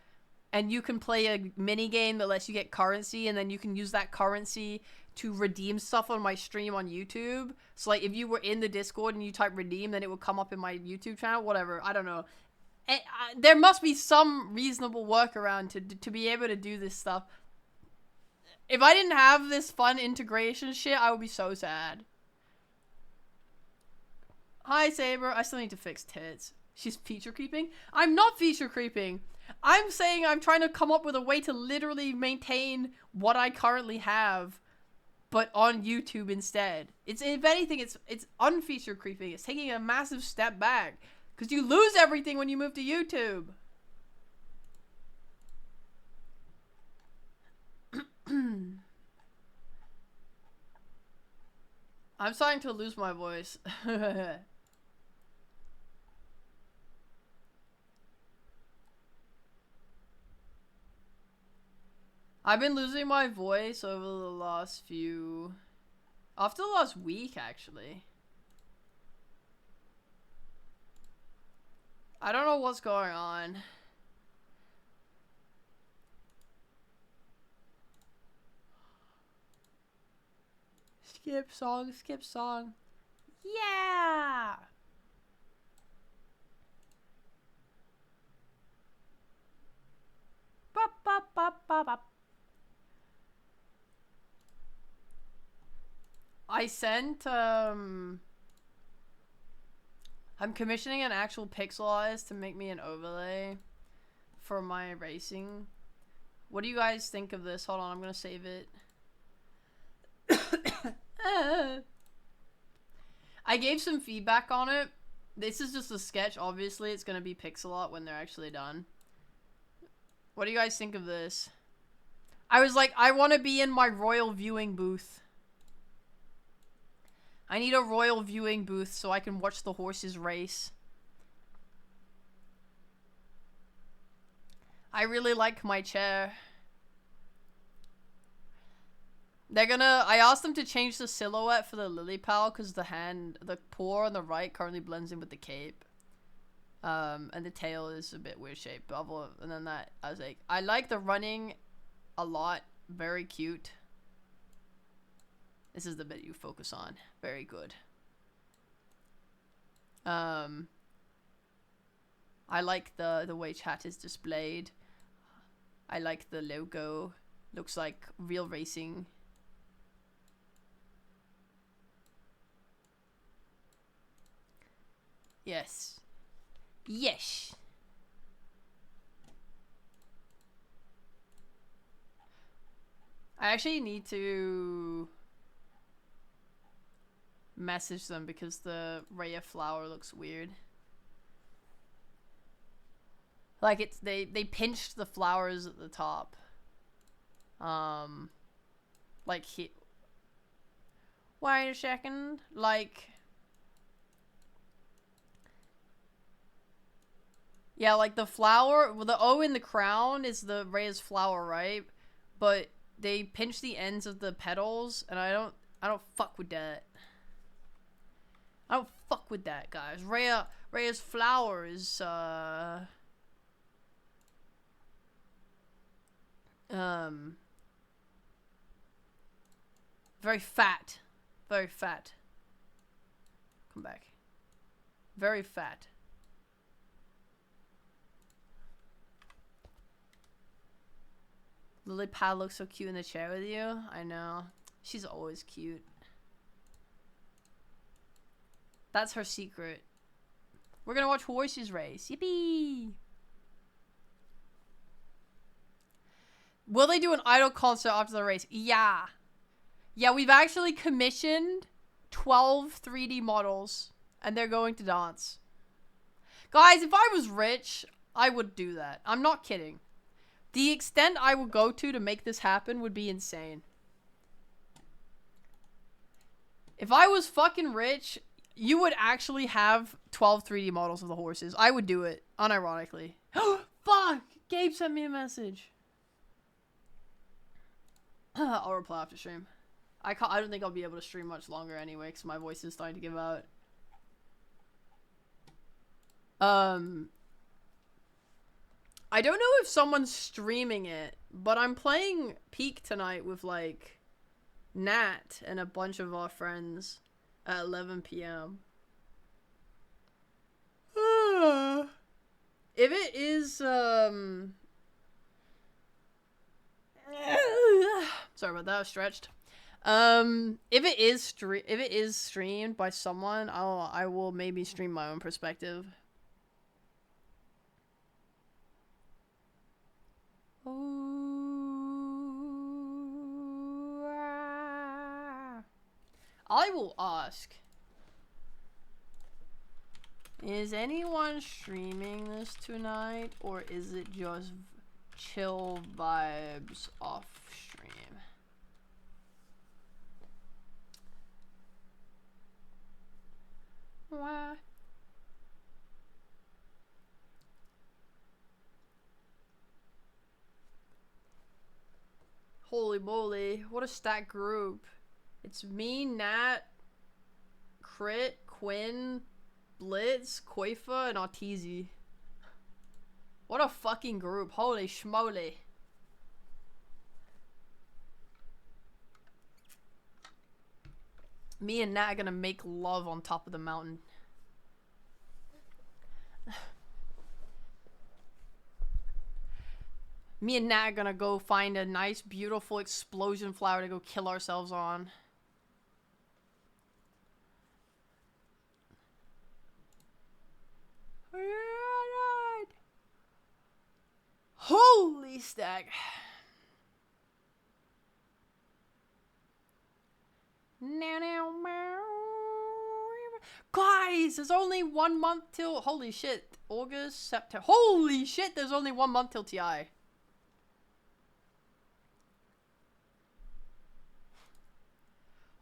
and you can play a mini game that lets you get currency, and then you can use that currency to redeem stuff on my stream on YouTube. So like if you were in the Discord and you type redeem, then it would come up in my YouTube channel, whatever, I don't know. There must be some reasonable workaround to be able to do this stuff. If I didn't have this fun integration shit, I would be so sad. Hi Saber, I still need to fix tits. She's feature creeping? I'm not feature creeping. I'm saying I'm trying to come up with a way to literally maintain what I currently have, but on YouTube instead. It's, if anything, it's unfeature creeping. It's taking a massive step back. Because you lose everything when you move to YouTube. I'm starting to lose my voice. I've been losing my voice over the last few... After the last week, actually. I don't know what's going on. Skip song, skip song. Yeah! Bop, bop, bop, bop, bop. I sent, I'm commissioning an actual pixel artist to make me an overlay for my racing. What do you guys think of this? Hold on, I'm gonna save it. I gave some feedback on it. This is just a sketch, obviously. It's gonna be pixel art when they're actually done. What do you guys think of this? I was like, I want to be in my royal viewing booth. I need a royal viewing booth so I can watch the horses race. I really like my chair. They're gonna... I asked them to change the silhouette for the lily pal because the paw on the right currently blends in with the cape. And the tail is a bit weird shape. And then that, I was like, I like the running a lot. Very cute. This is the bit you focus on. Very good. I like the way chat is displayed. I like the logo. Looks like real racing. Yes. Yes. I actually need to message them because the Rhea flower looks weird. Like it's they pinched the flowers at the top. Like he. Wait a second. Like. Yeah, like the flower, well, the O in the crown is the Rhea's flower, right? But they pinch the ends of the petals, and I don't fuck with that. I don't fuck with that, guys. Rhea's flower is, very fat. Very fat. Come back. Very fat. Lily Pad looks so cute in the chair with you. I know. She's always cute. That's her secret. We're gonna watch horses race. Yippee! Will they do an idol concert after the race? Yeah. Yeah, we've actually commissioned 12 3D models, and they're going to dance. Guys, if I was rich, I would do that. I'm not kidding. The extent I would go to make this happen would be insane. If I was fucking rich, you would actually have 12 3D models of the horses. I would do it, unironically. Fuck! Gabe sent me a message. I'll reply after stream. I don't think I'll be able to stream much longer anyway, because my voice is starting to give out. I don't know if someone's streaming it, but I'm playing Peak tonight with, like, Nat and a bunch of our friends at 11 p.m. If it is, sorry about that, I was stretched. If it is streamed by someone, I will maybe stream my own perspective. I will ask. Is anyone streaming this tonight, or is it just chill vibes off stream? Why? Holy moly, what a stacked group. It's me, Nat, Crit, Quinn, Blitz, Koifa, and Arteezy. What a fucking group. Holy schmoly. Me and Nat are gonna make love on top of the mountain. Me and Nat are gonna go find a nice, beautiful explosion flower to go kill ourselves on. Holy stack. Guys, there's only 1 month till, holy shit, August, September. Holy shit, there's only 1 month till TI.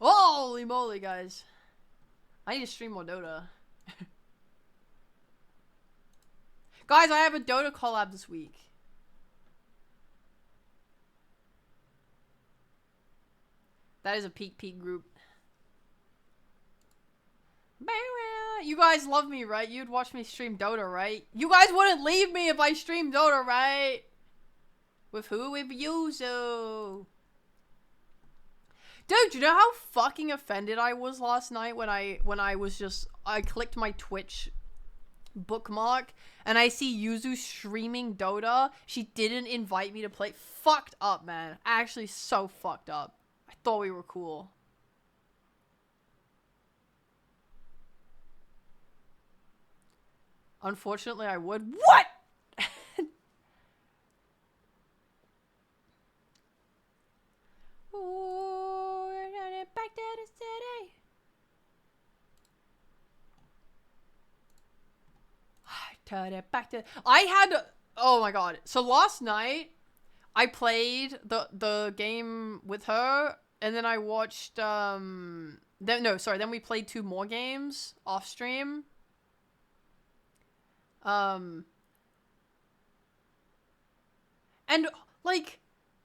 Holy moly, guys. I need to stream more Dota. Guys, I have a Dota collab this week. That is a peak group. You guys love me, right? You'd watch me stream Dota, right? You guys wouldn't leave me if I streamed Dota, right? With who? With Yuzu. Dude, you know how fucking offended I was last night when I clicked my Twitch bookmark and I see Yuzu streaming Dota. She didn't invite me to play. Fucked up, man. Actually, so fucked up. I thought we were cool. Unfortunately, I would. What? Ooh, we're gonna back to the city. Turn it back to. I had Oh my god. So last night, I played the game with her, and then I watched, then we played 2 more games off stream. And, like,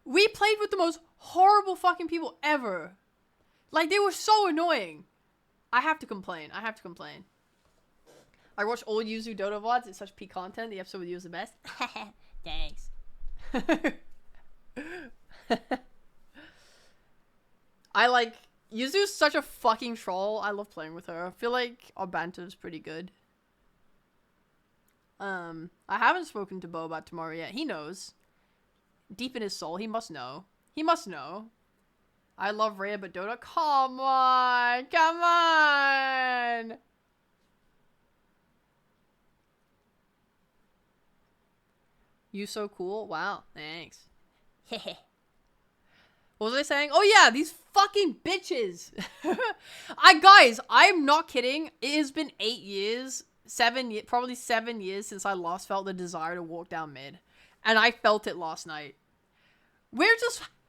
we played with the most horrible fucking people ever. Like, they were so annoying. I have to complain. I watched old Yuzu Dota VODs. It's such peak content. The episode with you is the best. Thanks. I like... Yuzu's such a fucking troll. I love playing with her. I feel like our banter is pretty good. I haven't spoken to Bo about tomorrow yet. He knows. Deep in his soul, he must know. He must know. I love Rhea, but Dota... Come on! Come on! You so cool. Wow. Thanks. What was I saying? Oh yeah, these fucking bitches. Guys, I'm not kidding. It has been 8 years, probably 7 years since I last felt the desire to walk down mid. And I felt it last night.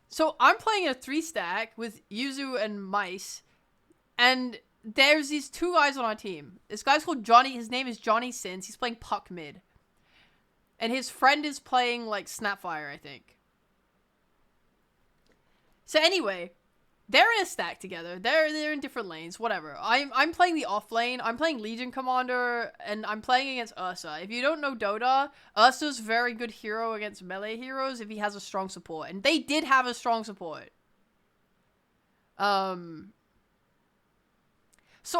So I'm playing a 3-stack with Yuzu and Mice. And there's these 2 guys on our team. This guy's called Johnny. His name is Johnny Sins. He's playing Puck mid. And his friend is playing, like, Snapfire, I think. So anyway, they're in a stack together. They're in different lanes, whatever. I'm playing the off lane. I'm playing Legion Commander, and I'm playing against Ursa. If you don't know Dota, Ursa's very good hero against melee heroes if he has a strong support. And they did have a strong support. So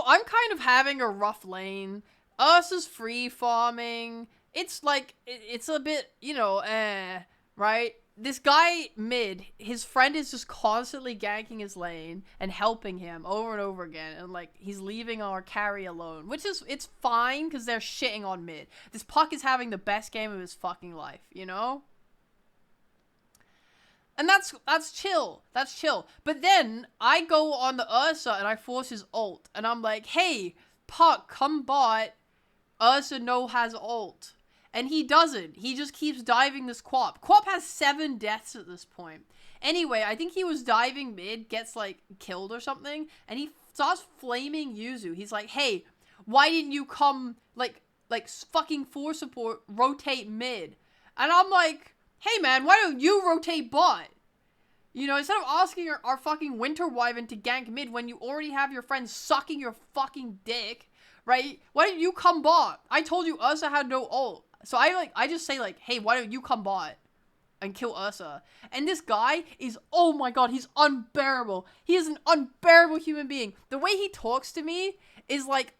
I'm kind of having a rough lane. Ursa's free farming. It's like, it's a bit, you know, right? This guy mid, his friend is just constantly ganking his lane and helping him over and over again. And, like, he's leaving our carry alone, which is, it's fine because they're shitting on mid. This Puck is having the best game of his fucking life, you know? And that's chill. That's chill. But then I go on the Ursa and I force his ult. And I'm like, hey, Puck, come bot. Ursa has ult. And he doesn't. He just keeps diving this Quap. Quap has 7 deaths at this point. Anyway, I think he was diving mid, gets, like, killed or something, and he starts flaming Yuzu. He's like, hey, why didn't you come, like fucking force support, rotate mid? And I'm like, hey, man, why don't you rotate bot? You know, instead of asking our fucking Winter Wyvern to gank mid when you already have your friends sucking your fucking dick, right? Why don't you come bot? I told you Ursa had no ult. So I just say, like, hey, why don't you come bot and kill Ursa? And this guy is, oh my god, he's unbearable. He is an unbearable human being. The way he talks to me is like,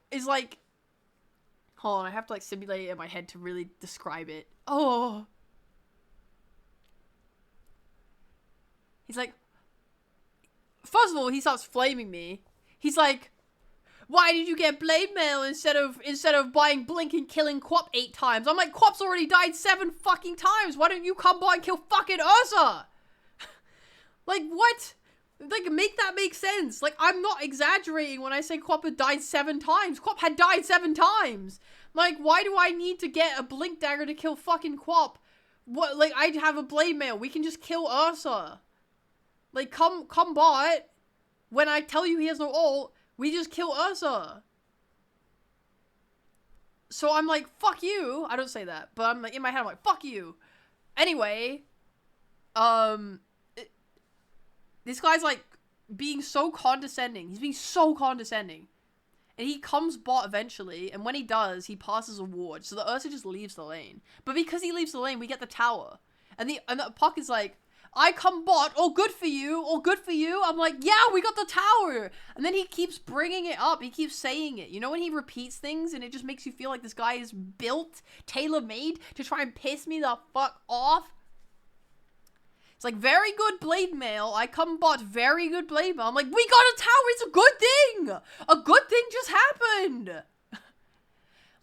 hold on, I have to, like, simulate it in my head to really describe it. Oh. He's like, first of all, he starts flaming me. He's like, why did you get Blade Mail instead of buying Blink and killing Quap 8 times? I'm like, Quap's already died 7 fucking times. Why don't you come by and kill fucking Ursa? Like, what? Like, make that make sense. Like, I'm not exaggerating when I say Quap had died 7 times. Quap had died 7 times. Like, why do I need to get a Blink Dagger to kill fucking Quap? What? Like, I have a Blade Mail. We can just kill Ursa. Like, come bot. When I tell you he has no ult, we just kill Ursa. So I'm like, fuck you. I don't say that, but I'm like, in my head, I'm like, fuck you. Anyway, this guy's like being so condescending. He's being so condescending. And he comes bot eventually, and when he does, he passes a ward. So the Ursa just leaves the lane. But because he leaves the lane, we get the tower. And the Puck is like, I come bot, oh good for you, oh good for you. I'm like, yeah, we got the tower. And then he keeps bringing it up, he keeps saying it. You know when he repeats things and it just makes you feel like this guy is built, tailor-made to try and piss me the fuck off? It's like, very good Blade Mail, I come bot, very good Blade Mail. I'm like, we got a tower, it's a good thing. A good thing just happened.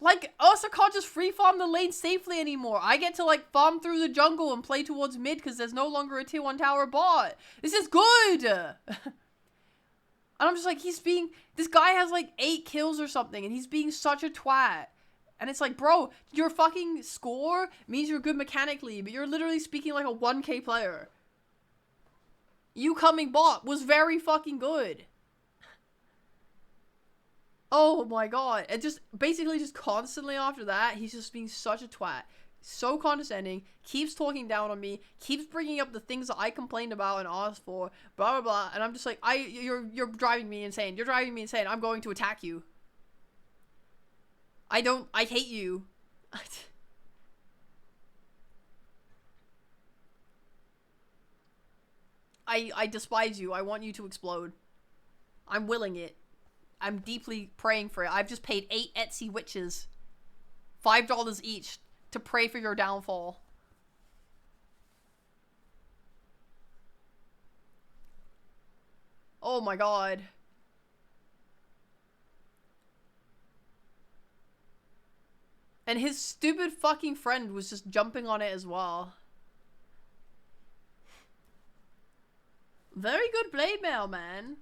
Like, Ursa can't just free farm the lane safely anymore. I get to, like, farm through the jungle and play towards mid because there's no longer a tier 1 tower bot. This is good! And I'm just like, this guy has, like, 8 kills or something, and he's being such a twat. And it's like, bro, your fucking score means you're good mechanically, but you're literally speaking like a 1K player. You coming bot was very fucking good. Oh my god. And just, basically just constantly after that, he's just being such a twat. So condescending, keeps talking down on me, keeps bringing up the things that I complained about and asked for, blah blah blah, and I'm just like, you're driving me insane. You're driving me insane. I'm going to attack you. I hate you. I despise you. I want you to explode. I'm willing it. I'm deeply praying for it. I've just paid 8 Etsy witches $5 each to pray for your downfall. Oh my god. And his stupid fucking friend was just jumping on it as well. Very good blade mail, man.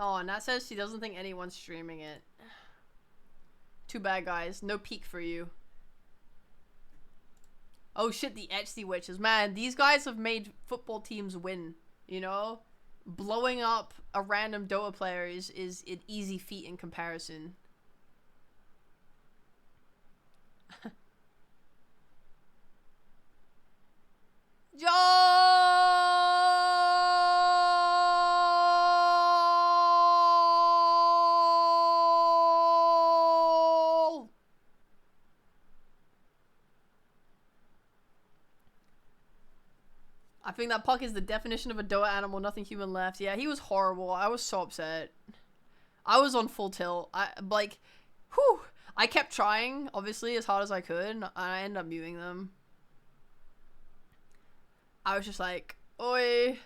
Oh, and that says she doesn't think anyone's streaming it. Too bad, guys. No peek for you. Oh shit, the Etsy witches. Man, these guys have made football teams win, you know? Blowing up a random Dota player is an easy feat in comparison. I think that puck is the definition of a Dota animal, nothing human left. Yeah, he was horrible. I was so upset. I was on full tilt. I kept trying, obviously, as hard as I could, and I ended up muting them. I was just like, oi.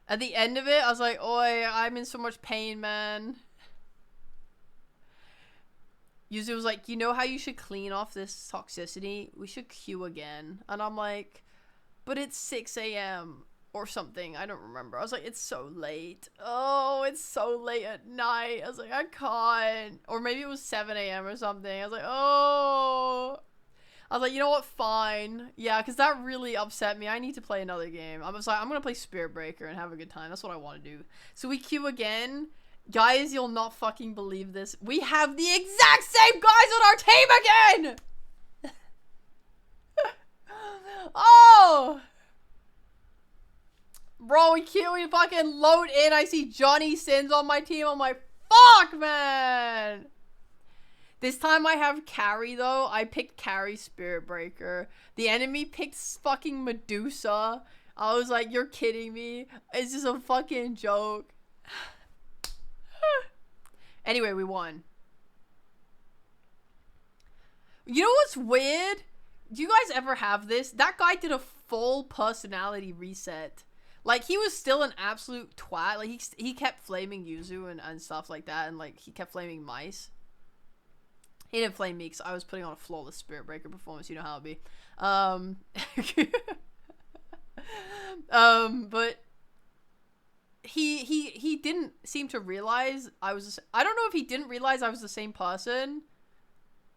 At the end of it, I was like, oi, I'm in so much pain, man. Yuzu was like, you know how you should clean off this toxicity? We should queue again. And I'm like, but it's 6 a.m. or something. I don't remember. I was like, it's so late. Oh, it's so late at night. I was like, I can't. Or maybe it was 7 a.m. or something. I was like, oh. I was like, you know what? Fine. Yeah, because that really upset me. I need to play another game. I was like, I'm going to play Spirit Breaker and have a good time. That's what I want to do. So we queue again. Guys, you'll not fucking believe this. We have the exact same guys on our team again! Oh! Bro, we fucking load in. I see Johnny Sins on my team. I'm like, fuck, man! This time I have Carry, though. I picked Carry Spirit Breaker. The enemy picked fucking Medusa. I was like, you're kidding me? It's just a fucking joke. Anyway, we won. You know what's weird? Do you guys ever have this? That guy did a full personality reset. Like, he was still an absolute twat. Like, he kept flaming Yuzu and stuff like that. And, like, he kept flaming Mice. He didn't flame me because I was putting on a flawless Spirit Breaker performance. You know how it be. But he didn't seem to realize I don't know if he didn't realize I was the same person,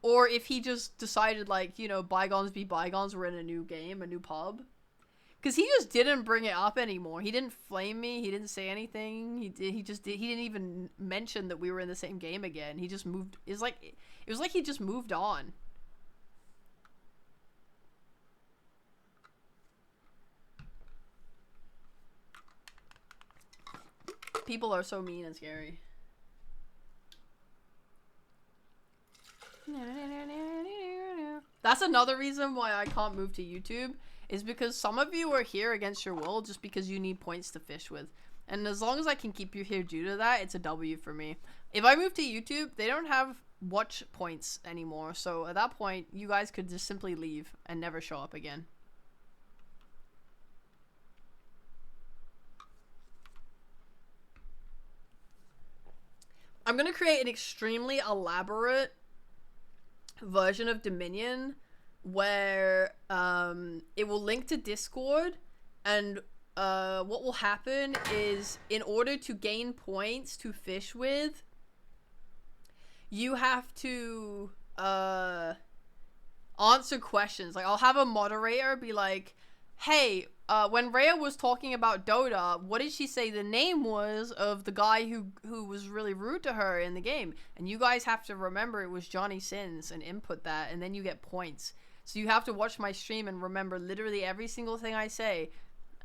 or if he just decided, like, you know, bygones be bygones, we're in a new game, a new pub. Because he just didn't bring it up anymore. He didn't flame me. He didn't say anything. He didn't even mention that we were in the same game again. He just moved. It was like he just moved on. People are so mean and scary. That's another reason why I can't move to YouTube, is because some of you are here against your will just because you need points to fish with. And as long as I can keep you here due to that, it's a W for me. If I move to YouTube, they don't have watch points anymore. So at that point, you guys could just simply leave and never show up again. I'm gonna create an extremely elaborate version of Dominion where it will link to Discord, and what will happen is, in order to gain points to fish with, you have to answer questions. Like, I'll have a moderator be like, hey, when Rhea was talking about Dota, what did she say the name was of the guy who was really rude to her in the game? And you guys have to remember it was Johnny Sins and input that, and then you get points. So you have to watch my stream and remember literally every single thing I say.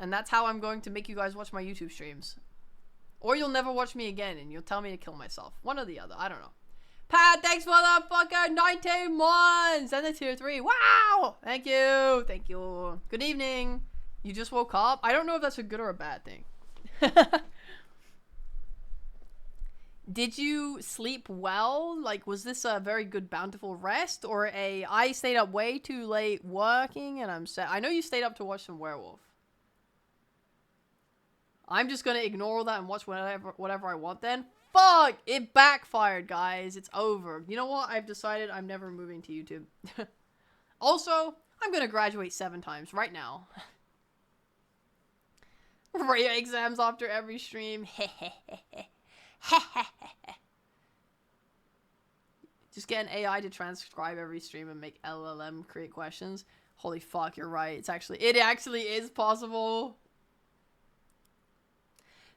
And that's how I'm going to make you guys watch my YouTube streams. Or you'll never watch me again and you'll tell me to kill myself. One or the other. I don't know. Pat, thanks for the fucking 19 months and the tier 3. Wow! Thank you. Thank you. Good evening. You just woke up? I don't know if that's a good or a bad thing. Did you sleep well? Like, was this a very good bountiful rest, or I stayed up way too late working and I'm sad? I know you stayed up to watch some Werewolf. I'm just gonna ignore all that and watch whatever I want then. Fuck! It backfired, guys. It's over. You know what? I've decided I'm never moving to YouTube. Also, I'm gonna graduate 7 times right now. Rhea exams after every stream. Just get an AI to transcribe every stream and make LLM create questions. Holy fuck, you're right. It actually is possible.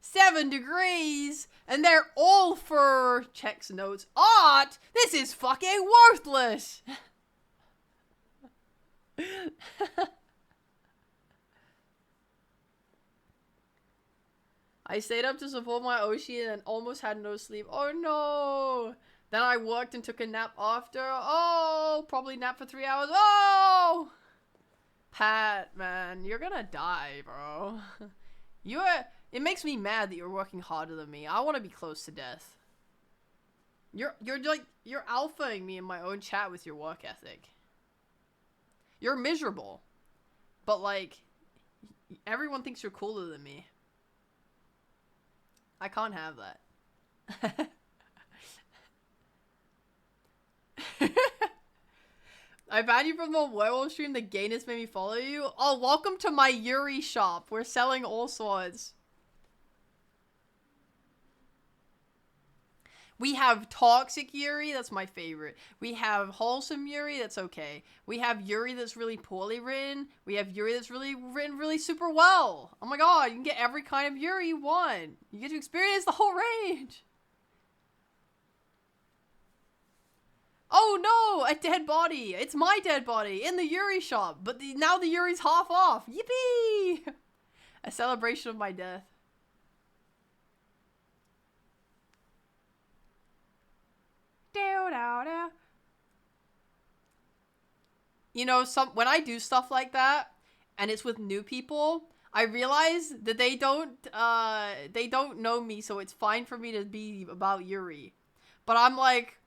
7 degrees, and they're all for checks notes. Art, this is fucking worthless. I stayed up to support my Oshi and almost had no sleep. Oh no. Then I worked and took a nap after. Oh, probably nap for 3 hours. Oh! Pat, man, you're gonna die, bro. It makes me mad that you're working harder than me. I want to be close to death. You're alphaing me in my own chat with your work ethic. You're miserable. But, like, everyone thinks you're cooler than me. I can't have that. I banned you from the Werewolf stream. The gayness made me follow you. Oh, welcome to my Yuri shop. We're selling all sorts. We have toxic Yuri, that's my favorite. We have wholesome Yuri, that's okay. We have Yuri that's really poorly written. We have Yuri that's really written really super well. Oh my god, you can get every kind of Yuri you want. You get to experience the whole range. Oh no, a dead body. It's my dead body in the Yuri shop. But now the Yuri's half off. Yippee! A celebration of my death. You know, when I do stuff like that, and it's with new people, I realize that they don't know me, so it's fine for me to be about Yuri. But I'm like,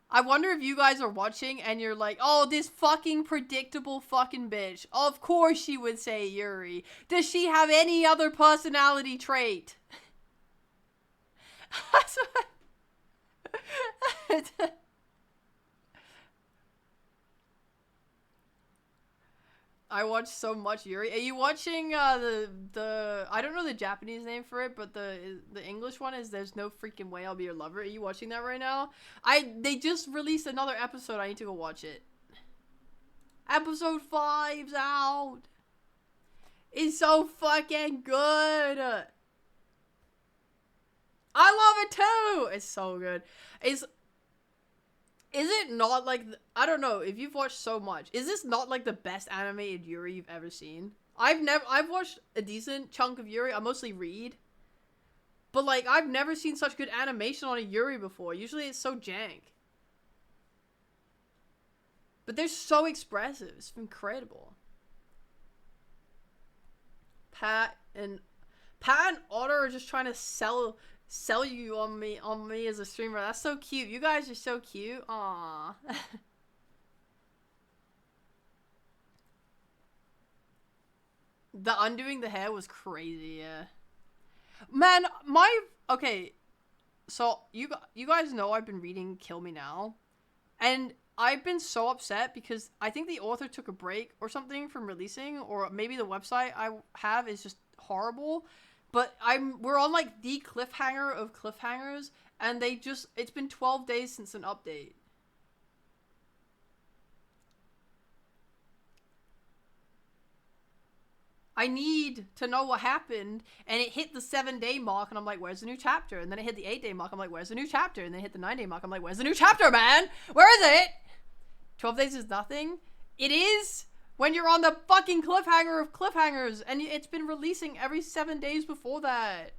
I wonder if you guys are watching and you're like, oh, this fucking predictable fucking bitch. Of course she would say Yuri. Does she have any other personality trait? I watch so much Yuri. Are you watching the I don't know the Japanese name for it, but the English one is There's No Freaking Way I'll Be Your Lover. Are you watching that right now? They just released another episode. I need to go watch it. Episode 5's out. It's so fucking good. I love it too. It's so good. Is it not like, I don't know, if you've watched so much, is this not like the best animated Yuri you've ever seen? I've watched a decent chunk of Yuri. I mostly read. But like, I've never seen such good animation on a Yuri before. Usually it's so jank. But they're so expressive. It's incredible. Pat and Otter are just trying to sell you on me as a streamer. That's so cute. You guys are so cute. Aww. The undoing the hair was crazy, yeah. Man, okay. So you guys know I've been reading Kill Me Now, and I've been so upset because I think the author took a break or something from releasing, or maybe the website I have is just horrible. But we're on like the cliffhanger of cliffhangers, and it's been 12 days since an update. I need to know what happened, and it hit the 7-day mark, and I'm like, where's the new chapter? And then it hit the 8-day mark, I'm like, where's the new chapter? And then it hit the 9-day mark, I'm like, where's the new chapter, man? Where is it? 12 days is nothing? It is when you're on the fucking cliffhanger of cliffhangers, and it's been releasing every 7 days before that.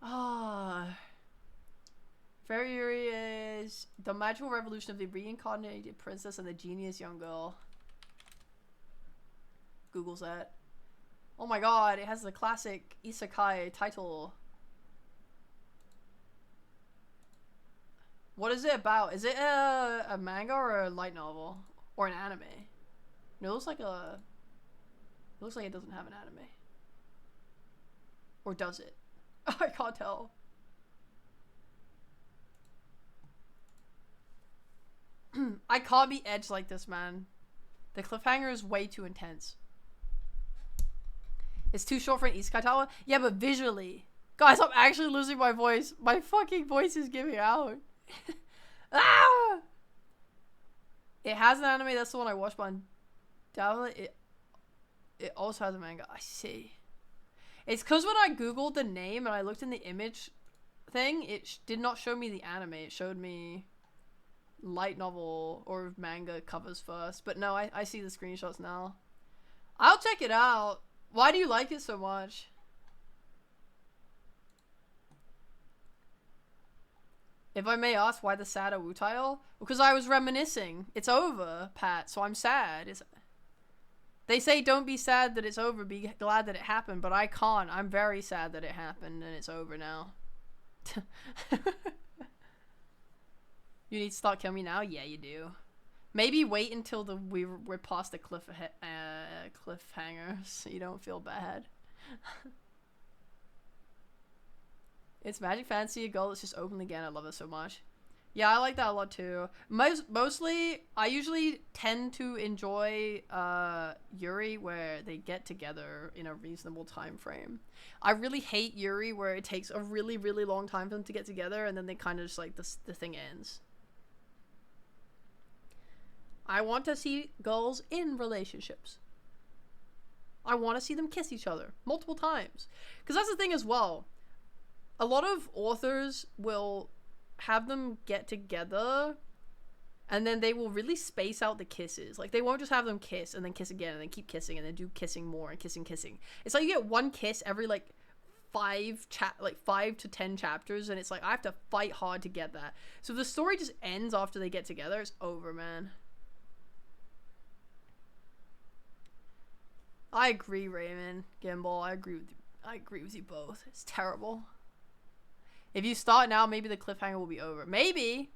Ah. Furious. The magical revolution of the reincarnated princess and the genius young girl. Google's that. Oh my god, it has the classic isekai title. What is it about? Is it a manga or a light novel? Or an anime? No, it looks like it doesn't have an anime. Or does it? I can't tell. I can't be edged like this, man. The cliffhanger is way too intense. It's too short for an isekai title? Yeah, but visually. Guys, I'm actually losing my voice. My fucking voice is giving out. Ah! It has an anime, that's the one I watched, but undoubtedly it also has a manga. I see. It's because when I googled the name and I looked in the image thing, it did not show me the anime. It showed me light novel or manga covers first. But no, I see the screenshots now. I'll check it out. Why do you like it so much? If I may ask, why the sad Wu tile? Because I was reminiscing. It's over, Pat, so I'm sad. They say don't be sad that it's over, be glad that it happened, but I can't. I'm very sad that it happened and it's over now. You need to start Kill Me Now? Yeah, you do. Maybe wait until we're past the cliffhanger so you don't feel bad. It's Magic Fantasy, a girl that's just open again. I love it so much. Yeah, I like that a lot too. Mostly, I usually tend to enjoy Yuri where they get together in a reasonable time frame. I really hate Yuri where it takes a really, really long time for them to get together and then they kind of just like, the thing ends. I want to see girls in relationships. I want to see them kiss each other multiple times. Because that's the thing as well. A lot of authors will have them get together and then they will really space out the kisses. Like, they won't just have them kiss and then kiss again and then keep kissing and then do kissing more and kissing. It's like you get one kiss every, like, 5 to 10 chapters, and it's like, I have to fight hard to get that. So if the story just ends after they get together, it's over, man. I agree, Raymond. Gimbal, I agree with you both. It's terrible. If you start now, maybe the cliffhanger will be over. Maybe.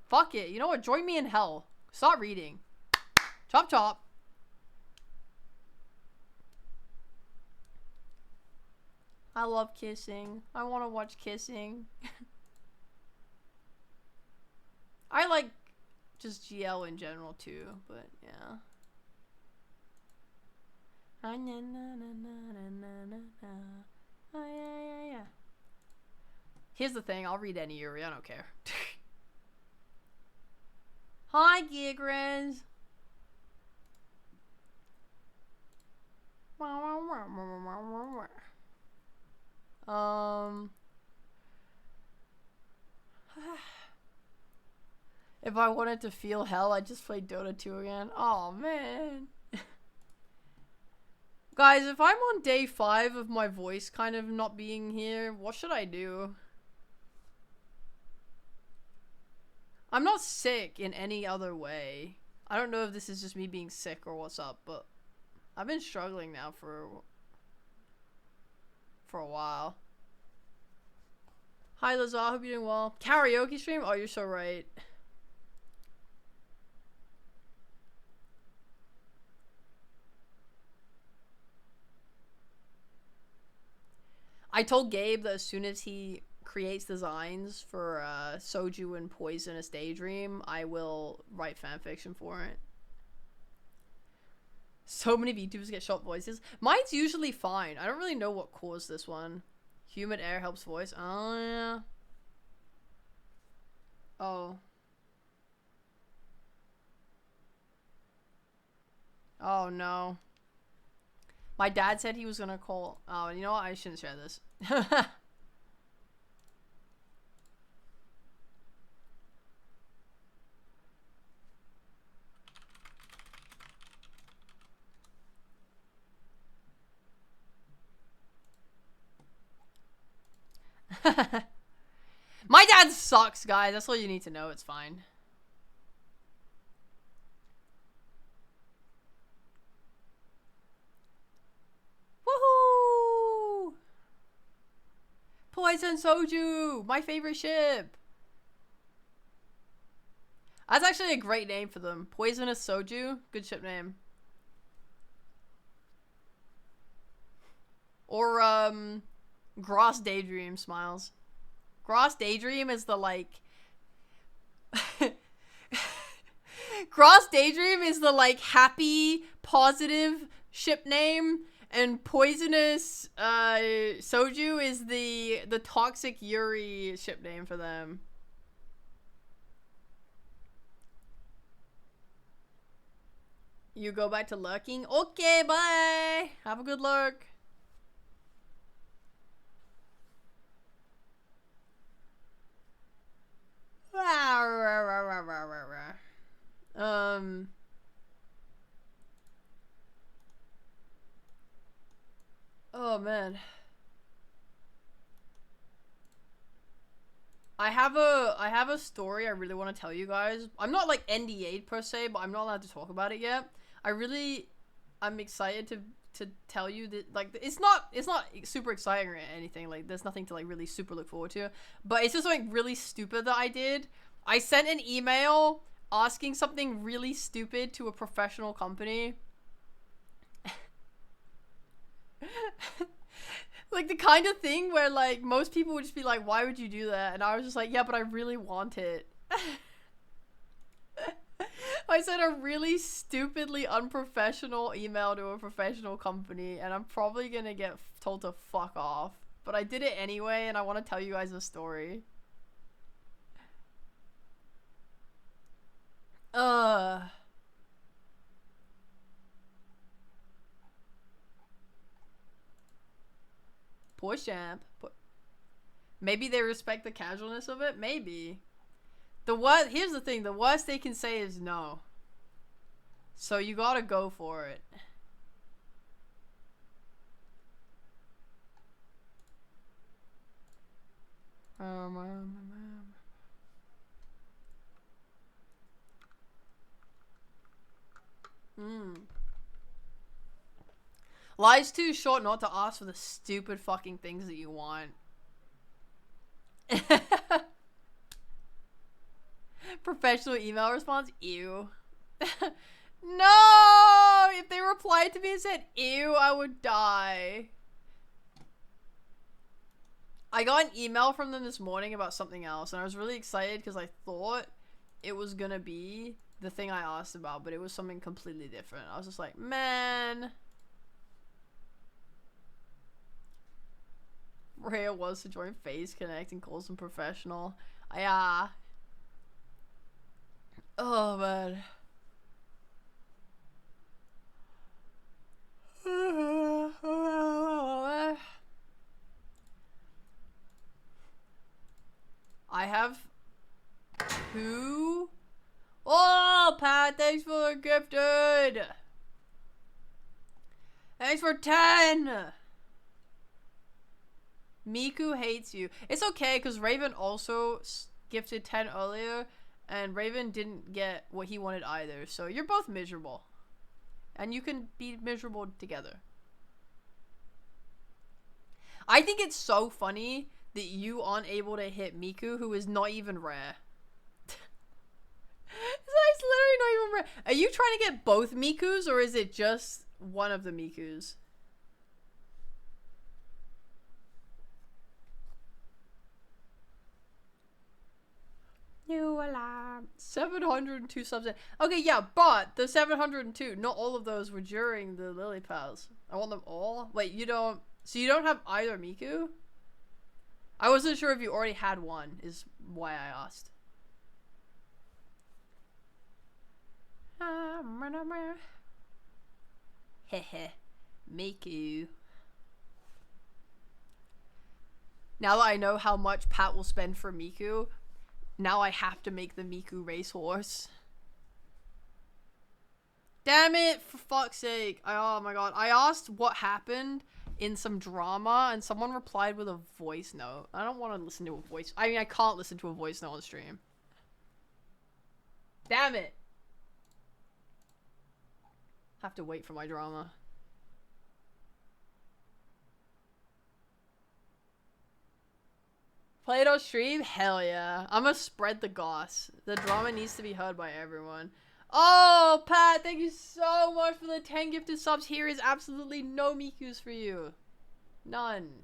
Fuck it. You know what? Join me in hell. Start reading. Chop chop. I love kissing. I want to watch kissing. I like just GL in general too, but yeah. Yeah. Here's the thing, I'll read any Yuri, I don't care. Hi, Gigras. If I wanted to feel hell, I'd just play Dota 2 again. Oh, man. Guys, if I'm on day 5 of my voice kind of not being here, what should I do? I'm not sick in any other way. I don't know if this is just me being sick or what's up, but I've been struggling now for a while. Hi, Lazar. Hope you're doing well. Karaoke stream? Oh, you're so right. I told Gabe that as soon as he creates designs for Soju and Poisonous Daydream, I will write fanfiction for it. So many VTubers get short voices. Mine's usually fine. I don't really know what caused this one. Humid air helps voice. Oh, yeah. Oh. Oh, no. My dad said he was gonna call. Oh, you know what? I shouldn't share this. My dad sucks, guys. That's all you need to know. It's fine. Woohoo! Poison Soju! My favorite ship! That's actually a great name for them. Poisonous Soju. Good ship name. Or, Gross Daydream Smiles. Gross Daydream is the, like... Gross Daydream is the, like, happy, positive ship name. And Poisonous, Soju is the toxic Yuri ship name for them. You go back to lurking? Okay, bye! Have a good lurk. Oh man. I have a story I really want to tell you guys. I'm not like NDA'd per se, but I'm not allowed to talk about it yet. I'm excited to tell you that, like, it's not super exciting or anything. Like, there's nothing to like really super look forward to. But it's just something really stupid that I did. I sent an email asking something really stupid to a professional company. Like the kind of thing where like most people would just be like, why would you do that? And I was just like, yeah, but I really want it. I sent a really stupidly unprofessional email to a professional company, and I'm probably gonna get told to fuck off. But I did it anyway, and I want to tell you guys a story. Poor champ. Maybe they respect the casualness of it. Maybe. Here's the thing. The worst they can say is no. So you gotta go for it. Life's too short not to ask for the stupid fucking things that you want. Professional email response? Ew. No! If they replied to me and said ew, I would die. I got an email from them this morning about something else, and I was really excited because I thought it was gonna be the thing I asked about, but it was something completely different. I was just like, man. Rhea was to join Phase Connect and calls them professional. Oh, man. I have 2. Oh, Pat, thanks for the gifted. Thanks for 10. Miku hates you. It's okay, because Raven also gifted 10 earlier, and Raven didn't get what he wanted either. So you're both miserable. And you can be miserable together. I think it's so funny that you aren't able to hit Miku, who is not even rare. It's literally not even rare. Are you trying to get both Mikus, or is it just one of the Mikus? 702 subs in. Okay, yeah, but the 702, not all of those were during the Lily Pals. I want them all. Wait, you don't... So you don't have either Miku? I wasn't sure if you already had one, is why I asked. Hehe. Miku. Now that I know how much Pat will spend for Miku, now I have to make the Miku racehorse. Damn it, for fuck's sake. Oh my god. I asked what happened in some drama and someone replied with a voice note. I don't want to listen to a voice. I mean, I can't listen to a voice note on stream. Damn it. Have to wait for my drama. Play it on stream? Hell yeah. I'm gonna spread the goss. The drama needs to be heard by everyone. Oh, Pat, thank you so much for the 10 gifted subs. Here is absolutely no Mikus for you. None.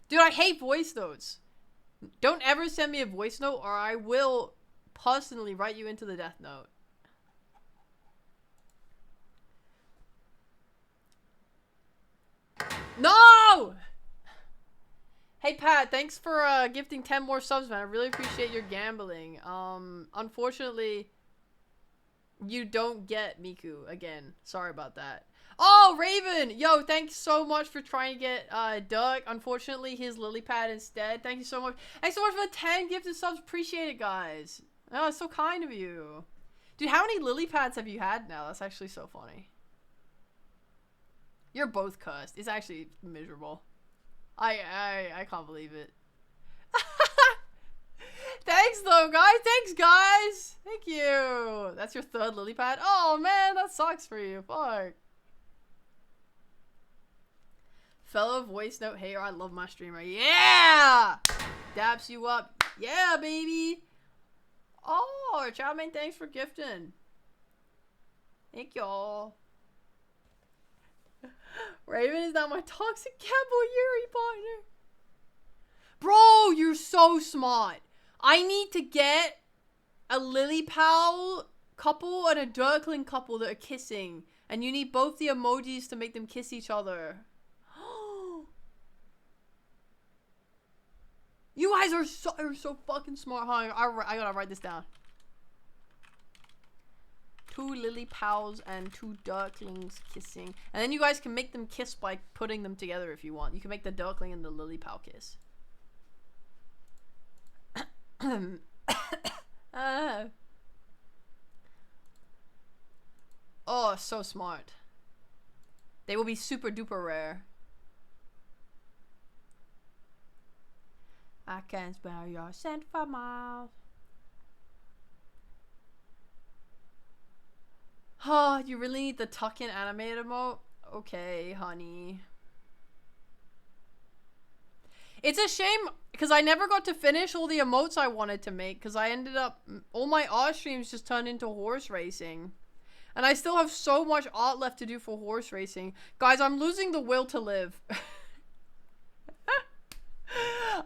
Dude, I hate voice notes. Don't ever send me a voice note or I will personally write you into the death note. No! Hey Pat, thanks for gifting 10 more subs, man. I really appreciate your gambling. Unfortunately, you don't get Miku again. Sorry about that. Oh, Raven! Yo, thanks so much for trying to get Doug. Unfortunately, his lily pad instead. Thank you so much. Thanks so much for the 10 gifted subs. Appreciate it, guys. Oh, it's so kind of you. Dude, how many lily pads have you had now? That's actually so funny. You're both cursed. It's actually miserable. I can't believe it. Thanks though, guys. Thanks, guys. Thank you. That's your third lily pad. Oh man, that sucks for you. Fuck. Fellow voice note hater, I love my streamer. Yeah. Daps you up. Yeah, baby. Oh, chow man, thanks for gifting. Thank y'all. Raven is not my toxic Campbell Yuri partner. Bro, you're so smart. I need to get a Lily Pal couple and a Dirkling couple that are kissing. And you need both the emojis to make them kiss each other. You guys are so fucking smart, huh? I gotta write this down. 2 Lily Pals and 2 Dirklings kissing. And then you guys can make them kiss by putting them together if you want. You can make the Dirkling and the Lily Pal kiss. Oh, so smart. They will be super duper rare. I can smell your scent for miles. Oh, you really need the tuck-in animated emote? Okay, honey. It's a shame, because I never got to finish all the emotes I wanted to make, because I ended up... All my art streams just turned into horse racing. And I still have so much art left to do for horse racing. Guys, I'm losing the will to live.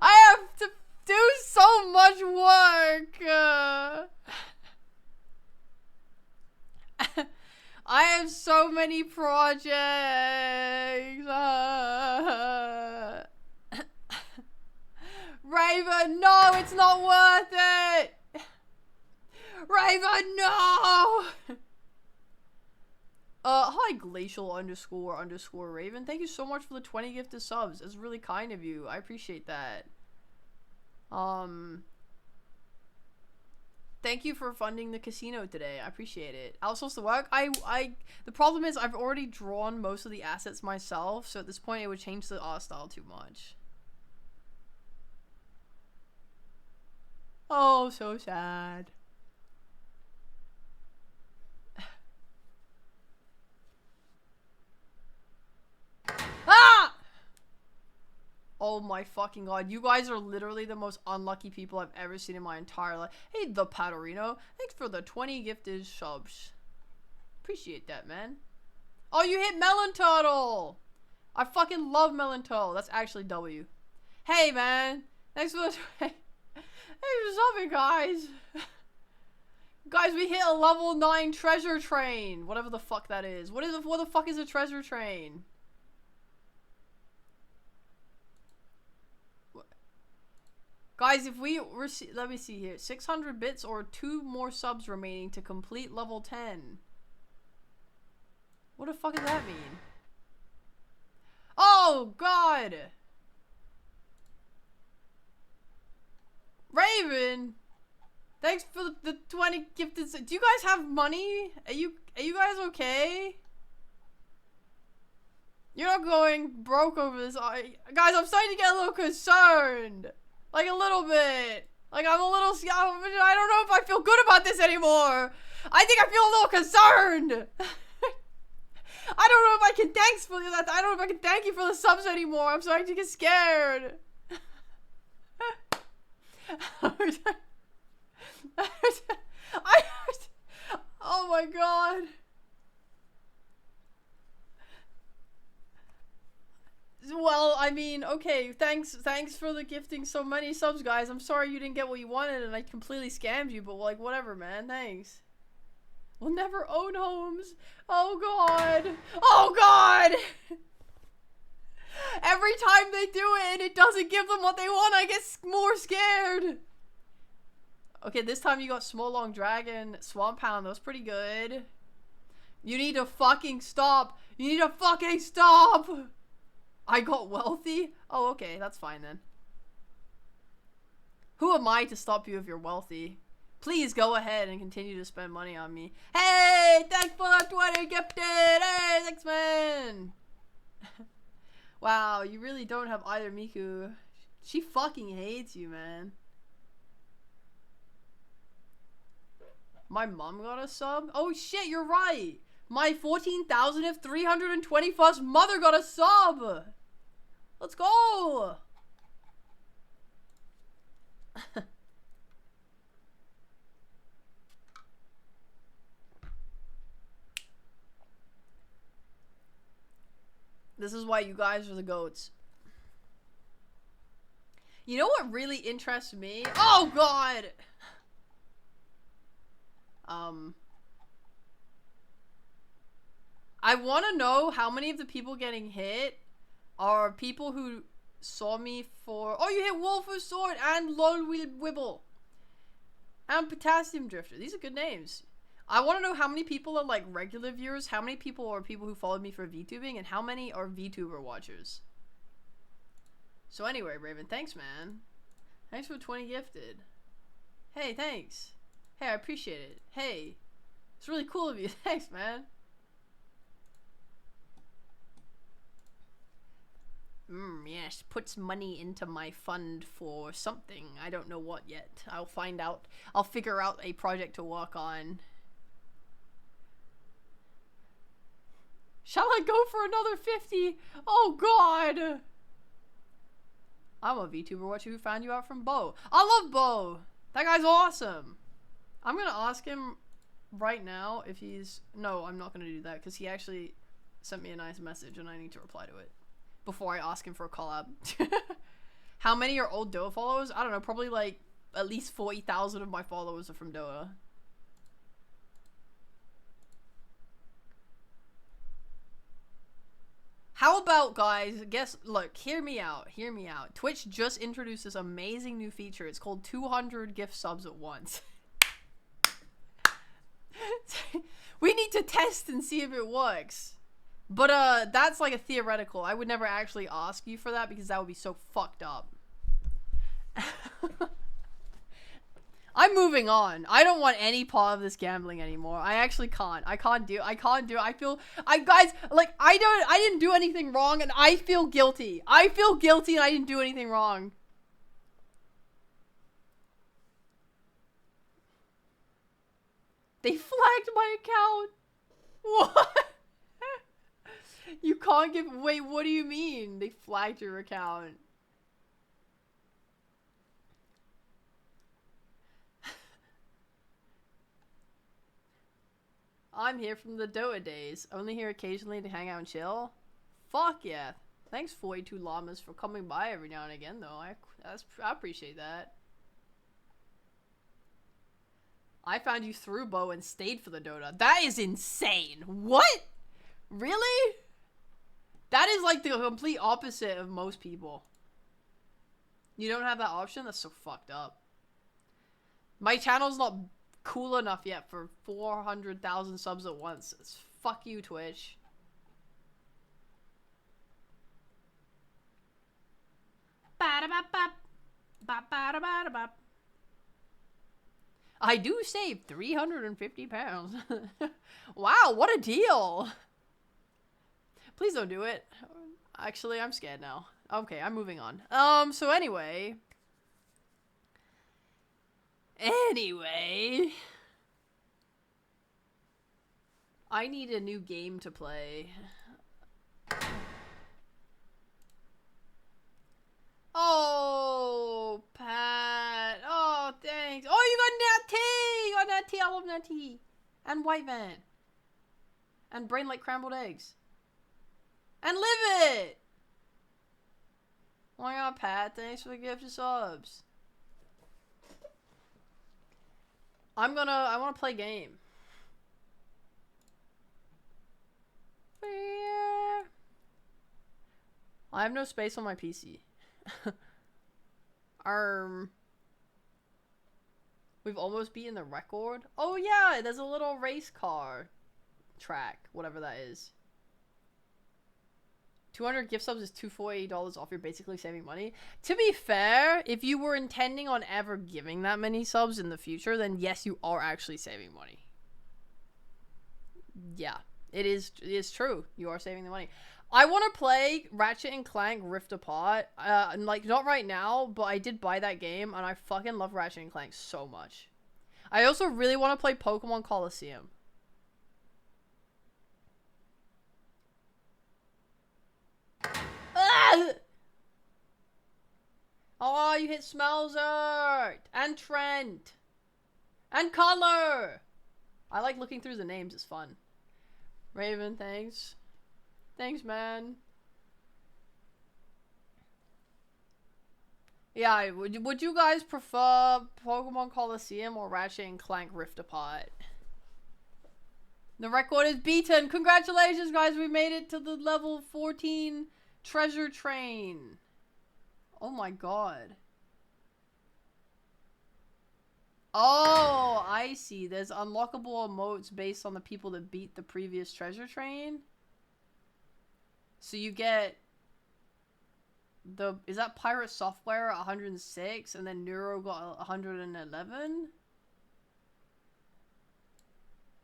I have to do so much work. I have so many projects. Raven, no, it's not worth it. Raven, no. Hi, glacial__Raven. Thank you so much for the 20 gifted subs. It's really kind of you. I appreciate that. Thank you for funding the casino today. I appreciate it. I was supposed to work. The problem is I've already drawn most of the assets myself, so at this point it would change the art style too much. Oh, so sad. Ah! Oh my fucking god. You guys are literally the most unlucky people I've ever seen in my entire life. Hey, the Patorino. Thanks for the 20 gifted subs. Appreciate that, man. Oh, you hit Melon Turtle. I fucking love Melon Turtle. That's actually W. Hey, man. Thanks for the... Hey, what's up, guys? Guys, we hit a level 9 treasure train. Whatever the fuck that is. What the fuck is a treasure train? What? Guys, if we receive, let me see here. 600 bits or 2 more subs remaining to complete level 10. What the fuck does that mean? Oh, God! Raven! Thanks for the 20 gifted. Do you guys have money? Are you guys okay? You're not going broke over this, are you? Guys, I'm starting to get a little concerned. Like a little bit. Like I'm a little, I don't know if I feel good about this anymore. I think I feel a little concerned. I don't know if I can thanks for that. I don't know if I can thank you for the subs anymore. I'm starting to get scared. Oh my god. Well, I mean, okay, thanks for the gifting so many subs, guys. I'm sorry you didn't get what you wanted and I completely scammed you, but like whatever, man. Thanks. We'll never own homes. Oh god. Oh god. Every time they do it and it doesn't give them what they want, I get more scared. Okay, this time you got Small Long Dragon, Swamp Hound. That was pretty good. You need to fucking stop. You need to fucking stop. I got wealthy? Oh, okay. That's fine then. Who am I to stop you if you're wealthy? Please go ahead and continue to spend money on me. Hey, thanks for the 20 gifted. Hey, thanks, man. Wow, you really don't have either Miku. She fucking hates you, man. My mom got a sub? Oh shit, you're right. My 14,321st mother got a sub. Let's go. This is why you guys are the goats. You know what really interests me? Oh god! I want to know how many of the people getting hit are people who saw me for... Oh, you hit Wolf's Sword and Lol Wibble. And Potassium Drifter. These are good names. I want to know how many people are like regular viewers, how many people are people who followed me for VTubing, and how many are VTuber watchers. So anyway, Raven, thanks, man. Thanks for 20 gifted. Hey, thanks. Hey, I appreciate it. Hey, it's really cool of you. Thanks, man. Yes, puts money into my fund for something. I don't know what yet. I'll find out. I'll figure out a project to work on. Shall I go for another 50? Oh god! I'm a VTuber watcher who found you out from Bo. I love Bo! That guy's awesome! I'm gonna ask him right now if he's... No, I'm not gonna do that because he actually sent me a nice message and I need to reply to it before I ask him for a collab. How many are old Doa followers? I don't know, probably like at least 40,000 of my followers are from Doa. How about, guys, look, hear me out. Twitch just introduced this amazing new feature. It's called 200 gift subs at once. We need to test and see if it works. But, that's like a theoretical. I would never actually ask you for that because that would be so fucked up. I'm moving on. I don't want any part of this gambling anymore. I actually can't. I can't do it. Guys, like, I didn't do anything wrong and I feel guilty. I feel guilty and I didn't do anything wrong. They flagged my account. What? You can't give, wait, what do you mean? They flagged your account. I'm here from the Doa days. Only here occasionally to hang out and chill. Fuck yeah. Thanks 42 llamas for coming by every now and again though. I appreciate that. I found you through Bo and stayed for the Dota. That is insane. What? Really? That is like the complete opposite of most people. You don't have that option? That's so fucked up. My channel's not cool enough yet for 400,000 subs at once. It's fuck you, Twitch. I do save 350 pounds. Wow, what a deal. Please don't do it. Actually, I'm scared now. Okay, I'm moving on. So anyway. I need a new game to play. Oh, Pat. Oh, thanks. Oh, you got Nat Tea. You got Nat Tea. I love Nat Tea. And White Van. And Brain like Scrambled Eggs. And Live It. Oh my god, Pat. Thanks for the gift of subs. I want to play game. I have no space on my PC. We've almost beaten the record. Oh yeah, there's a little race car track, whatever that is. 200 gift subs is $248 off. You're basically saving money. To be fair, if you were intending on ever giving that many subs in the future, then yes, you are actually saving money. Yeah, it is true. You are saving the money. I want to play Ratchet and Clank Rift Apart. Like, not right now, but I did buy that game, and I fucking love Ratchet and Clank so much. I also really want to play Pokemon Coliseum. Ah! Oh, you hit Smelzert! And Trent! And Color! I like looking through the names, it's fun. Raven, thanks. Thanks, man. Yeah, would you guys prefer Pokemon Coliseum or Ratchet and Clank Rift Apart? The record is beaten. Congratulations, guys. We made it to the level 14 treasure train. Oh my god. Oh, I see. There's unlockable emotes based on the people that beat the previous treasure train. So you get the, is that Pirate Software 106 and then Neuro got 111?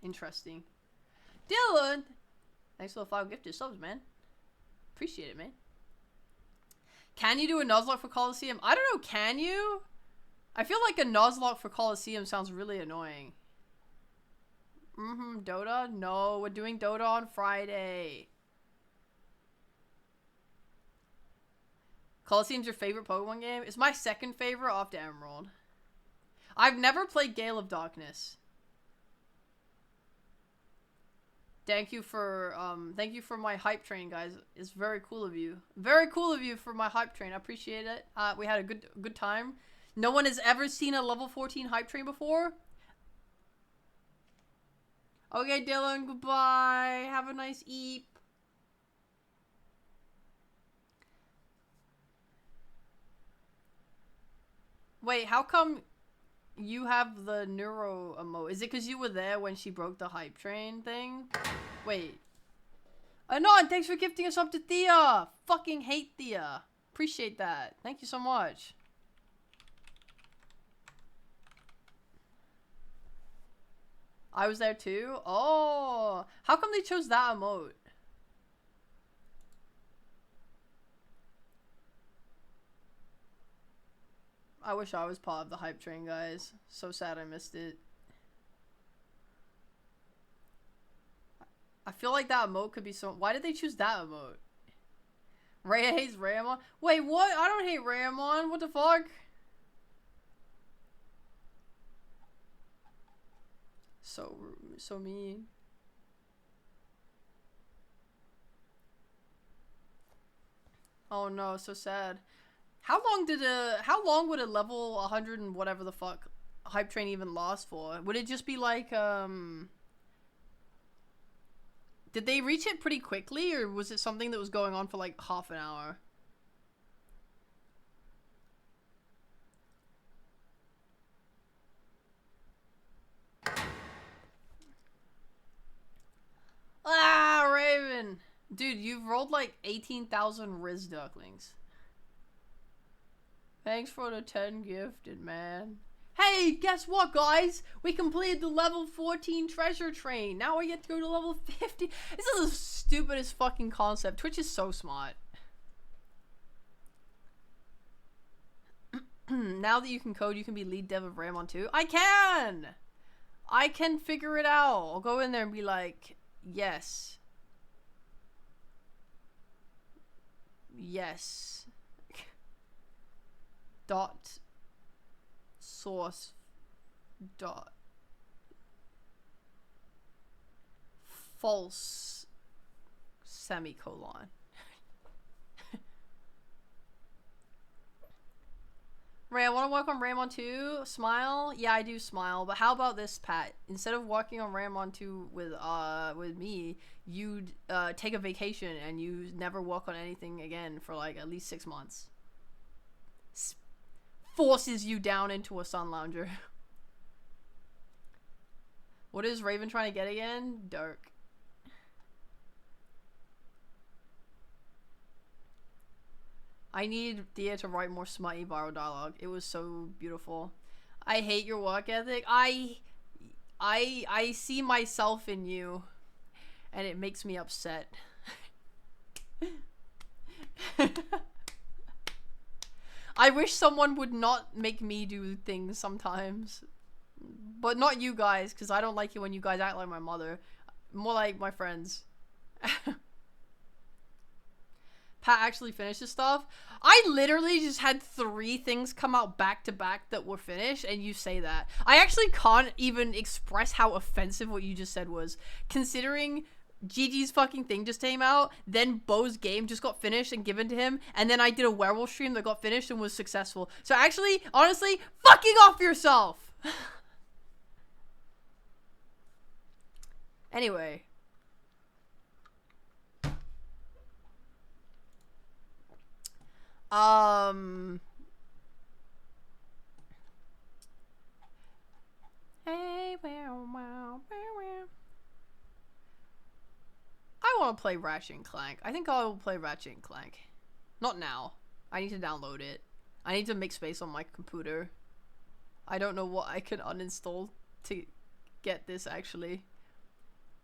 Interesting. Dylan! Thanks for the 5 gifted subs, man. Appreciate it, man. Can you do a Nuzlocke for Coliseum? I don't know, can you? I feel like a Nuzlocke for Coliseum sounds really annoying. Dota? No, we're doing Dota on Friday. Coliseum's your favorite Pokemon game? It's my second favorite after Emerald. I've never played Gale of Darkness. Thank you for my hype train, guys. It's very cool of you. Very cool of you for my hype train. I appreciate it. We had a good time. No one has ever seen a level 14 hype train before. Okay, Dylan, goodbye. Have a nice eep. Wait, how come you have the Neuro emote? Is it because you were there when she broke the hype train thing? Wait. Anon, thanks for gifting us up to Thea. Fucking hate Thea. Appreciate that. Thank you so much. I was there too? Oh. How come they chose that emote? I wish I was part of the hype train, guys. So sad I missed it. I feel like that emote could be so... Why did they choose that emote? Rhea hates Rayamon? Wait, what? I don't hate Rayamon. What the fuck? So rude. So mean. Oh no, so sad. How long would a level 100 and whatever the fuck hype train even last for? Would it just be like, did they reach it pretty quickly, or was it something that was going on for like half an hour? Ah, Raven! Dude, you've rolled like 18,000 Riz Ducklings. Thanks for the 10 gifted, man. Hey, guess what, guys? We completed the level 14 treasure train. Now we get to go to level 50. This is the stupidest fucking concept. Twitch is so smart. Now that you can code, you can be lead dev of Ramon 2. I can! I can figure it out. I'll go in there and be like, yes. Yes. Dot source dot false semicolon. Ray, I want to work on Ramon 2. Smile? Yeah, I do smile. But how about this, Pat? Instead of working on Ramon 2 with me, you'd take a vacation and you never work on anything again for like at least 6 months. Forces you down into a sun lounger. What is Raven trying to get again? Dark. I need Thea to write more smutty viral dialogue. It was so beautiful. I hate your work ethic. I see myself in you, and it makes me upset. I wish someone would not make me do things sometimes. But not you guys, because I don't like it when you guys act like my mother. More like my friends. Pat actually finished his stuff. I literally just had 3 things come out back to back that were finished, and you say that. I actually can't even express how offensive what you just said was. Considering Gigi's fucking thing just came out, then Bo's game just got finished and given to him, and then I did a werewolf stream that got finished and was successful. So actually, honestly, fucking off yourself! Anyway. Hey, wow. I want to play Ratchet and Clank. I think I will play Ratchet and Clank. Not now. I need to download it. I need to make space on my computer. I don't know what I can uninstall to get this, actually.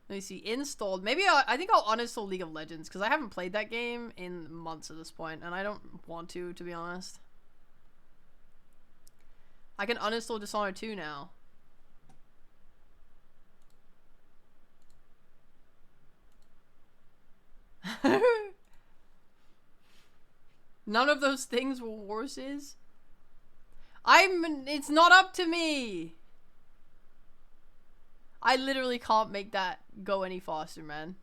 Let me see. Installed. Maybe I think I'll uninstall League of Legends, because I haven't played that game in months at this point, and I don't want to be honest. I can uninstall Dishonored 2 now. None of those things were horses. It's not up to me. I literally can't make that go any faster, man.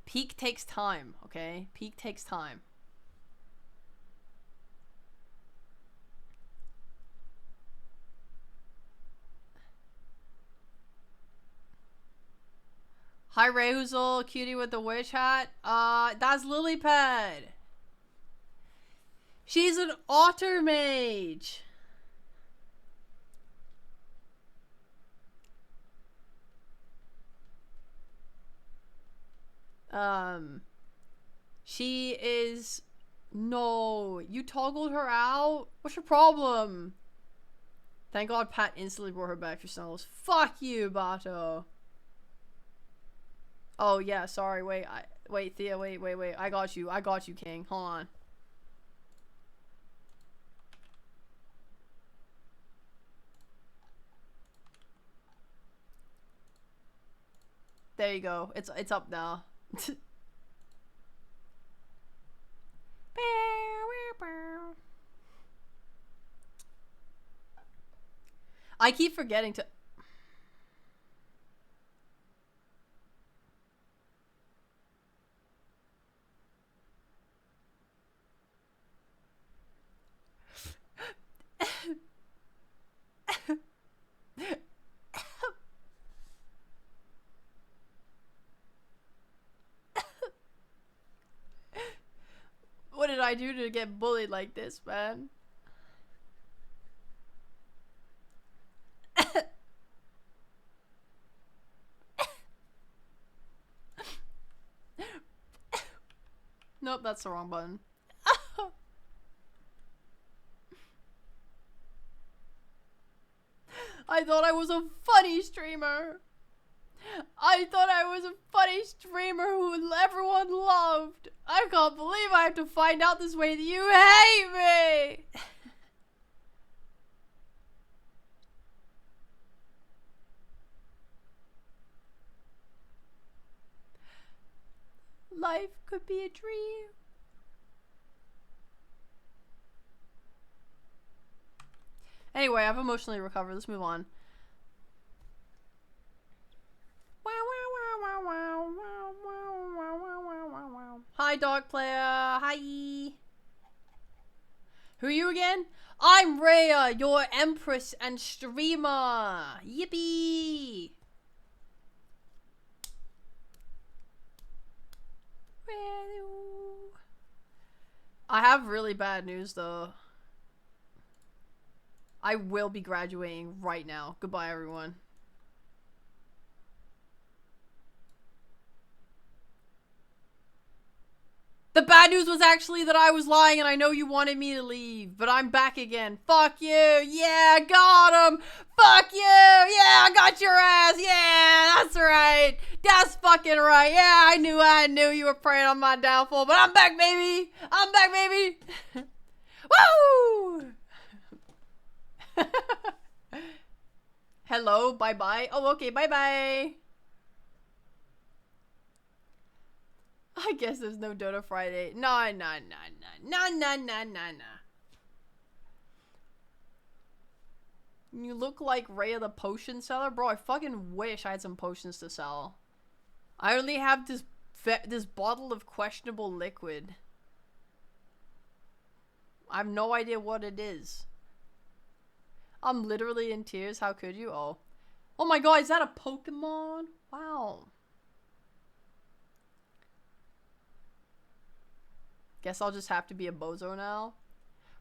Peak takes time, okay? Peak takes time. Hi, Rayhuzel, cutie with the witch hat. That's Lilypad. She's an otter mage. She is... No, you toggled her out? What's your problem? Thank God Pat instantly brought her back for Snuggles. Fuck you, Bato. Oh, yeah, sorry, wait, Thea, wait, I got you, King, hold on. There you go, it's up now. I keep forgetting to... I do to get bullied like this, man? Nope, that's the wrong button. I thought I was a funny streamer. I thought I was a funny streamer who everyone loved. I can't believe I have to find out this way that you hate me. Life could be a dream. Anyway, I've emotionally recovered. Let's move on. Hi, dog player. Hi. Who are you again? I'm Rhea, your empress and streamer. Yippee. I have really bad news, though. I will be graduating right now. Goodbye, everyone. The bad news was actually that I was lying and I know you wanted me to leave, but I'm back again. Fuck you. Yeah, got him. Fuck you. Yeah, I got your ass. Yeah, that's right. That's fucking right. Yeah, I knew you were preying on my downfall, but I'm back, baby. I'm back, baby. Woo! Hello, bye-bye. Oh, okay, bye-bye. I guess there's no Dota Friday. Nah. You look like Rhea the potion seller? Bro, I fucking wish I had some potions to sell. I only have this bottle of questionable liquid. I have no idea what it is. I'm literally in tears. How could you? Oh. Oh my god, is that a Pokemon? Wow. Guess I'll just have to be a bozo now.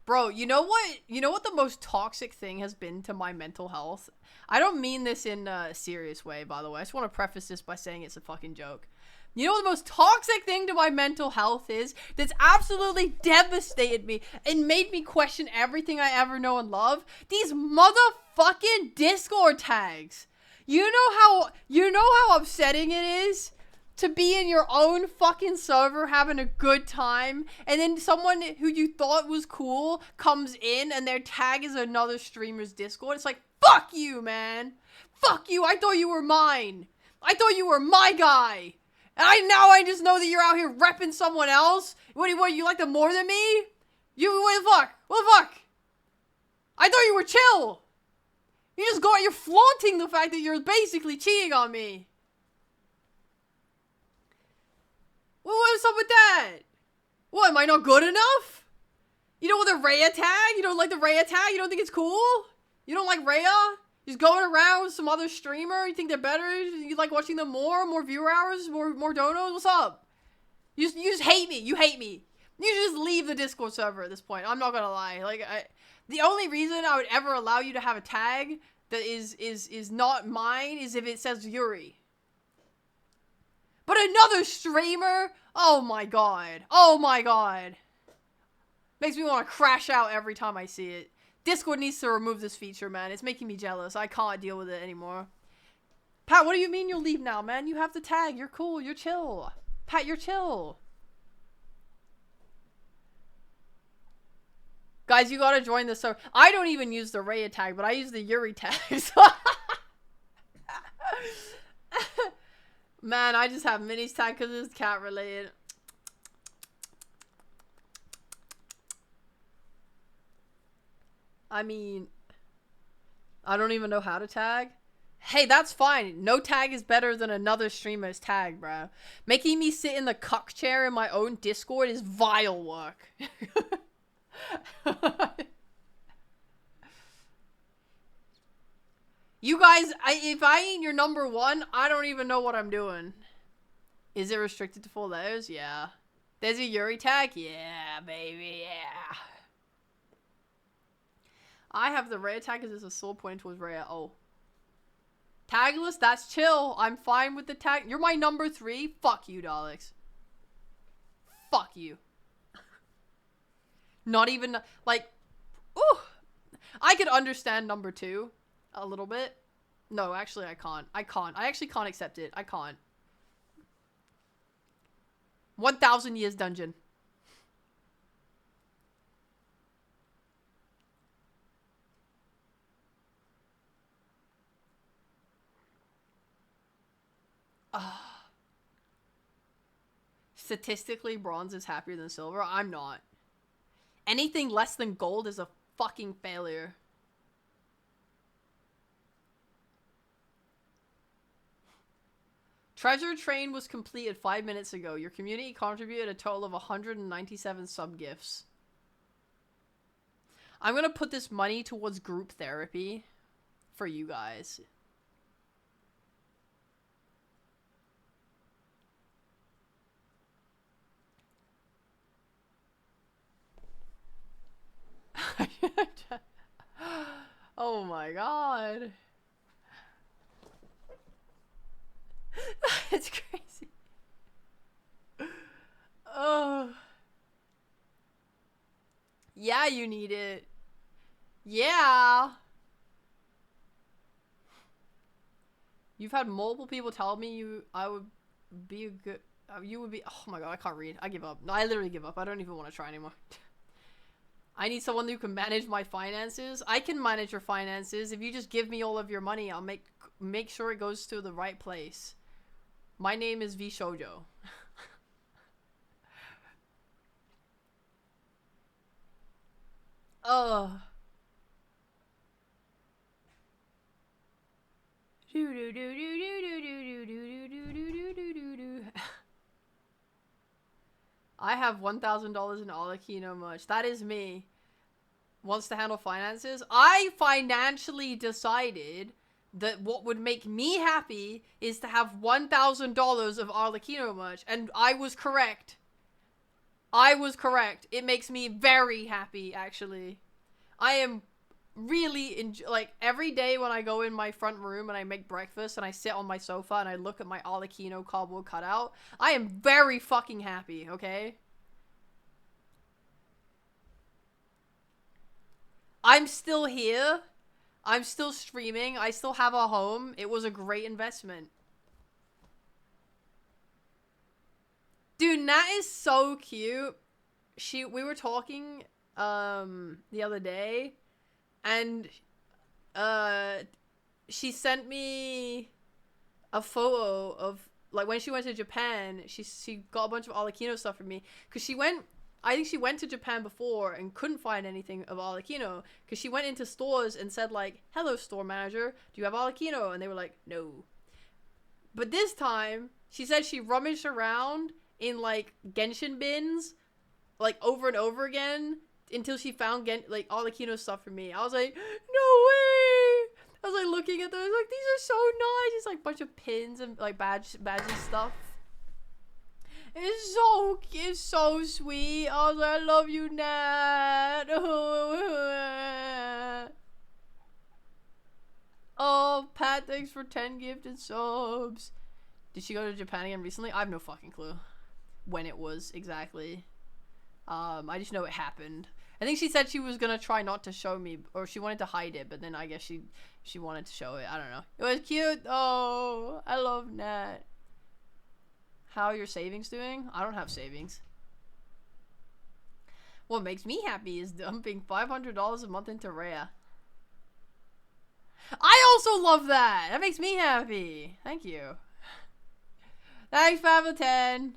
Bro, you know what? You know what the most toxic thing has been to my mental health? I don't mean this in a serious way, by the way. I just want to preface this by saying it's a fucking joke. You know what the most toxic thing to my mental health is? That's absolutely devastated me and made me question everything I ever know and love? These motherfucking Discord tags. You know how upsetting it is to be in your own fucking server having a good time, and then someone who you thought was cool comes in and their tag is another streamer's Discord? It's like, fuck you, man. Fuck you. I thought you were mine. I thought you were my guy. And I just know that you're out here repping someone else. What, you like them more than me? What the fuck? What the fuck? I thought you were chill. You're flaunting the fact that you're basically cheating on me. What's up with that? What, am I not good enough? You don't want the Rhea tag? You don't like the Rhea tag? You don't think it's cool? You don't like Rhea? Just going around with some other streamer? You think they're better? You like watching them more viewer hours? More donos? What's up? You just hate me. You hate me. You should just leave the Discord server at this point. I'm not gonna lie. Like, the only reason I would ever allow you to have a tag that is not mine is if it says Yuri. But another streamer? Oh my god. Oh my god. Makes me want to crash out every time I see it. Discord needs to remove this feature, man. It's making me jealous. I can't deal with it anymore. Pat, what do you mean you'll leave now, man? You have the tag. You're cool. You're chill. Pat, you're chill. Guys, you gotta join the server. I don't even use the Rhea tag, but I use the Yuri tags. Man, I just have Minnie's tag because it's cat related. I mean, I don't even know how to tag. Hey, that's fine. No tag is better than another streamer's tag, bro. Making me sit in the cuck chair in my own Discord is vile work. You guys, if I ain't your number one, I don't even know what I'm doing. Is it restricted to full letters? Yeah. There's a Yuri tag? Yeah, baby, yeah. I have the rare tag because it's a sword pointing towards rare. Oh. Tagless? That's chill. I'm fine with the tag. You're my number 3? Fuck you, Daleks. Fuck you. Not even, like, ooh. I could understand number 2 a little bit. No, actually, I can't. I actually can't accept it. I can't. 1,000 years dungeon. Statistically, bronze is happier than silver. I'm not. Anything less than gold is a fucking failure. Treasure Train was completed 5 minutes ago. Your community contributed a total of 197 sub-gifts. I'm gonna put this money towards group therapy for you guys. Oh my god. It's crazy. Oh. Yeah, you need it. Yeah. You've had multiple people tell me you would be oh my god, I can't read. I give up. No, I literally give up. I don't even want to try anymore. I need someone who can manage my finances. I can manage your finances. If you just give me all of your money, I'll make sure it goes to the right place. My name is V Shoujo. Ugh. I have $1,000 in Alakino merch. That is me. Wants to handle finances. I financially decided that what would make me happy is to have $1,000 of Arlecchino merch. And I was correct. I was correct. It makes me very happy, actually. I am really, like, every day when I go in my front room and I make breakfast and I sit on my sofa and I look at my Arlecchino cardboard cutout, I am very fucking happy, okay? I'm still here. I'm still streaming. I still have a home. It was a great investment. Dude, Nat is so cute. We were talking the other day, and she sent me a photo of, like, when she went to Japan. She got a bunch of Arlecchino stuff for me because I think she went to Japan before and couldn't find anything of Arlecchino because she went into stores and said, like, "Hello, store manager, do you have Arlecchino?" And they were like, "No." But this time, she said she rummaged around in, like, Genshin bins, like, over and over again until she found, like, Arlecchino stuff for me. I was like, no way! I was, like, looking at those, like, these are so nice. It's, like, a bunch of pins and, like, badges stuff. It's so sweet. I was like, I love you, Nat. Oh, Pat, thanks for 10 gifted subs. Did she go to Japan again recently? I have no fucking clue when it was exactly. I just know it happened. I think she said she was gonna try not to show me, or she wanted to hide it, but then I guess she wanted to show it. I don't know. It was cute. Oh, I love Nat. How are your savings doing? I don't have savings. What makes me happy is dumping $500 a month into Rhea. I also love that. That makes me happy. Thank you. Thanks, 5 of 10.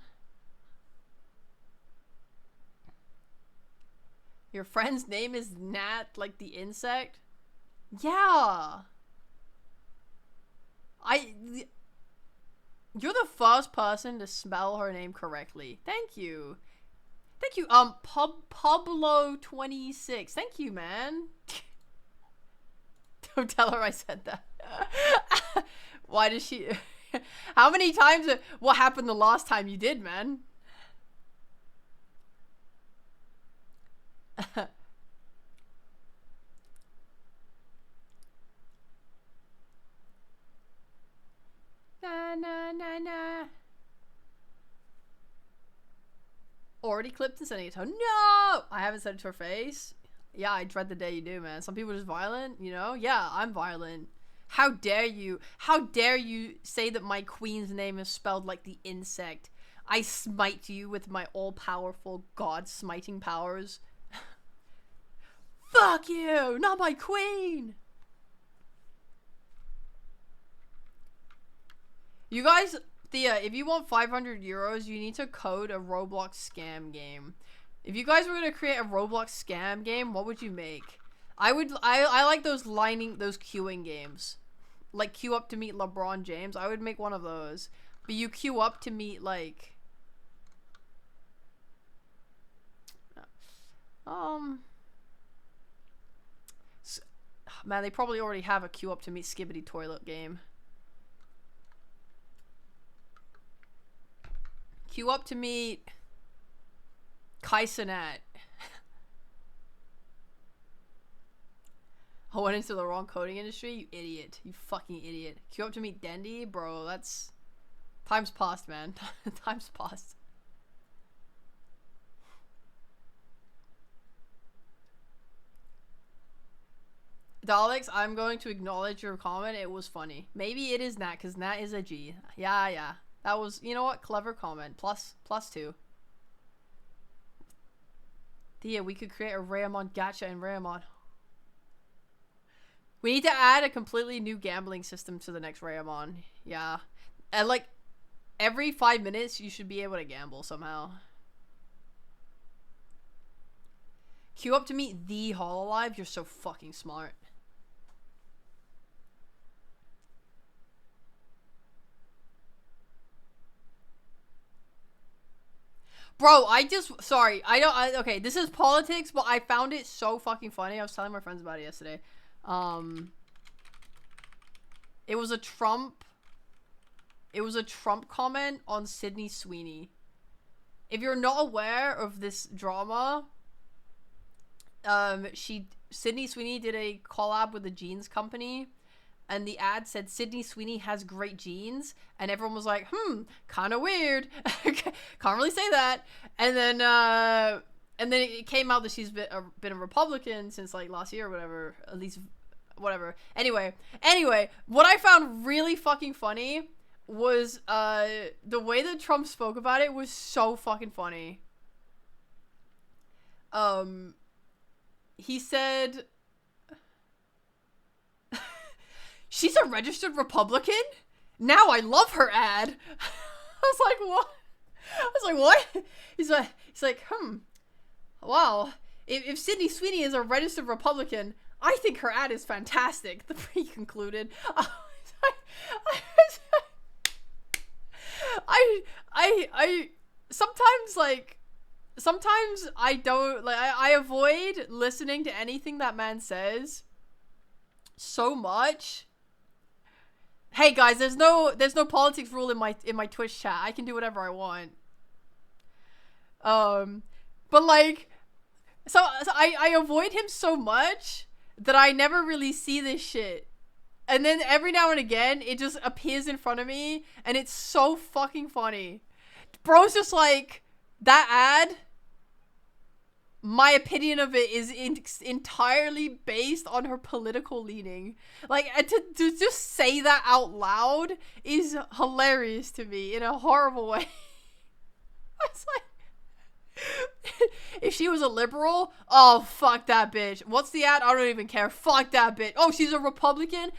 Your friend's name is Nat, like the insect? Yeah. You're the first person to spell her name correctly. Thank you. Thank you, Pablo26. Thank you, man. Don't tell her I said that. Why does she... How many times... What happened the last time you did, man? already clipped and sending it to her. No! I haven't said it to her face. Yeah, I dread the day you do, man. Some people are just violent, you know? Yeah, I'm violent. How dare you? How dare you say that my queen's name is spelled like the insect? I smite you with my all-powerful god-smiting powers. Fuck you! Not my queen! You guys, Thea, if you want 500 euros, you need to code a Roblox scam game. If you guys were gonna create a Roblox scam game, what would you make? I like those queuing games. Like queue up to meet LeBron James. I would make one of those. But you queue up to meet like man, they probably already have a queue up to meet Skibbity Toilet game. Queue up to meet Kaisenat. I went into the wrong coding industry, you idiot. You fucking idiot. Queue up to meet Dendy? Bro, that's... Time's past, man. Time's past. Daleks, I'm going to acknowledge your comment. It was funny. Maybe it is Nat, because Nat is a G. Yeah. That was, you know what? Clever comment. Plus 2. Thea, we could create a Raymond gacha in Raymond. We need to add a completely new gambling system to the next Raymond. Yeah. And like, every 5 minutes, you should be able to gamble somehow. Queue up to meet the Hololive? You're so fucking smart. Bro, okay, this is politics, but I found it so fucking funny. I was telling my friends about it yesterday. It was a Trump comment on Sydney Sweeney. If you're not aware of this drama, Sydney Sweeney did a collab with the jeans company, and the ad said Sydney Sweeney has great jeans, and everyone was like, kind of weird. Can't really say that. And then it came out that she's been a Republican since like last year or whatever, at least whatever. Anyway, what I found really fucking funny was the way that Trump spoke about it was so fucking funny. He said, she's a registered Republican? Now I love her ad. I was like, what? He's like, wow. If Sydney Sweeney is a registered Republican, I think her ad is fantastic. The pre concluded. I sometimes I don't like I avoid listening to anything that man says so much. Hey guys, there's no politics rule in my Twitch chat. I can do whatever I want. But like, so I avoid him so much that I never really see this shit. And then every now and again, it just appears in front of me, and it's so fucking funny. Bro's just like, that ad, my opinion of it is entirely based on her political leaning. Like, to just say that out loud is hilarious to me in a horrible way. I was like, if she was a liberal, oh, fuck that bitch. What's the ad? I don't even care. Fuck that bitch. Oh, she's a Republican?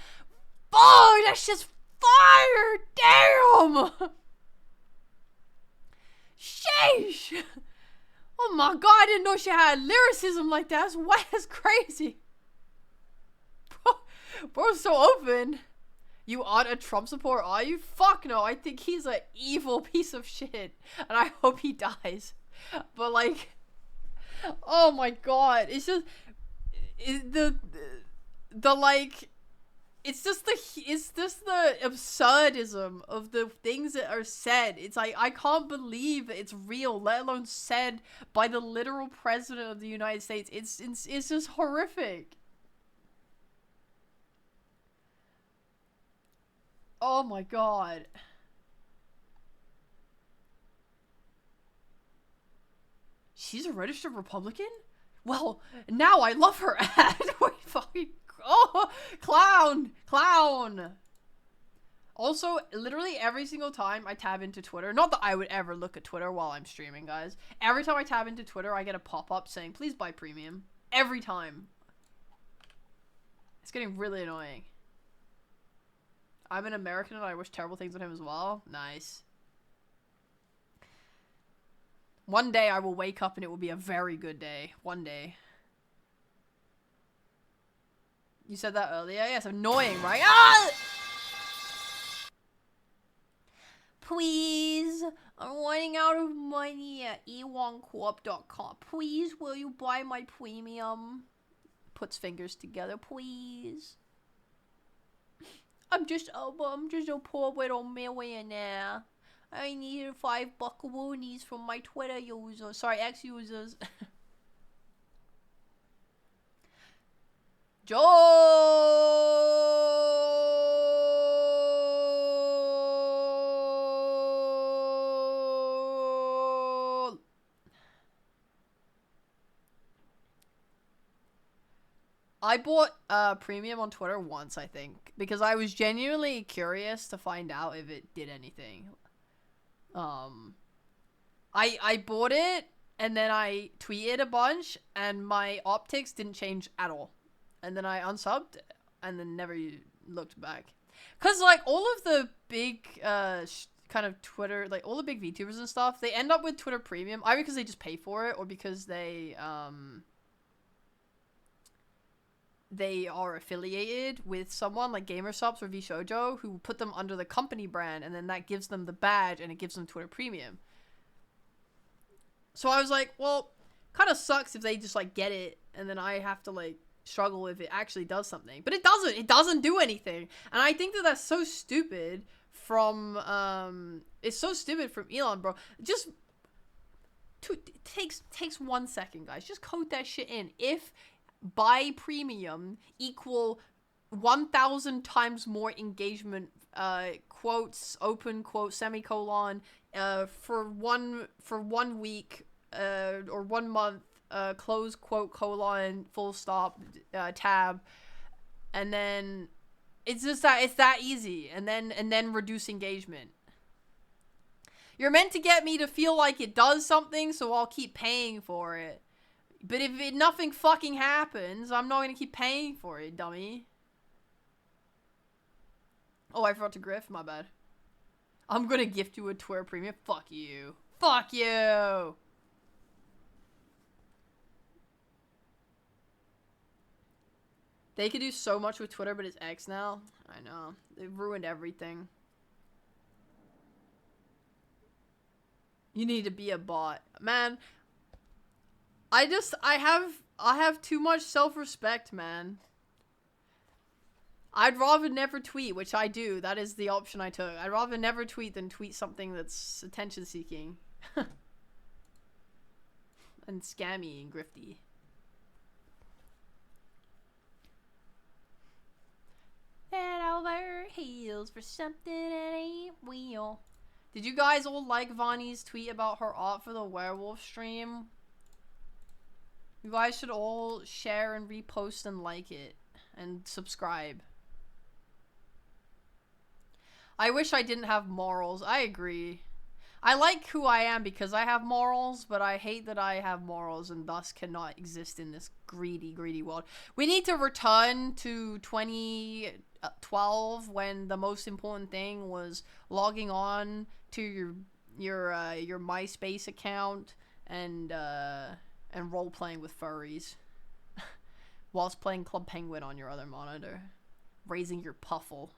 Oh, that shit's fire! Damn! Sheesh! Oh my god, I didn't know she had lyricism like that. That's crazy. Bro's so open. You aren't a Trump supporter, are you? Fuck no, I think he's an evil piece of shit. And I hope he dies. But like, oh my god, it's just the like, it's just the absurdism of the things that are said. It's like, I can't believe that it's real, let alone said by the literal president of the United States. It's just horrific. Oh my god. She's a registered Republican? Well, now I love her ad. Wait, fucking... Oh, clown. Also, literally every single time I tab into Twitter, not that I would ever look at Twitter while I'm streaming, guys. Every time I tab into Twitter, I get a pop-up saying, please buy premium. Every time. It's getting really annoying. I'm an American and I wish terrible things on him as well. Nice. One day I will wake up and it will be a very good day. One day. You said that earlier? Yeah, it's annoying, right? Ah! Please, I'm running out of money at e1corp.com. Please, will you buy my premium? Puts fingers together, please. I'm just a poor little millionaire. I need 5 buckaroonies from my Twitter users. Sorry, ex-users. Joel! I bought premium on Twitter once, I think, because I was genuinely curious to find out if it did anything. I bought it and then I tweeted a bunch and my optics didn't change at all. And then I unsubbed and then never looked back. Cause like all of the big kind of Twitter, like all the big VTubers and stuff, they end up with Twitter premium either because they just pay for it or because they are affiliated with someone like GamerSupps or VShojo who put them under the company brand, and then that gives them the badge and it gives them Twitter premium. So I was like, well, kind of sucks if they just like get it and then I have to like struggle if it actually does something. But it doesn't do anything. And I think that that's so stupid from it's so stupid from Elon, bro. Just it takes 1 second, guys. Just code that shit in. If buy premium equal 1,000 times more engagement, quotes, open quote, semicolon, for one week, or 1 month, close quote, colon, full stop, tab, and then it's just that, it's that easy, and then reduce engagement. You're meant to get me to feel like it does something, so I'll keep paying for it. But if nothing fucking happens, I'm not gonna keep paying for it, dummy. Oh, I forgot to grift, my bad. I'm gonna gift you a Twitter premium. Fuck you. Fuck you! They could do so much with Twitter, but it's X now. I know. They've ruined everything. You need to be a bot. Man, I have too much self-respect, man. I'd rather never tweet, which I do. That is the option I took. I'd rather never tweet than tweet something that's attention-seeking. And scammy and grifty. Head over heels for something that ain't real. Did you guys all like Vani's tweet about her art for the werewolf stream? You guys should all share and repost and like it. And subscribe. I wish I didn't have morals. I agree. I like who I am because I have morals, but I hate that I have morals and thus cannot exist in this greedy, greedy world. We need to return to 2012 when the most important thing was logging on to your MySpace account and role playing with furries whilst playing Club Penguin on your other monitor, raising your puffle.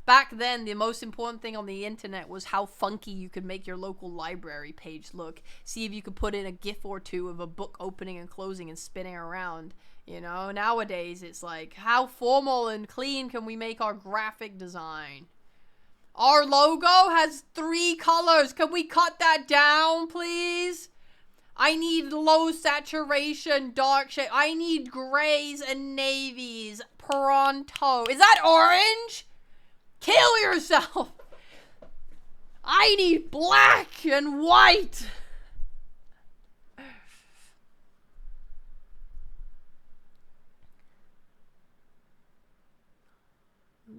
Back then, the most important thing on the internet was how funky you could make your local library page look. See if you could put in a gif or two of a book opening and closing and spinning around. You know, nowadays it's like, how formal and clean can we make our graphic design? Our logo has 3 colors. Can we cut that down, please? I need low saturation, dark shade. I need grays and navies. Pronto. Is that orange? Kill yourself! I need black and white.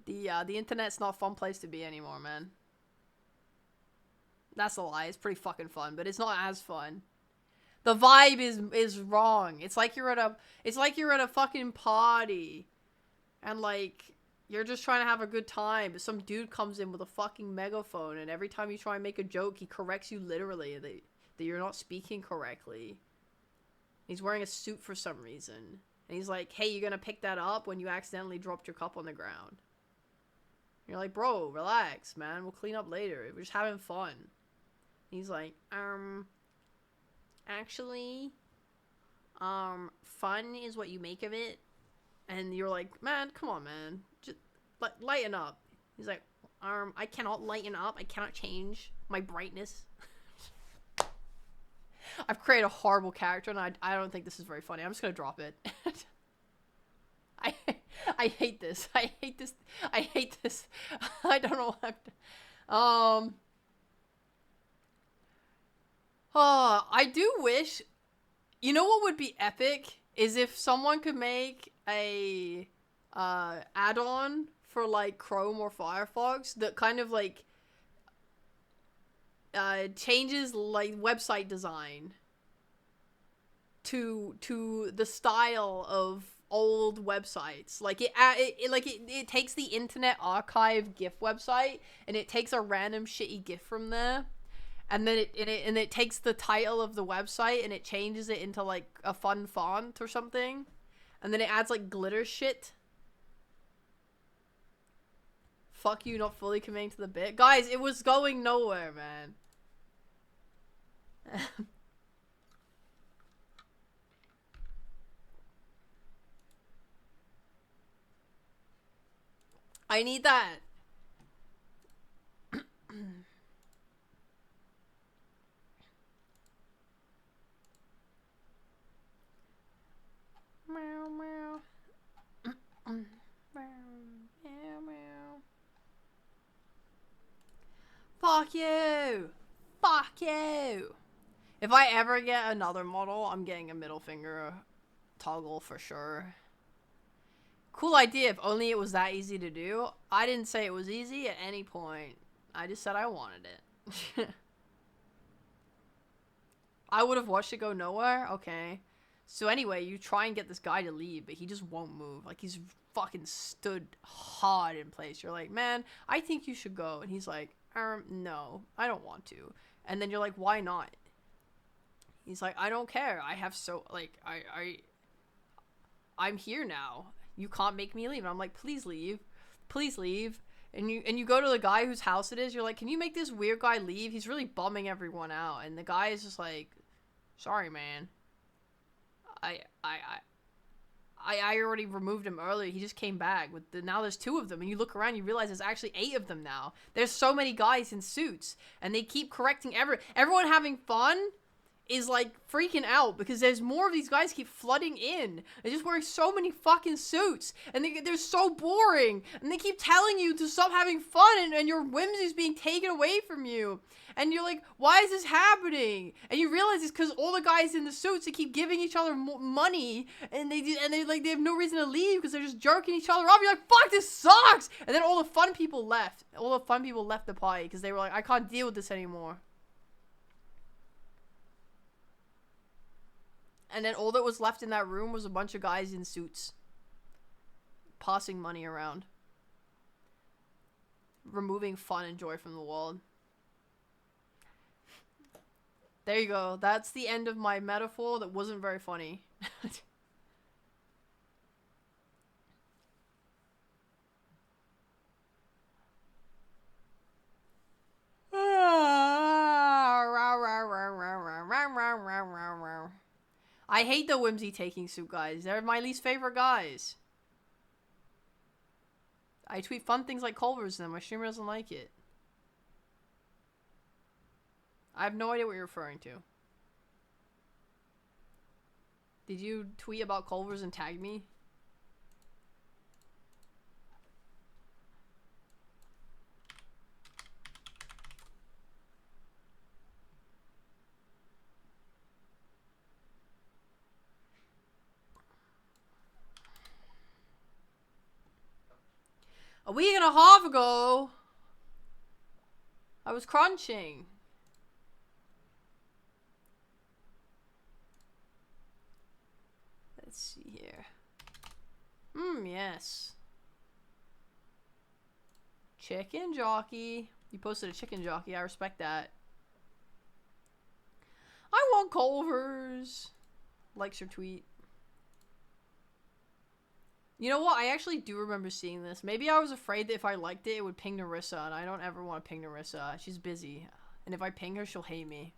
The internet's not a fun place to be anymore, man. That's a lie. It's pretty fucking fun, but it's not as fun. The vibe is wrong. It's like you're at a fucking party, and like you're just trying to have a good time, but some dude comes in with a fucking megaphone, and every time you try and make a joke, he corrects you literally that you're not speaking correctly. He's wearing a suit for some reason, and he's like, "Hey, you gonna pick that up when you accidentally dropped your cup on the ground?" You're like, "Bro, relax, man. We'll clean up later. We're just having fun." He's like, actually, fun is what you make of it. And you're like, "Man, come on, man. Just lighten up." He's like, I cannot lighten up. I cannot change my brightness." I've created a horrible character, and I don't think this is very funny. I'm just gonna drop it. I hate this. I hate this. I hate this. I don't know what I do wish, you know what would be epic is if someone could make a add-on for like Chrome or Firefox that kind of like changes like website design to the style of old websites. Like it takes the Internet Archive GIF website and it takes a random shitty GIF from there. And then it takes the title of the website and it changes it into like a fun font or something. And then it adds like glitter shit. Fuck you, not fully committing to the bit. Guys, it was going nowhere, man. I need that. Meow, meow. Meow, meow. Fuck you! Fuck you! If I ever get another model, I'm getting a middle finger toggle for sure. Cool idea if only it was that easy to do. I didn't say it was easy at any point. I just said I wanted it. I would have watched it go nowhere? Okay. So anyway, you try and get this guy to leave, but he just won't move. Like, he's fucking stood hard in place. You're like, "Man, I think you should go." And he's like, no, I don't want to." And then you're like, "Why not?" He's like, "I don't care. I have so, like, I'm here now. You can't make me leave." And I'm like, "Please leave. Please leave." And you go to the guy whose house it is. You're like, "Can you make this weird guy leave? He's really bumming everyone out." And the guy is just like, "Sorry, man. I already removed him earlier. He just came back. Now there's 2 of them." And you look around, you realize there's actually 8 of them now. There's so many guys in suits. And they keep correcting everyone having fun is like freaking out because there's more of these guys keep flooding in. They're just wearing so many fucking suits and they're so boring and they keep telling you to stop having fun and your whimsy's being taken away from you. And you're like, "Why is this happening?" And you realize it's because all the guys in the suits, they keep giving each other money and they have no reason to leave because they're just jerking each other off. You're like, "Fuck, this sucks!" And then all the fun people left. All the fun people left the party because they were like, "I can't deal with this anymore." And then all that was left in that room was a bunch of guys in suits. Passing money around. Removing fun and joy from the world. There you go. That's the end of my metaphor that wasn't very funny. I hate the whimsy taking suit guys. They're my least favorite guys. I tweet fun things like Culver's to them. My streamer doesn't like it. I have no idea what you're referring to. Did you tweet about Culver's and tag me? A week and a half ago, I was crunching. Let's see here. Yes. Chicken jockey. You posted a chicken jockey. I respect that. I want Culver's. Likes your tweet. You know what? I actually do remember seeing this. Maybe I was afraid that if I liked it, it would ping Narissa, and I don't ever want to ping Narissa. She's busy. And if I ping her, she'll hate me.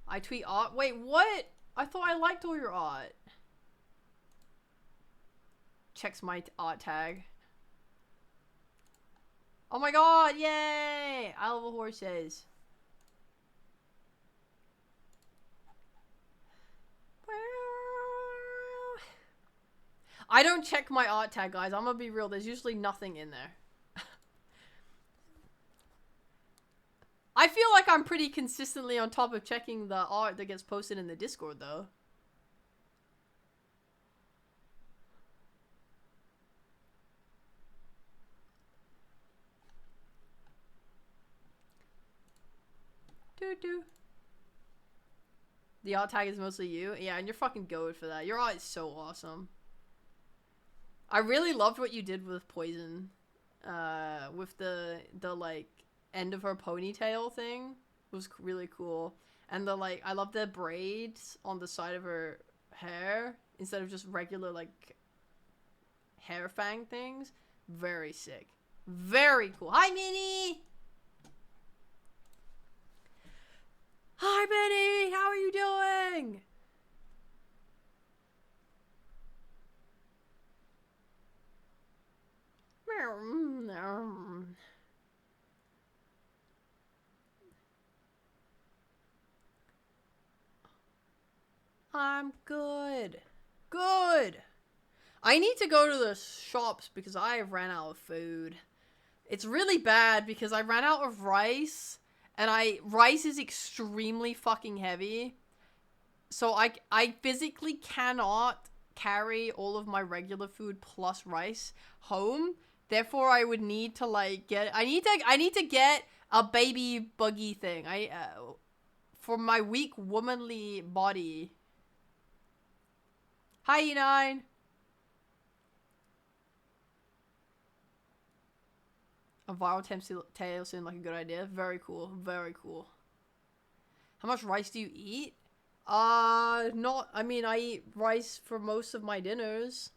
I tweet art. Wait, what? I thought I liked all your art. Checks my art tag. Oh my god, yay! I love horses. I don't check my art tag, guys. I'm gonna be real. There's usually nothing in there. I feel like I'm pretty consistently on top of checking the art that gets posted in the Discord, though. The art tag is mostly you? Yeah, and you're fucking goated for that. Your art is so awesome. I really loved what you did with Poison. With the like, end of her ponytail thing. It was really cool. And the, like, I love the braids on the side of her hair. Instead of just regular, like, hair fang things. Very sick. Very cool. Hi, Minnie! Hi, Minnie! How are you doing? I'm good. Good! I need to go to the shops because I ran out of food. It's really bad because I ran out of rice. And rice is extremely fucking heavy. So I physically cannot carry all of my regular food plus rice home. Therefore, I would need to, like, I need to get a baby buggy thing. For my weak womanly body. Hi, E9. A viral tail seemed like a good idea. Very cool. Very cool. How much rice do you eat? I eat rice for most of my dinners.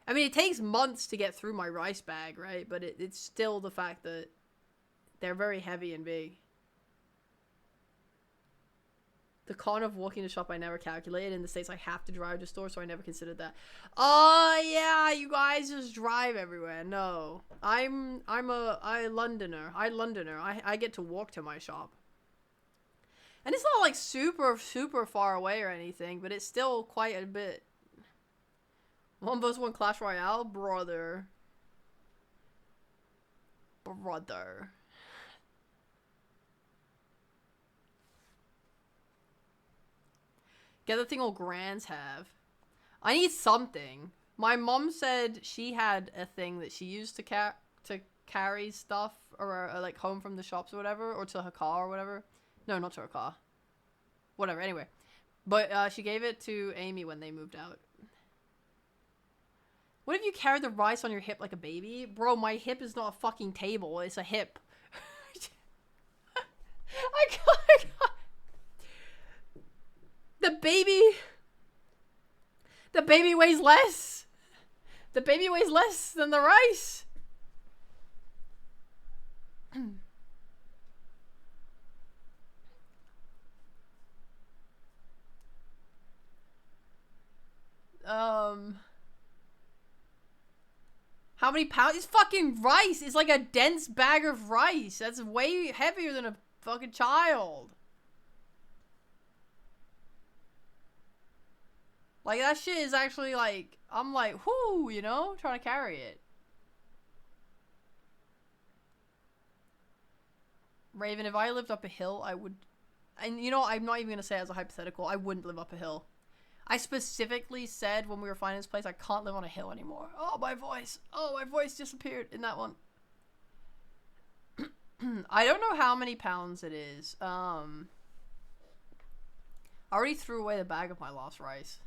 I mean, it takes months to get through my rice bag, right? But it's still the fact that they're very heavy and big. The con of walking to shop I never calculated. In the States, I have to drive to store, so I never considered that. Oh, yeah, you guys just drive everywhere. No. I Londoner. I get to walk to my shop. And it's not, like, super, super far away or anything, but it's still quite a bit. 1v1 Clash Royale? Brother. Get the thing all grands have. I need something. My mom said she had a thing that she used to carry stuff or like home from the shops or whatever, or to her car or whatever. No, not to her car. Whatever, anyway. But she gave it to Amy when they moved out. What if you carried the rice on your hip like a baby? Bro, my hip is not a fucking table. It's a hip. I can't. The baby weighs less. The baby weighs less than the rice. How many pounds? It's fucking rice. It's like a dense bag of rice. That's way heavier than a fucking child. Like, that shit is actually, like, I'm like, whoo, you know? Trying to carry it. Raven, if I lived up a hill, I would and you know, I'm not even gonna say it as a hypothetical. I wouldn't live up a hill. I specifically said when we were finding this place, I can't live on a hill anymore. Oh, my voice. Oh, my voice disappeared in that one. I don't know how many pounds it is. I already threw away the bag of my lost rice.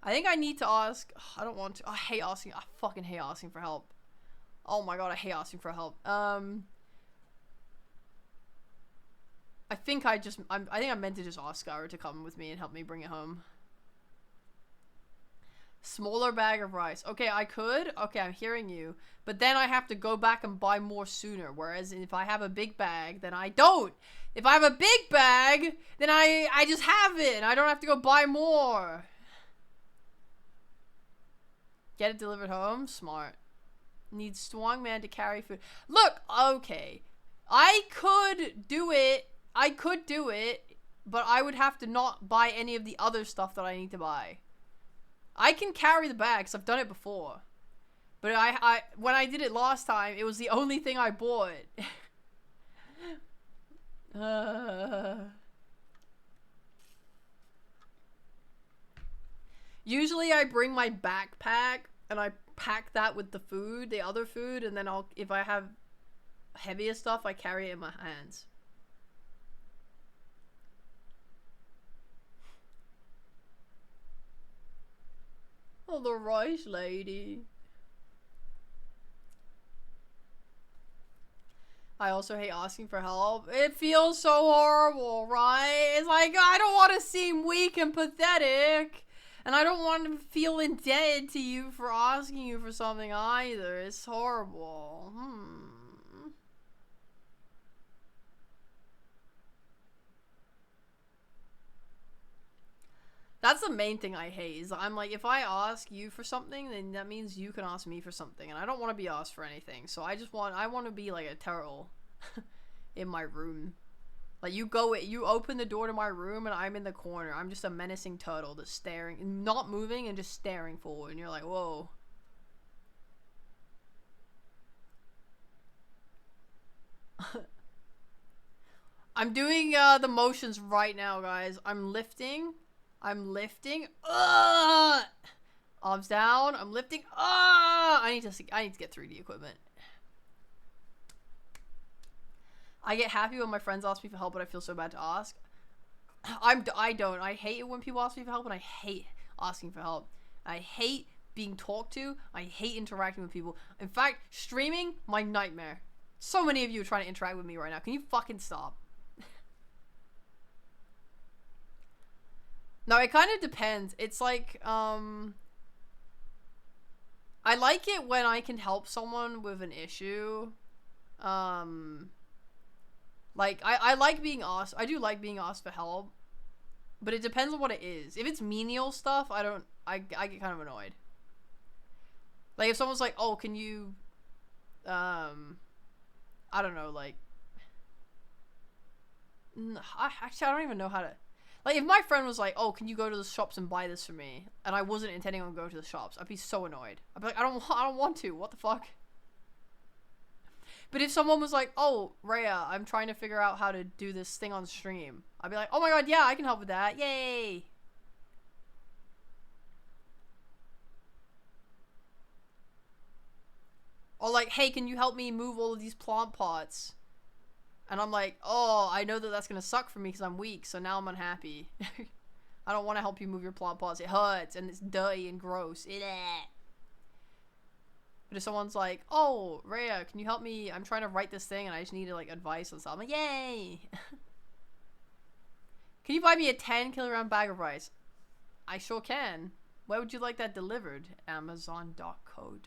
I think I need to ask. I don't want to. I hate asking. I fucking hate asking for help. Oh my god, I hate asking for help. I think I think I meant to just ask Skyra to come with me and help me bring it home. Smaller bag of rice. Okay, I could. Okay, I'm hearing you. But then I have to go back and buy more sooner. Whereas if I have a big bag, then I don't. If I have a big bag, then I just have it. And I don't have to go buy more. Get it delivered home? Smart. Needs strong man to carry food. Look, okay. I could do it. But I would have to not buy any of the other stuff that I need to buy. I can carry the bag because I've done it before. But when I did it last time, it was the only thing I bought. Usually I bring my backpack and I pack that with the food, the other food, and then if I have heavier stuff, I carry it in my hands. Oh, the rice lady. I also hate asking for help. It feels so horrible, right? It's like, I don't want to seem weak and pathetic. And I don't want to feel indebted to you for asking you for something either. It's horrible. That's the main thing I hate, is I'm like, if I ask you for something, then that means you can ask me for something, and I don't want to be asked for anything, so I want to be like a turtle in my room. Like, you open the door to my room, and I'm in the corner. I'm just a menacing turtle that's staring, not moving, and just staring forward, and you're like, whoa. I'm doing the motions right now, guys. I'm lifting. Arms down. I'm lifting. I need to get through the equipment. I get happy when my friends ask me for help, but I feel so bad to ask. I don't. I hate it when people ask me for help, and I hate asking for help. I hate being talked to. I hate interacting with people. In fact, streaming, my nightmare. So many of you are trying to interact with me right now. Can you fucking stop? No, it kind of depends. It's like, I like it when I can help someone with an issue. Like, I like being asked. I do like being asked for help. But it depends on what it is. If it's menial stuff, I get kind of annoyed. Like, if someone's like, oh, can you, I don't know, like, actually, I don't even know how to. Like, if my friend was like, oh, can you go to the shops and buy this for me? And I wasn't intending on going to the shops, I'd be so annoyed. I'd be like, I don't want to. What the fuck? But if someone was like, oh, Rhea, I'm trying to figure out how to do this thing on stream, I'd be like, oh my god, yeah, I can help with that. Yay! Or like, hey, can you help me move all of these plant pots? And I'm like, oh, I know that that's going to suck for me because I'm weak, so now I'm unhappy. I don't want to help you move your plant pots. It hurts, and it's dirty and gross. But if someone's like, oh, Rhea, can you help me? I'm trying to write this thing, and I just need like advice on something. I'm like, yay! Can you buy me a 10-kilogram bag of rice? I sure can. Where would you like that delivered? Amazon.co.uk.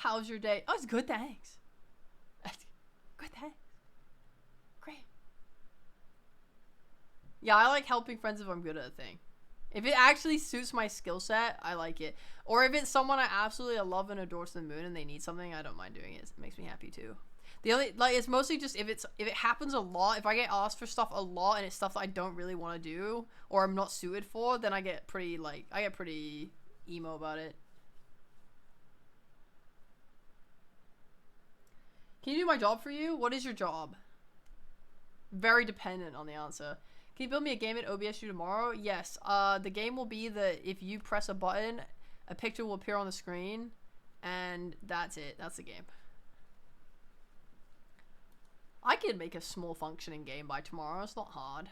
How's your day? Oh, it's good, thanks. Good, thanks. Great. Yeah, I like helping friends if I'm good at a thing. If it actually suits my skill set, I like it. Or if it's someone I absolutely love and adore to the moon and they need something, I don't mind doing it. It makes me happy too. The only, like, it's mostly just if it happens a lot, if I get asked for stuff a lot and it's stuff that I don't really want to do or I'm not suited for, then I get pretty emo about it. Can you do my job for you? What is your job? Very dependent on the answer. Can you build me a game at OBSU tomorrow? Yes. The game will be that if you press a button, a picture will appear on the screen, and that's it. That's the game. I could make a small functioning game by tomorrow. It's not hard.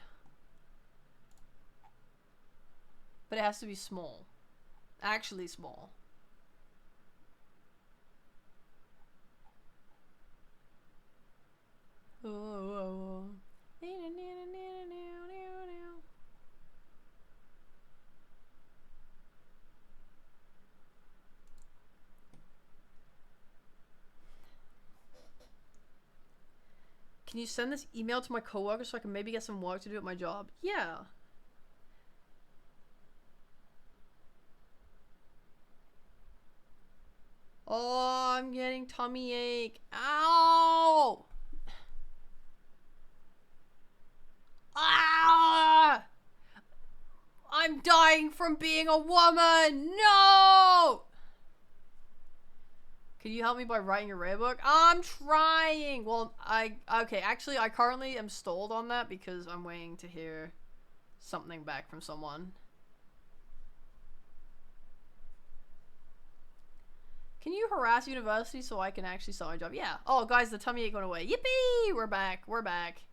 But it has to be small. Actually small. Oh. Can you send this email to my coworker so I can maybe get some work to do at my job? Yeah. Oh, I'm getting tummy ache. Ow! Ah! I'm dying from being a woman! No! Can you help me by writing a rare book? I'm trying! Well, okay, actually, I currently am stalled on that because I'm waiting to hear something back from someone. Can you harass university so I can actually start my job? Yeah. Oh, guys, the tummy ache went away. Yippee! We're back. We're back.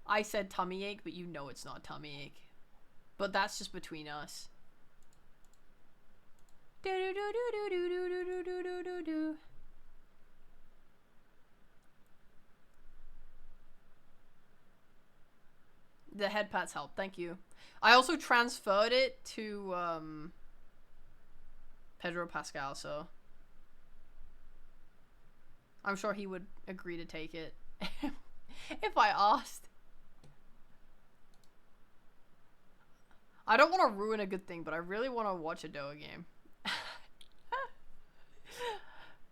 I said tummy ache, but you know it's not tummy ache. But that's just between us. Do do do do do do do do do do do. The head pats help. Thank you. I also transferred it to Pedro Pascal, so I'm sure he would agree to take it if I asked. I don't want to ruin a good thing, but I really want to watch a Doa game.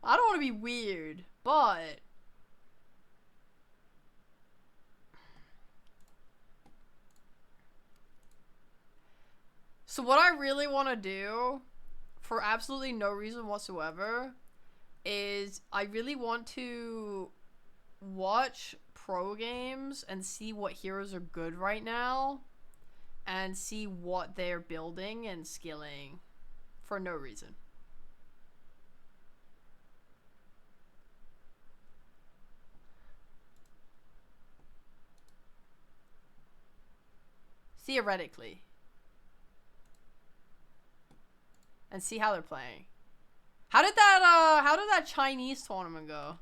I don't want to be weird, but so what I really want to do, for absolutely no reason whatsoever, is I really want to watch pro games and see what heroes are good right now and see what they're building and skilling for no reason. Theoretically. And see how they're playing. How did that Chinese tournament go?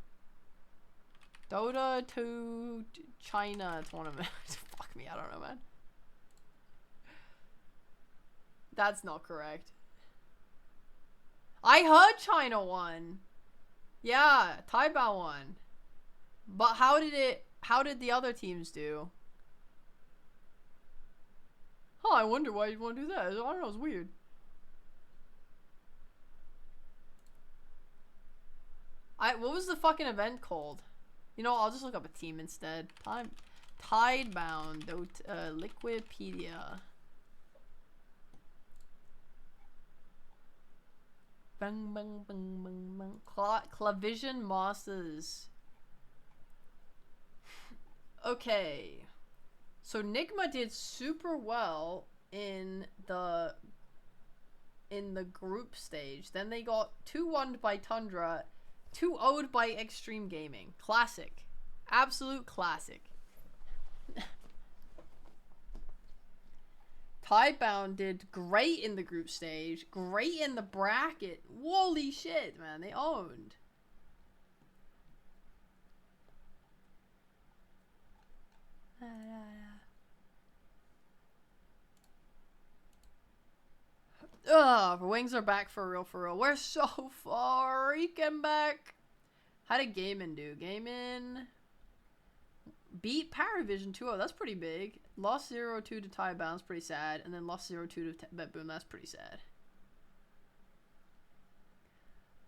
Dota 2 China tournament. Fuck me, I don't know, man. That's not correct. I heard China won. Yeah, Taibao won. But how did the other teams do? Oh, I wonder why you'd want to do that. I don't know, it's weird. What was the fucking event called? You know, I'll just look up a team instead. Tidebound, Liquipedia. Bang, bang, bang, bang, bang. Clavision Masters. Okay. So Nigma did super well in the group stage. Then they got 2-1'd by Tundra, 2-0'd by Extreme Gaming. Classic. Absolute classic. Tidebound did great in the group stage, great in the bracket. Holy shit, man, they owned. Ugh, wings are back for real, for real. We're so freaking back. How did Gaimin do? Gaimin beat Paravision 2-0. That's pretty big. Lost 0-2 to Tidebound. Pretty sad. And then lost 0-2 to BetBoom. That's pretty sad.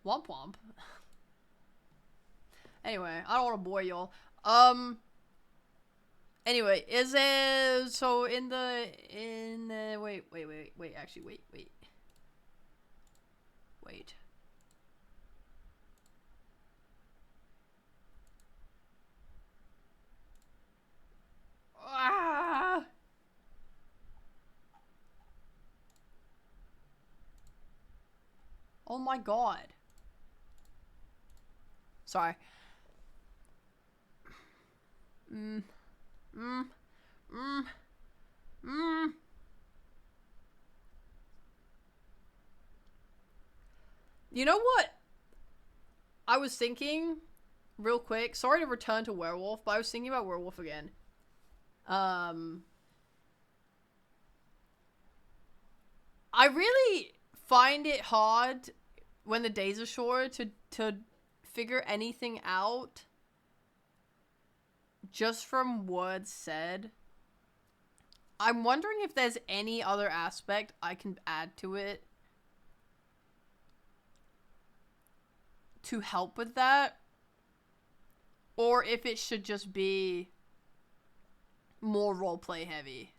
Womp womp. Anyway, I don't want to bore y'all. Anyway, is it so in the wait, actually wait. Wait. Ah! Oh my god. Sorry. Mm. Mm. Mm. Mm. You know what? I was thinking, real quick. Sorry to return to Werewolf, but I was thinking about Werewolf again. I really find it hard when the days are short to figure anything out just from words said. I'm wondering if there's any other aspect I can add to it to help with that, or if it should just be more roleplay heavy.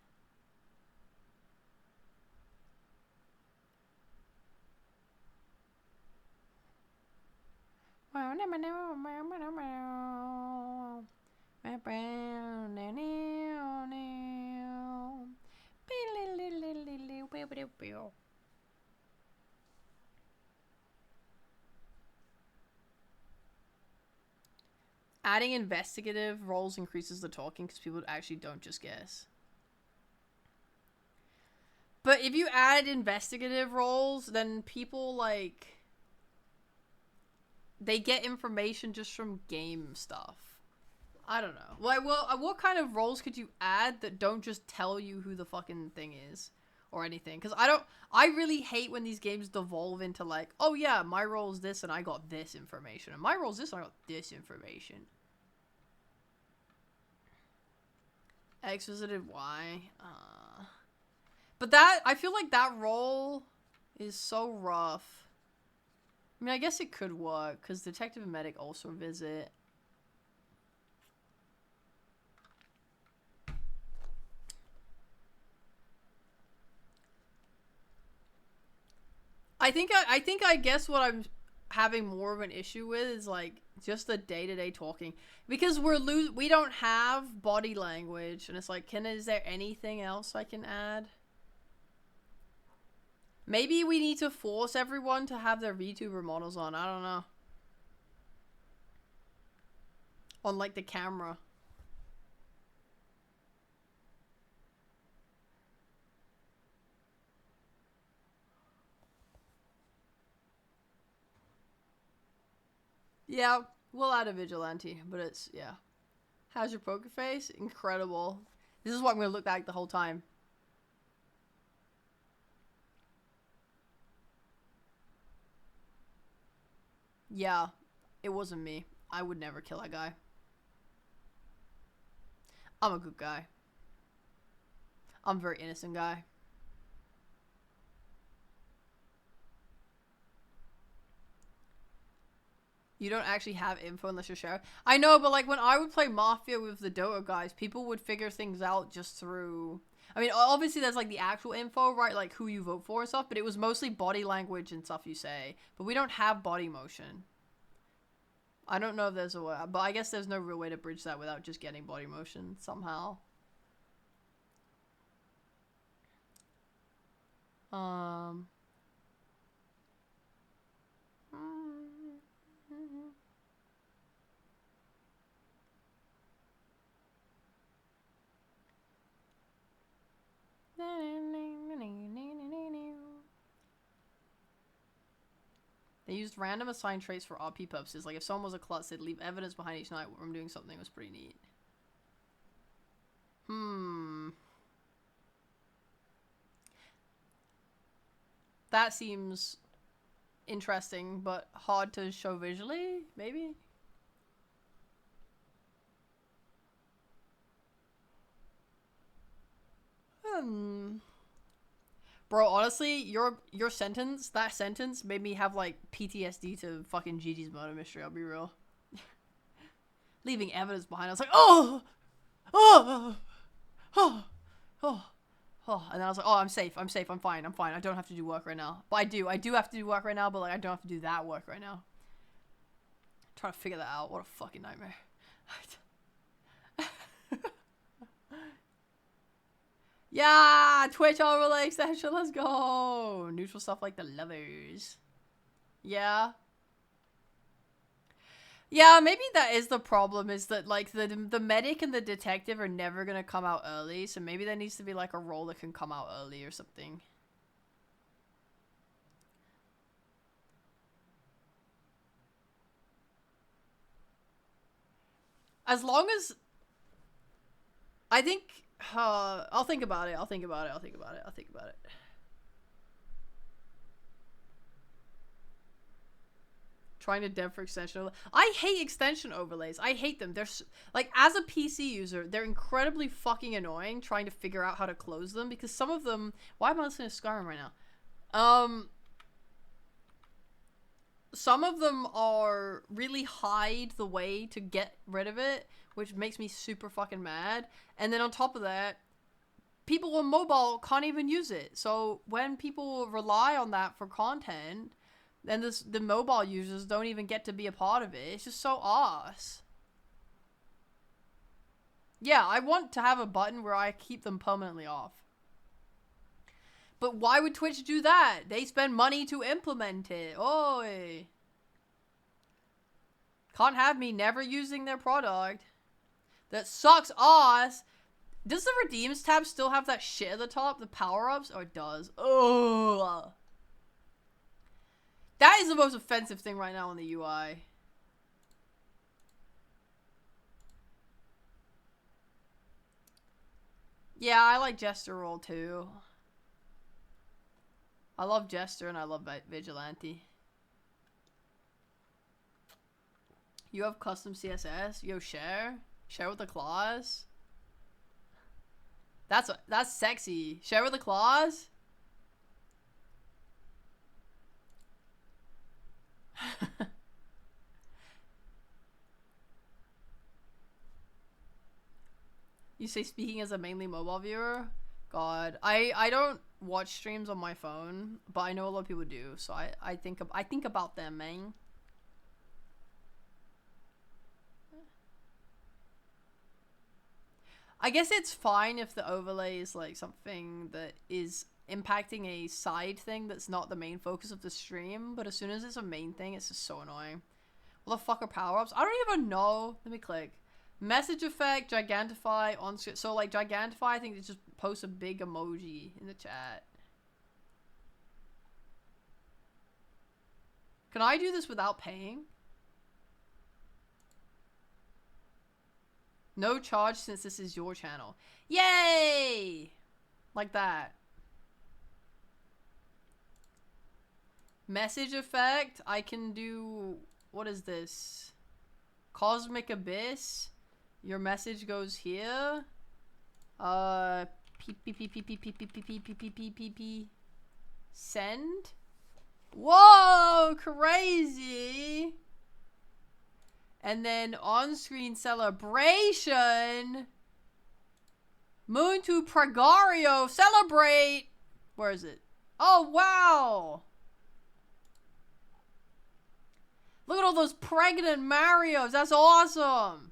Adding investigative roles increases the talking because people actually don't just guess. But if you add investigative roles, then people, like, they get information just from game stuff. I don't know. Like, well, what kind of roles could you add that don't just tell you who the fucking thing is or anything? Because I really hate when these games devolve into, like, oh yeah, my role is this and I got this information, and my role is this and I got this information. X visited Y. But that, I feel like that role is so rough. I mean, I guess it could work, because Detective and Medic also visit. I guess what I'm having more of an issue with is, like, just the day-to-day talking. Because we don't have body language, and it's like, is there anything else I can add? Maybe we need to force everyone to have their VTuber models on. I don't know. On, like, the camera. Yeah, we'll add a vigilante, but it's, yeah. How's your poker face? Incredible. This is what I'm going to look like the whole time. Yeah, it wasn't me. I would never kill that guy. I'm a good guy. I'm a very innocent guy. You don't actually have info unless you're sharing. I know, but like when I would play Mafia with the Dota guys, people would figure things out just through... I mean, obviously there's like the actual info, right? Like who you vote for and stuff, but it was mostly body language and stuff you say. But we don't have body motion. I don't know if there's a way, but I guess there's no real way to bridge that without just getting body motion somehow. They used random assigned traits for RP purposes. Like if someone was a klutz, they'd leave evidence behind each night from doing something. It was pretty neat. That seems interesting, but hard to show visually, maybe? Bro, honestly, your sentence, that sentence made me have like PTSD to fucking Gigi's murder mystery, I'll be real. Leaving evidence behind, I was like, oh! Oh! Oh! Oh! Oh, and then I was like, oh, I'm safe, I'm fine, I don't have to do work right now. But I do have to do work right now, but like I don't have to do that work right now. I'm trying to figure that out. What a fucking nightmare. Yeah, Twitch overlay extension, let's go. Neutral stuff like the lovers. Yeah. Yeah, maybe that is the problem, is that like the medic and the detective are never gonna come out early, so maybe there needs to be like a role that can come out early or something. As long as I think I'll think about it. Trying to dev for extension. I hate extension overlays. I hate them. They're like, as a PC user, they're incredibly fucking annoying trying to figure out how to close them, because some of them. Why am I listening to Skyrim right now? Some of them are really hide the way to get rid of it, which makes me super fucking mad. And then on top of that, people on mobile can't even use it. So when people rely on that for content, then the mobile users don't even get to be a part of it. It's just so arse. Yeah, I want to have a button where I keep them permanently off. But why would Twitch do that? They spend money to implement it. Oi. Can't have me never using their product. That sucks ass. Does the redeems tab still have that shit at the top? The power-ups? Oh, it does. Ugh. That is the most offensive thing right now on the UI. Yeah, I like Jester role too. I love Jester and I love Vigilante. You have custom CSS? Yo, share? Share with the claws? That's sexy. Share with the claws? You say speaking as a mainly mobile viewer? God, I don't watch streams on my phone, but I know a lot of people do, so I think about them, man. I guess it's fine if the overlay is like something that is impacting a side thing that's not the main focus of the stream, but as soon as it's a main thing, it's just so annoying. What the fuck are power-ups? I don't even know. Let me click. Message effect, Gigantify, on screen. So like Gigantify, I think it just posts a big emoji in the chat. Can I do this without paying? No charge since this is your channel. Yay! Like that. Message effect, I can do, what is this? Cosmic Abyss. Your message goes here. Send. Whoa, crazy. And then on-screen celebration. Moon to Pregario. Celebrate. Where is it? Oh, wow. Look at all those pregnant Marios. That's awesome.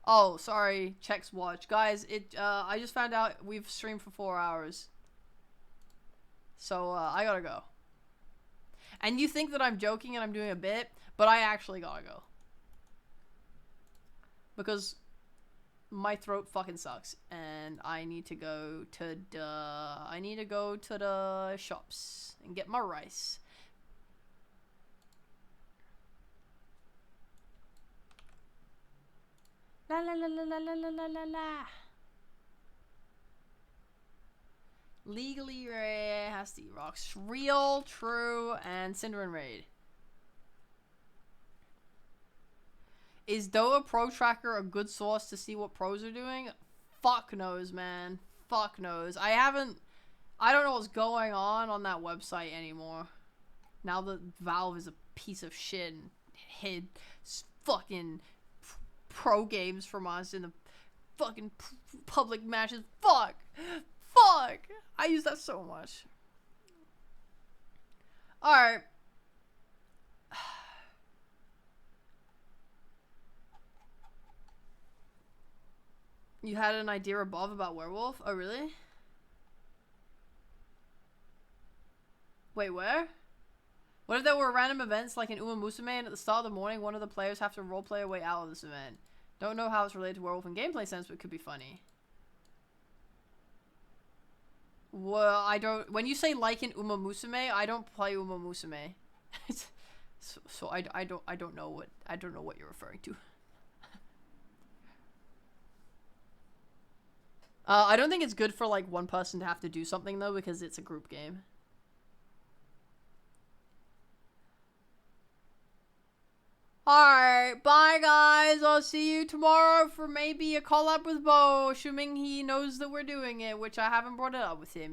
Oh, sorry. Checks watch. Guys, I just found out we've streamed for 4 hours. So, I gotta go. And you think that I'm joking and I'm doing a bit, but I actually gotta go. Because my throat fucking sucks. And I need to go to the shops and get my rice. La la la la la la la la la la. Legally rare has to eat rocks. Real, true, and Cinder and Raid. Is Doa Pro Tracker a good source to see what pros are doing? Fuck knows, man. Fuck knows. I don't know what's going on that website anymore. Now that Valve is a piece of shit and hid fucking pro games from us in the fucking public matches. Fuck. Fuck. I use that so much. Alright. You had an idea above about Werewolf? Oh, really? Wait, where? What if there were random events like in Uma Musume and at the start of the morning one of the players have to roleplay a way out of this event? Don't know how it's related to Werewolf in gameplay sense, but it could be funny. Well, I don't... When you say like in Uma Musume, I don't play Uma Musume. so I don't know what you're referring to. I don't think it's good for like one person to have to do something though, because it's a group game. Alright, bye guys. I'll see you tomorrow for maybe a collab with Bo, assuming he knows that we're doing it, which I haven't brought it up with him.